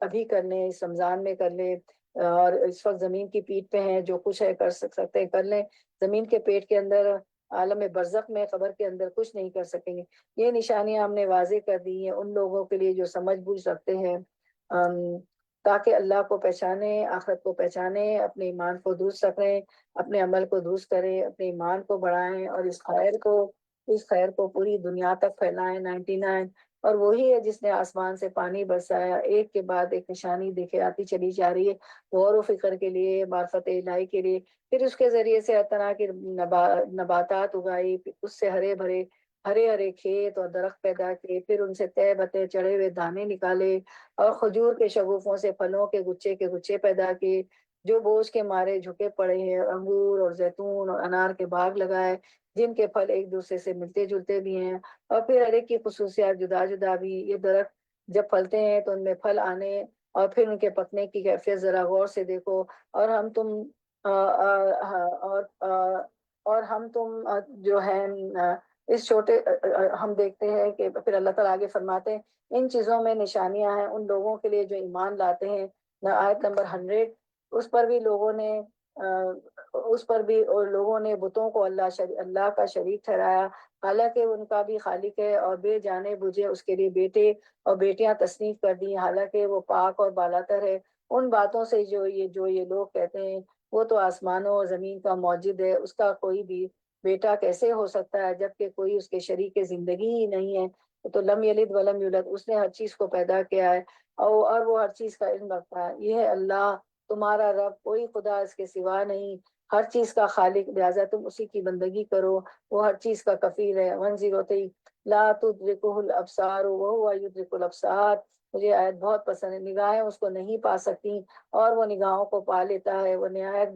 ابھی کر لیں، اس رمضان میں کر لیں، اور اس وقت زمین کی پیٹ پہ ہیں، جو کچھ ہے کر سکتے ہیں کر لیں۔ زمین کے پیٹ کے اندر، عالم برزخ میں، قبر کے اندر کچھ نہیں کر سکیں گے۔ یہ نشانیاں ہم نے واضح کر دی ہیں ان لوگوں کے لیے جو سمجھ بوجھ رکھتے ہیں، تاکہ اللہ کو پہچانے، آخرت کو پہچانے، اپنے ایمان کو درست رکھیں، اپنے عمل کو درست کریں، اپنے ایمان کو بڑھائیں، اور اس خیر کو پوری دنیا تک پھیلائیں۔ 99 اور وہی ہے جس نے آسمان سے پانی برسایا، ایک کے بعد ایک نشانی دیکھے آتی چلی جا رہی ہے، غور و فکر کے لیے، معرفت الہی کے لیے۔ پھر اس کے ذریعے سے ہر طرح کی نباتات اگائی، اس سے ہرے ہرے کھیت اور درخت پیدا کیے، پھر ان سے تہ بتہ چڑھے ہوئے دانے نکالے، اور کھجور کے شگوفوں سے پھلوں کے گچھے پیدا کیے، جو بوجھ کے مارے جھکے پڑے ہیں، انگور اور زیتون اور انار کے باغ لگائے، جن کے پھل ایک دوسرے سے ملتے جلتے بھی ہیں، اور پھر ہر ایک کی خصوصیات جدا جدا بھی۔ یہ درخت جب پھلتے ہیں تو ان میں پھل آنے اور پھر ان کے پکنے کی کیفیت ذرا غور سے دیکھو، اور ہم تم اور ہم تم جو ہے اس چھوٹے ہم دیکھتے ہیں کہ پھر اللہ تعالیٰ آگے فرماتے ہیں ان چیزوں میں نشانیاں ہیں ان لوگوں کے لیے جو ایمان لاتے ہیں۔ آیت نمبر 100، اس پر بھی لوگوں نے بتوں کو اللہ کا شریک ٹھہرایا، حالانکہ ان کا بھی خالق ہے، اور بے جانے بوجھے اس کے لیے بیٹے اور بیٹیاں تصنیف کر دی، حالانکہ وہ پاک اور بالاتر ہے ان باتوں سے جو یہ لوگ کہتے ہیں۔ وہ تو آسمانوں اور زمین کا موجد ہے، اس کا کوئی بھی بیٹا کیسے ہو سکتا ہے جبکہ کوئی اس کے شریک زندگی ہی نہیں ہے۔ تو لم یلد ولم یولد، اس نے ہر چیز کو پیدا کیا ہے، اور وہ ہر چیز کا علم رکھتا ہے۔ یہ ہے اللہ تمہارا رب، کوئی خدا اس کے سوا نہیں، ہر چیز کا خالق، لہٰذا تم اسی کی بندگی کرو، وہ ہر چیز کا کفیل ہے۔ 103، لا تدرکہ الابصار وہو یدرک الابصار، مجھے آیت بہت پسند ہے۔ نگاہیں اس کو نہیں پا سکتی اور وہ نگاہوں کو پا لیتا ہے، وہ نہایت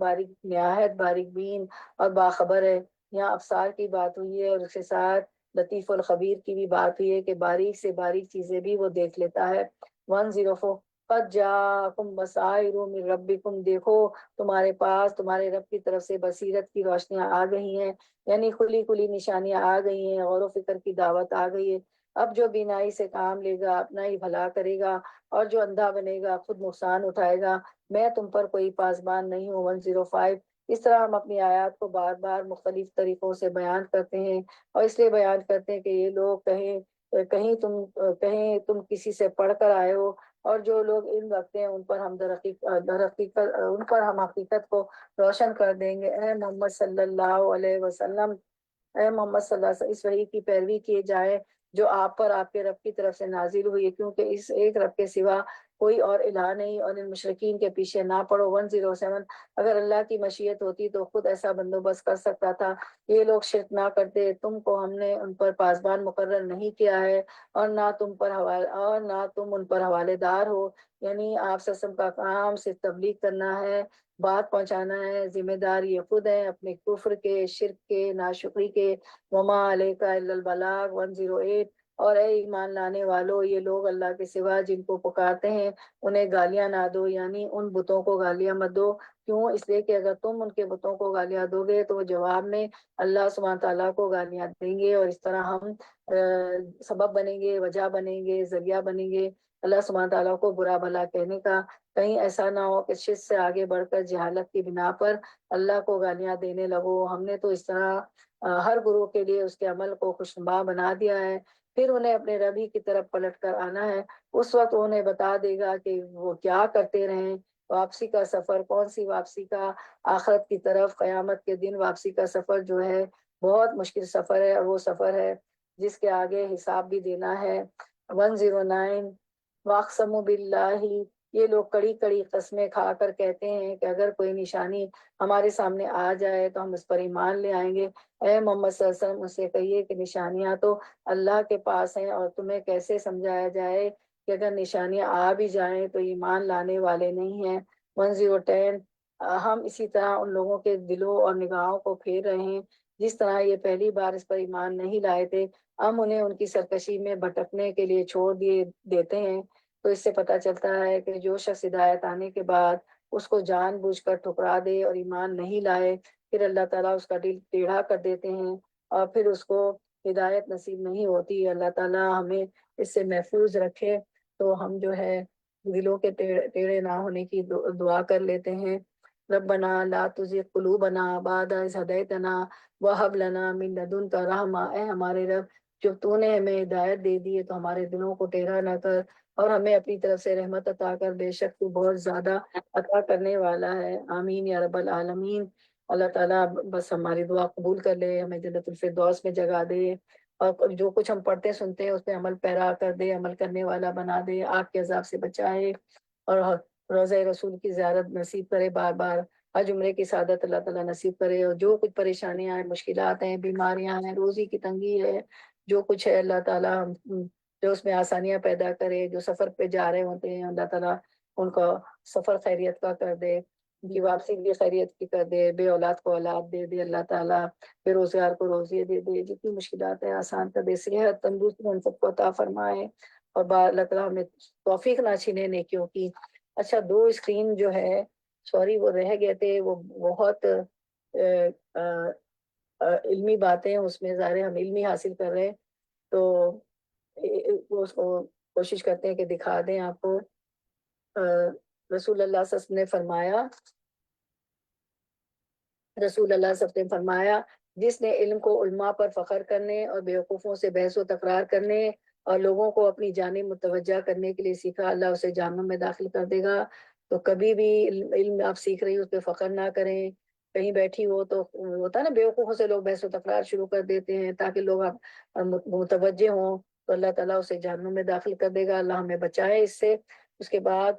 باریک بین اور باخبر ہے۔ یہاں ابصار کی بات ہوئی ہے، اور اس کے ساتھ لطیف الخبیر کی بھی بات ہوئی ہے کہ باریک سے باریک چیزیں بھی وہ دیکھ لیتا ہے۔ 104، قد جاءکم بصائر من ربکم، دیکھو تمہارے پاس تمہارے رب کی طرف سے بصیرت کی روشنیاں آ گئی ہیں، یعنی کھلی نشانیاں آ گئی ہیں، غور و فکر کی دعوت آ گئی ہے۔ اب جو بینائی سے کام لے گا اپنا ہی بھلا کرے گا، اور جو اندھا بنے گا خود نقصان اٹھائے گا، میں تم پر کوئی پاسبان نہیں ہوں۔ 105، اس طرح ہم اپنی آیات کو بار بار مختلف طریقوں سے بیان کرتے ہیں، اور اس لیے بیان کرتے ہیں کہ یہ لوگ کہیں تم کسی سے پڑھ کر آئے ہو، اور جو لوگ علم رکھتے ہیں ان پر ہم حقیقت کو روشن کر دیں گے۔ اے محمد صلی اللہ علیہ وسلم، اس وحی کی پیروی کی جائے جو آپ پر آپ کے رب کی طرف سے نازل ہوئی ہے، کیونکہ اس ایک رب کے سوا کوئی اور الہ نہیں، اور ان مشرکین کے پیچھے نہ پڑو۔ 107، اگر اللہ کی مشیت ہوتی تو خود ایسا بندوبست کر سکتا تھا، یہ لوگ شرک نہ کرتے، تم کو ہم نے ان پر پاسبان مقرر نہیں کیا ہے، اور نہ تم ان پر حوالے دار ہو، یعنی آپ سسم کا کام صرف تبلیغ کرنا ہے، بات پہنچانا ہے، ذمہ دار یہ خود ہیں اپنے کفر کے، شرک کے، ناشکری کے۔ وما علیک الا البلاغ۔ 108، اور اے ایمان لانے والو، یہ لوگ اللہ کے سوا جن کو پکارتے ہیں انہیں گالیاں نہ دو، یعنی ان بتوں کو گالیاں مت دو۔ کیوں؟ اس لیے کہ اگر تم ان کے بتوں کو گالیاں دو گے تو وہ جواب میں اللہ سبحانہ تعالیٰ کو گالیاں دیں گے، اور اس طرح ہم سبب بنیں گے، وجہ بنیں گے، ذریعہ بنیں گے اللہ سبحانہ تعالیٰ کو برا بھلا کہنے کا۔ کہیں ایسا نہ ہو کہ شرک سے آگے بڑھ کر جہالت کی بنا پر اللہ کو گالیاں دینے لگو۔ ہم نے تو اس طرح ہر گروہ کے لیے اس کے عمل کو خوشنما بنا دیا ہے، پھر انہیں اپنے رب ہی کی طرف پلٹ کر آنا ہے۔ اس وقت انہیں بتا دے گا کہ وہ کیا کرتے رہیں۔ واپسی کا سفر، کون سی واپسی کا؟ آخرت کی طرف، قیامت کے دن واپسی کا سفر جو ہے بہت مشکل سفر ہے، اور وہ سفر ہے جس کے آگے حساب بھی دینا ہے۔ 109 واقسموا باللہ، یہ لوگ کڑی کڑی قسمیں کھا کر کہتے ہیں کہ اگر کوئی نشانی ہمارے سامنے آ جائے تو ہم اس پر ایمان لے آئیں گے۔ اے محمد صلی اللہ علیہ وسلم، اسے کہیے کہ نشانیاں تو اللہ کے پاس ہیں، اور تمہیں کیسے سمجھایا جائے کہ اگر نشانیاں آ بھی جائیں تو ایمان لانے والے نہیں ہیں۔ 110 ہم اسی طرح ان لوگوں کے دلوں اور نگاہوں کو پھیر رہے ہیں جس طرح یہ پہلی بار اس پر ایمان نہیں لائے تھے، ہم انہیں ان کی سرکشی میں بھٹکنے کے لیے چھوڑ دیتے ہیں۔ تو اس سے پتہ چلتا ہے کہ جو شخص ہدایت آنے کے بعد اس کو جان بوجھ کر ٹھکرا دے اور ایمان نہیں لائے، پھر اللہ تعالیٰ اس کا دل ٹیڑھا کر دیتے ہیں اور پھر اس کو ہدایت نصیب نہیں ہوتی۔ اللہ تعالیٰ ہمیں اس سے محفوظ رکھے۔ تو ہم جو ہے دلوں کے ٹیڑھے نہ ہونے کی دعا کر لیتے ہیں۔ ربنا لا تزغ قلوبنا بعد اذ ہدیتنا وہب لنا من لدنک رحمہ، اے ہمارے رب جب تو نے ہمیں ہدایت دے دی ہے تو ہمارے دلوں کو ٹیڑھا نہ کر، اور ہمیں اپنی طرف سے رحمت عطا کر، بے شک تو بہت زیادہ عطا کرنے والا ہے۔ آمین یا رب العالمین۔ اللہ تعالیٰ بس ہماری دعا قبول کر لے، ہمیں جنت الفردوس میں جگہ دے، اور جو کچھ ہم پڑھتے سنتے ہیں اس پہ عمل پیرا کر دے، عمل کرنے والا بنا دے، آگ کے عذاب سے بچائے، اور روضہ رسول کی زیارت نصیب کرے بار بار، حج عمرے کی سعادت اللہ تعالیٰ نصیب کرے، اور جو کچھ پریشانیاں ہیں، مشکلات ہیں، بیماریاں ہیں، روزی کی تنگی ہے، جو کچھ ہے اللہ تعالیٰ جو اس میں آسانیاں پیدا کرے۔ جو سفر پہ جا رہے ہوتے ہیں اللہ تعالیٰ ان کا سفر خیریت کا کر دے، ان کی واپسی بھی خیریت کی کر دے، بے اولاد کو اولاد دے دے اللہ تعالیٰ، بے روزگار کو روزی دے دے، جتنی مشکلات ہیں آسان کر دے، صحت تندرستی ان سب کو عطا فرمائے، اور اللہ تعالیٰ ہمیں توفیق نہ چھینے نیکیوں کی۔ اچھا، 2 اسکرین جو ہے سوری وہ رہ گئے تھے، وہ بہت علمی باتیں اس میں، ظاہر ہم علمی حاصل کر رہے ہیں تو اس کو کوشش کرتے ہیں کہ دکھا دیں آپ کو۔ رسول اللہ صلی اللہ علیہ وسلم نے فرمایا، جس نے علم کو علماء پر فخر کرنے اور بیوقوفوں سے بحث و تکرار کرنے اور لوگوں کو اپنی جانب متوجہ کرنے کے لیے سیکھا، اللہ اسے جہنم میں داخل کر دے گا۔ تو کبھی بھی علم آپ سیکھ رہی ہو اس پہ فخر نہ کریں، کہیں بیٹھی ہو تو ہوتا ہے نا بیوقوفوں سے لوگ بحث و تکرار شروع کر دیتے ہیں تاکہ لوگ آپ متوجہ ہوں، تو اللہ تعالیٰ اسے جہنم میں داخل کر دے گا، اللہ ہمیں بچائے اس سے۔ اس کے بعد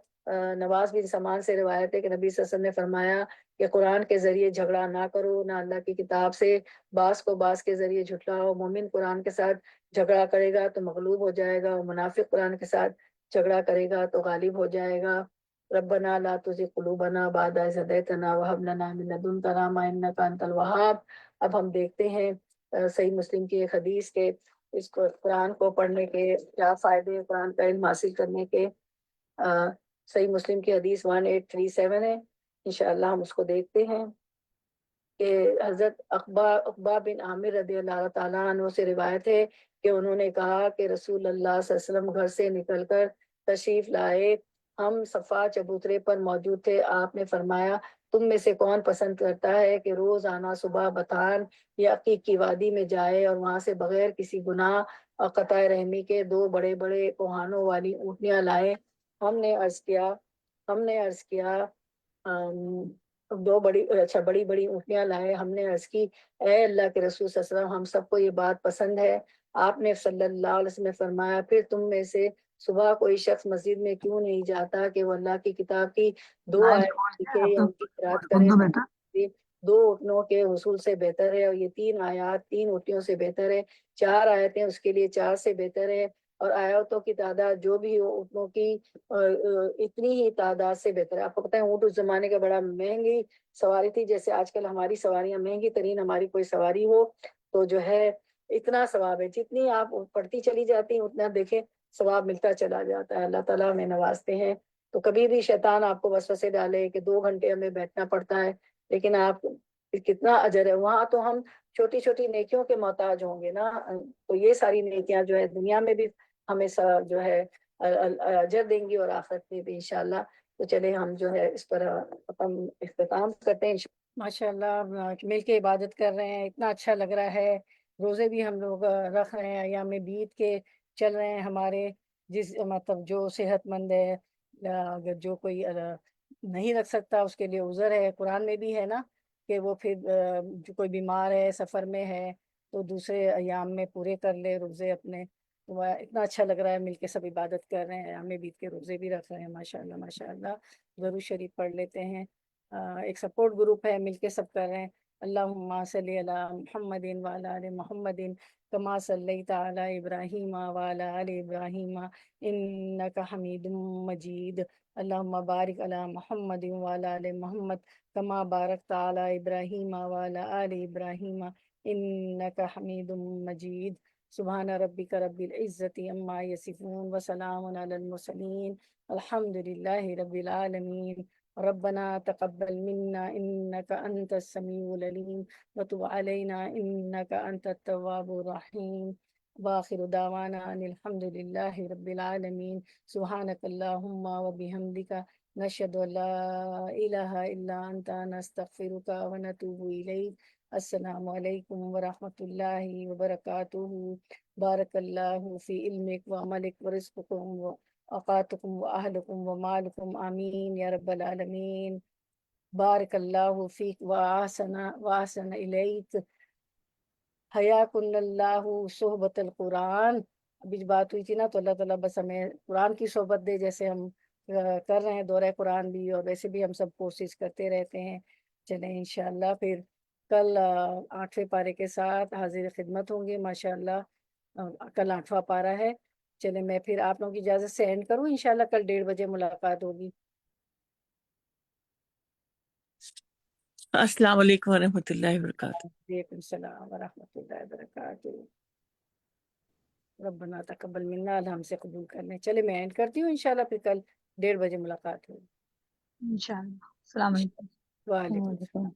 نواز بن سمان سے روایت ہے کہ نبی صلی اللہ علیہ وسلم نے فرمایا کہ قرآن کے ذریعے جھگڑا نہ کرو، نہ اللہ کی کتاب سے بعض کو بعض کے ذریعے جھٹلاؤ۔ مومن قرآن کے ساتھ جھگڑا کرے گا تو مغلوب ہو جائے گا، اور منافق قرآن کے ساتھ جھگڑا کرے گا تو غالب ہو جائے گا۔ ربنا لا تزغ قلوبنا بعد إذ هديتنا وهب لنا من لدنك رحمة إنك أنت الوهاب۔ اب ہم دیکھتے ہیں صحیح مسلم کی ایک حدیث کے اس کو قرآن کو پڑھنے کے کیا فائدے، قرآن کا علم حاصل کرنے کے۔ صحیح مسلم کی حدیث 1837 ہے، انشاءاللہ ہم اس کو دیکھتے ہیں کہ حضرت عقبہ بن عامر رضی اللہ تعالیٰ عنہ سے روایت ہے کہ انہوں نے کہا کہ رسول اللہ صلی اللہ علیہ وسلم گھر سے نکل کر تشریف لائے، ہم صفا چبوترے پر موجود تھے، آپ نے فرمایا تم میں سے کون پسند کرتا ہے کہ روز آنا صبح بطان یا عقیق کی وادی میں جائے اور وہاں سے بغیر کسی گناہ اور قطع رحمی کے 2 بڑے بڑے کوہانوں والی اونٹنیاں لائے۔ ہم نے عرض کیا 2 بڑی بڑی اونٹنیاں لائے۔ ہم نے عرض کی اے اللہ کے رسول صلی اللہ علیہ وسلم، ہم سب کو یہ بات پسند ہے۔ آپ نے صلی اللہ علیہ وسلم نے فرمایا پھر تم میں سے صبح کوئی شخص مسجد میں کیوں نہیں جاتا کہ وہ اللہ کی کتاب کی 2 آیات لکھے یا ان کی قرات کرے؟ 2 اونٹنوں کے حصول سے بہتر ہے، اور یہ 3 آیات 3 اونٹنیوں سے بہتر ہے، 4 آیتیں اس کے لیے 4 سے بہتر ہے، اور آیاتوں کی تعداد جو بھی ہو اونٹنوں کی اتنی ہی تعداد سے بہتر ہے۔ آپ کو پتہ ہے اونٹ اس زمانے کا بڑا مہنگی سواری تھی، جیسے آج کل ہماری سواریاں مہنگی ترین ہماری کوئی سواری ہو تو جو ہے اتنا ثواب ہے، جتنی آپ پڑھتی چلی جاتی ہیں اتنا دیکھیں ثواب ملتا چلا جاتا ہے، اللہ تعالیٰ ہمیں نوازتے ہیں۔ تو کبھی بھی شیطان آپ کو وسوسے ڈالے کہ 2 گھنٹے ہمیں بیٹھنا پڑتا ہے، لیکن آپ کتنا اجر ہے وہاں، تو ہم چھوٹی چھوٹی نیکیوں کے محتاج ہوں گے نا، تو یہ ساری نیکیاں جو ہے دنیا میں بھی ہمیں جو ہے اجر دیں گی اور آخرت میں بھی انشاءاللہ۔ تو چلے ہم جو ہے اس پر اپنا اختتام کرتے ہیں۔ ماشاء اللہ مل کے عبادت کر رہے ہیں، اتنا اچھا لگ رہا ہے۔ روزے بھی ہم لوگ رکھ رہے ہیں، ایام بیت کے چل رہے ہیں ہمارے، جس مطلب جو صحت مند ہے، اگر جو کوئی نہیں رکھ سکتا اس کے لیے عذر ہے۔ قرآن میں بھی ہے نا کہ وہ پھر جو کوئی بیمار ہے، سفر میں ہے، تو دوسرے ایام میں پورے کر لے روزے اپنے۔ تو اتنا اچھا لگ رہا ہے، مل کے سب عبادت کر رہے ہیں، ایام بیت کے روزے بھی رکھ رہے ہیں۔ ماشاء اللہ ماشاء اللہ، ضرور شریف پڑھ لیتے ہیں۔ ایک سپورٹ گروپ ہے، مل کے سب کر رہے ہیں۔ اللہم صلی علی محمد وعلی آل محمد کما صلیت علی ابراہیم وعلی آل ابراہیم انک حمید مجید۔ اللہم بارک علی محمد وعلی آل محمد کما بارکت علی ابراہیم وعلی آل ابراہیم انک حمید مجید۔ سبحان ربک رب العزت عما یصفون وسلام علی المرسلین الحمد للہ رب العالمین۔ ربنا تقبل منا إنك أنت السميع العليم وتب علينا إنك أنت التواب الرحيم وآخر دعوانا أن الحمد لله رب العالمين سبحانك اللهم وبحمدك نشهد أن لا إله إلا أنت نستغفرك ونتوب إليك۔ السلام عليكم ورحمة الله وبركاته۔ بارك الله في علمك وعملك ورزقكم اوقاتکم و اہلکم و مالکم، آمین یا رب العالمین۔ بارک اللہ فیک و احسن الیک، حیاکن اللہ صحبت القرآن۔ ابھی بات ہوئی تھی نا، تو اللہ تعالیٰ بس ہمیں قرآن کی صحبت دے، جیسے ہم کر رہے ہیں دورہ قرآن بھی، اور ویسے بھی ہم سب کوشش کرتے رہتے ہیں۔ چلیں انشاءاللہ پھر کل 8ویں پارے کے ساتھ حاضر خدمت ہوں گے ماشاءاللہ۔ کل 8واں پارہ ہے۔ چلیں میں پھر آپ لوگوں کی اجازت سے اینڈ کروں، انشاءاللہ کل 1:30 بجے ملاقات ہوگی۔ السلام علیکم ورحمۃ اللہ وبرکاتہ۔ وعلیکم السلام ورحمۃ اللہ وبرکاتہ۔ ربنا تقبل منا، اللہ ہم سے قبول کر لیں۔ چلے میں اینڈ کرتی ہوں، انشاءاللہ پھر کل 1:30 بجے ملاقات ہوگی۔ انشاءاللہ۔ السلام علیکم۔ وعلیکم السلام۔